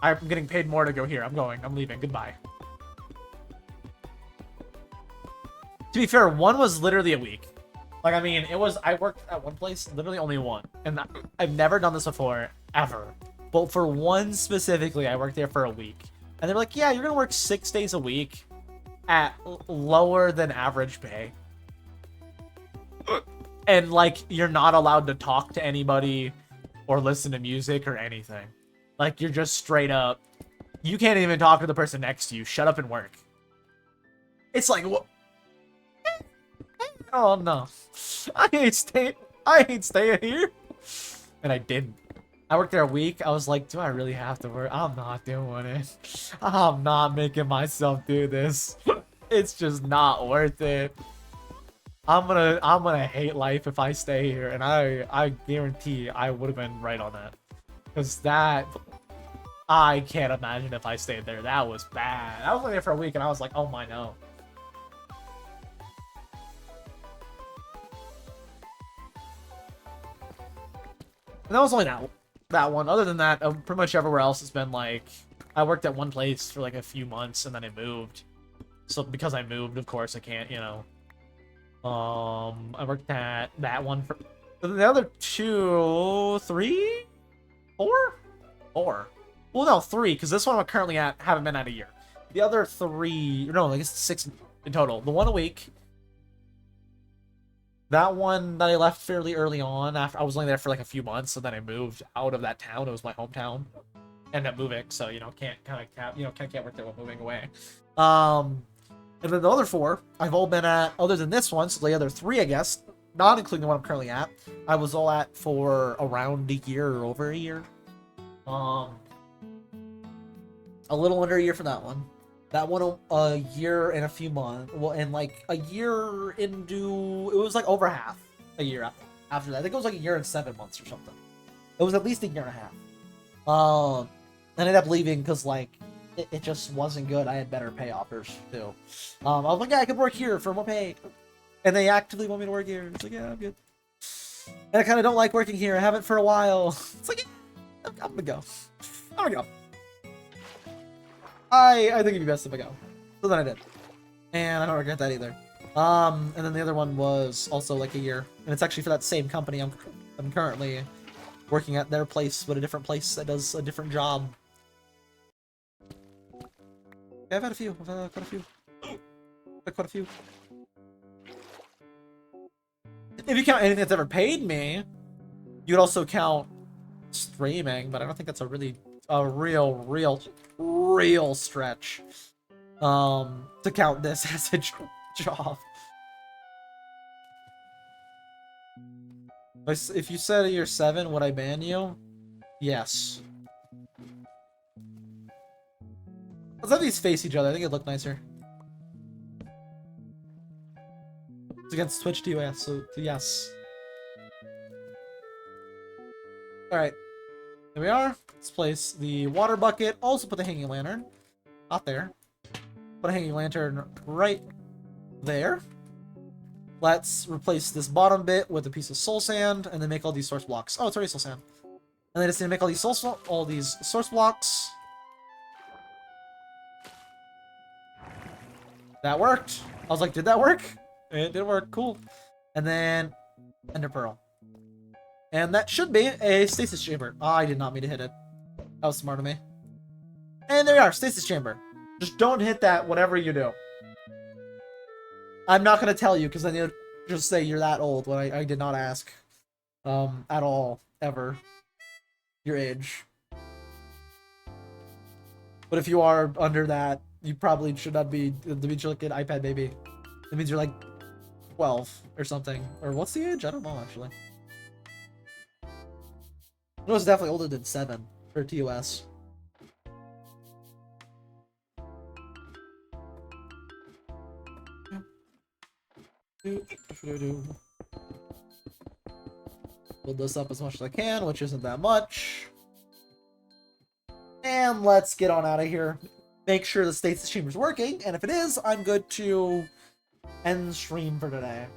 I'm getting paid more to go here. I'm going. I'm leaving. Goodbye. To be fair, one was literally a week. Like, I mean, I worked at one place, literally only one. And I've never done this before, ever. But for one specifically, I worked there for a week. And they're like, yeah, you're going to work 6 days a week at lower than average pay. And, like, you're not allowed to talk to anybody or listen to music or anything. Like, you're just straight up. You can't even talk to the person next to you. Shut up and work. It's like, what? Oh, no. I ain't staying here. And I didn't. I worked there a week. I was like, do I really have to work? I'm not doing it. I'm not making myself do this. It's just not worth it. I'm gonna hate life if I stay here, and I guarantee I would have been right on that. Cause that, I can't imagine if I stayed there. That was bad. I was only there for a week, and I was like, oh my no. And that was only that one. Other than that, pretty much everywhere else has been like, I worked at one place for like a few months, and then I moved. So because I moved, of course, I can't, you know. I worked at that one for the other 2, 3, 4. Well, no, 3, because this one I'm currently at haven't been at a year. The other 3, no, I guess 6 in total. The one a week. That one that I left fairly early on. After I was only there for like a few months, so then I moved out of that town. It was my hometown. Ended up moving, so you know can't work there while moving away. And then the other 4 I've all been at, other than this one, so the other 3, I guess, not including the one I'm currently at, I was all at for around a year or over a year. A little under a year for that one. That one, a year and a few months. Well, and like a year into, it was like over half a year after that. I think it was like a year and 7 months or something. It was at least a year and a half. I ended up leaving because like, it just wasn't good. I had better pay offers too. I was like, yeah, I could work here for more pay. And they actively want me to work here. It's like, yeah, I'm good. And I kind of don't like working here. I haven't for a while. It's like, yeah, I'm gonna go. I'm gonna go. I think it'd be best if I go. So then I did. And I don't regret that either. And then the other one was also like a year, and it's actually for that same company. I'm currently working at their place, but a different place that does a different job. Yeah, I've had a few. I've had quite a few. Quite a few. If you count anything that's ever paid me, you would also count streaming, but I don't think that's a real stretch. To count this as a job. If you said you're 7, would I ban you? Yes. Let's have these face each other. I think it'd look nicer. It's against Twitch TOS, so yes. Alright. Here we are. Let's place the water bucket. Also put the hanging lantern. Not there. Put a hanging lantern right there. Let's replace this bottom bit with a piece of soul sand, and then make all these source blocks. Oh, it's already soul sand. And then just need to make all these source blocks. That worked. I was like, did that work? It did work. Cool. And then Ender Pearl. And that should be a stasis chamber. Oh, I did not mean to hit it. That was smart of me. And there you are, stasis chamber. Just don't hit that whatever you do. I'm not gonna tell you because then you'll just say you're that old when I did not ask. At all, ever. Your age. But if you are under that, you probably should not be. That means you're like an iPad baby. That means you're like 12 or something. Or what's the age? I don't know actually. No, it's definitely older than 7 for TOS. Build this up as much as I can, which isn't that much. And let's get on out of here. Make sure the stasis chamber's working, and if it is, I'm good to end stream for today.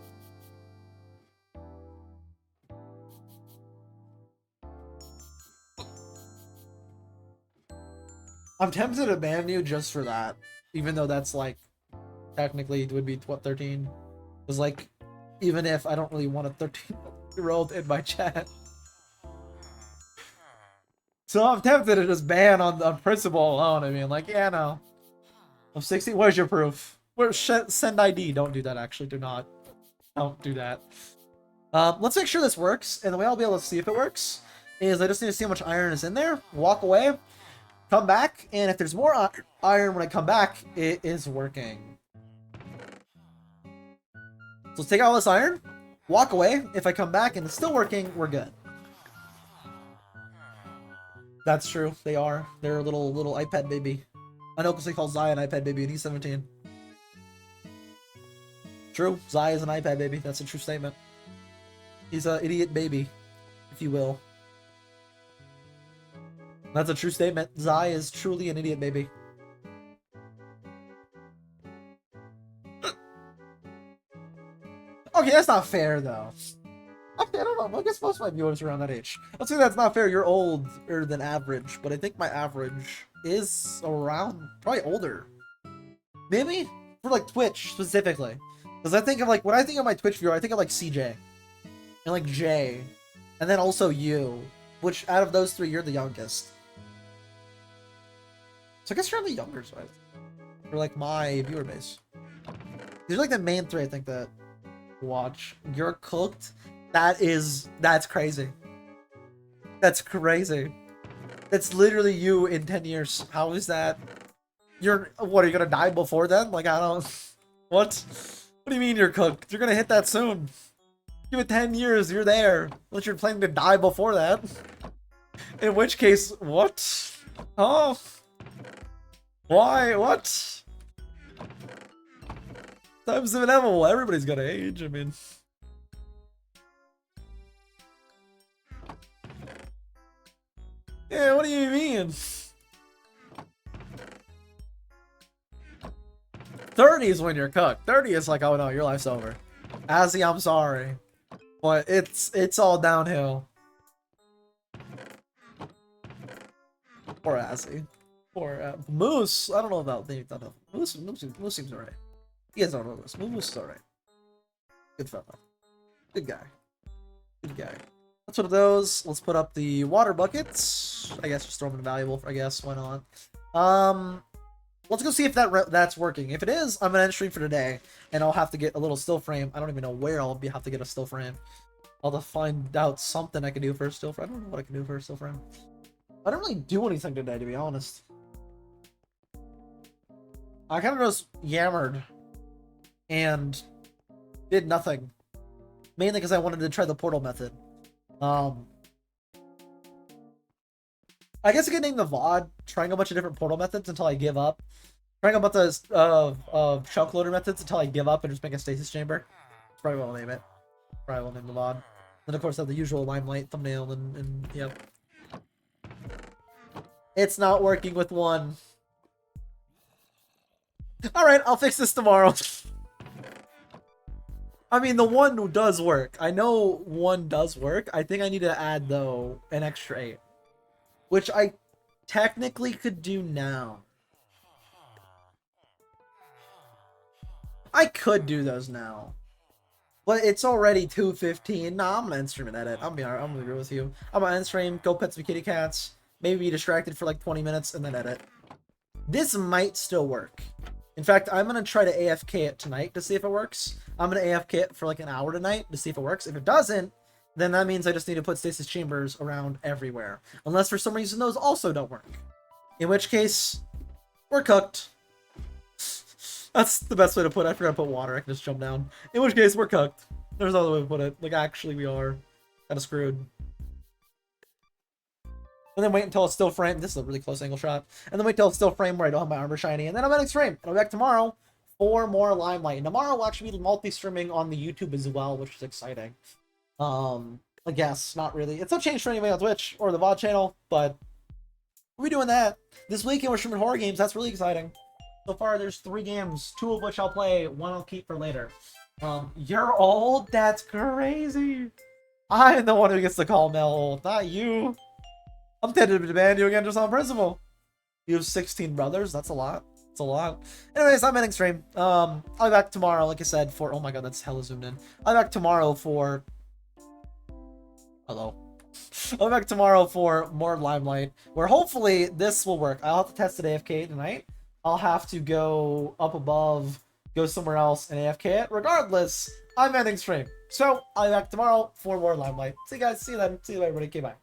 I'm tempted to ban you just for that, even though that's like technically it would be what 13. Because like, even if I don't really want a 13-year-old in my chat, so I'm tempted to just ban on principle alone. I mean, like, yeah, no, I'm 16. Where's your proof? Where's send ID? Don't do that. Actually, don't do that. Let's make sure this works, and the way I'll be able to see if it works is I just need to see how much iron is in there. Walk away. Come back, and if there's more iron when I come back, it is working. So let's take all this iron, walk away. If I come back and it's still working, we're good. That's true. They are. They're a little iPad baby. I know because they call Zai an iPad baby and he's 17. True. Zai is an iPad baby. That's a true statement. He's an idiot baby, if you will. That's a true statement. Zai is truly an idiot baby. Okay, that's not fair, though. Okay, I don't know. I guess most of my viewers are around that age. I'll say that's not fair. You're older than average, but I think my average is around, probably older. Maybe? For, like, Twitch, specifically. Because I think of, like, when I think of my Twitch viewer, I think of, like, CJ. And, like, Jay. And then also you. Which, out of those 3, you're the youngest. So I guess you're on the younger side. For, like, my viewer base. These are, like, the main 3, I think, that watch. You're cooked? That's crazy. That's crazy. That's literally you in 10 years. How is that? What, are you gonna die before then? Like, I don't... What? What do you mean you're cooked? You're gonna hit that soon. Give it 10 years, you're there. Unless you're planning to die before that. In which case, what? Oh. Why? What? Time's inevitable. Everybody's gonna age, I mean... Yeah, what do you mean? 30 is when you're cooked. 30 is like, oh no, your life's over. Azzy, I'm sorry. But it's all downhill. Poor Azzy. Poor Moose. I don't know about the Moose seems alright. You guys don't know this. Moose is alright. Good fella. Good guy. Good guy. Let's put up those. Let's put up the water buckets. I guess just throw them in valuable. I guess why not? Let's go see if that's working. If it is, I'm gonna end stream for today, and I'll have to get a little still frame. I don't even know where have to get a still frame. I'll have to find out something I can do for a still frame. I don't know what I can do for a still frame. I don't really do anything today, to be honest. I kind of just yammered and did nothing. Mainly because I wanted to try the portal method. I guess I could name the VOD trying a bunch of different portal methods until I give up. Trying a bunch of chunk loader methods until I give up and just make a stasis chamber. Probably won't name it. Probably won't name the VOD. Then of course have the usual Limelight thumbnail and yep. It's not working with one. Alright, I'll fix this tomorrow. I mean, the one does work. I know one does work. I think I need to add, though, an extra 8. Which I technically could do now. I could do those now. But it's already 2:15. Nah, I'm gonna end stream and edit. I'm gonna agree with you. I'm gonna end stream, go pet some kitty cats, maybe be distracted for like 20 minutes, and then edit. This might still work. In fact, I'm gonna try to AFK it tonight to see if it works. I'm gonna AFK it for like an hour tonight to see if it works. If it doesn't, then that means I just need to put stasis chambers around everywhere. Unless for some reason those also don't work. In which case, we're cooked. That's the best way to put it. I forgot to put water. I can just jump down. In which case, we're cooked. There's no other way to put it. Like, actually, we are kind of screwed. And then wait until it's still frame. This is a really close angle shot. And then wait till it's still frame where I don't have my armor shiny. And then I'm at extreme. And I'll be back tomorrow for more Limelight. And tomorrow we'll actually be multi-streaming on the YouTube as well, which is exciting. I guess, not really. It's no change for anybody on Twitch or the VOD channel, but we'll be doing that. This weekend we're streaming horror games. That's really exciting. So far there's 3 games, 2 of which I'll play, 1 I'll keep for later. You're old? That's crazy. I'm the one who gets to call Mel old, not you. I'm tempted to ban you again just on principle. You have 16 brothers? That's a lot. It's a lot. Anyways, I'm ending stream. I'll be back tomorrow, like I said, for... Oh my god, that's hella zoomed in. I'll be back tomorrow for... Hello. I'll be back tomorrow for more Limelight, where hopefully this will work. I'll have to test it AFK tonight. I'll have to go up above, go somewhere else, and AFK it. Regardless, I'm ending stream. So, I'll be back tomorrow for more Limelight. See you guys. See you then. See you later, everybody. Okay, bye.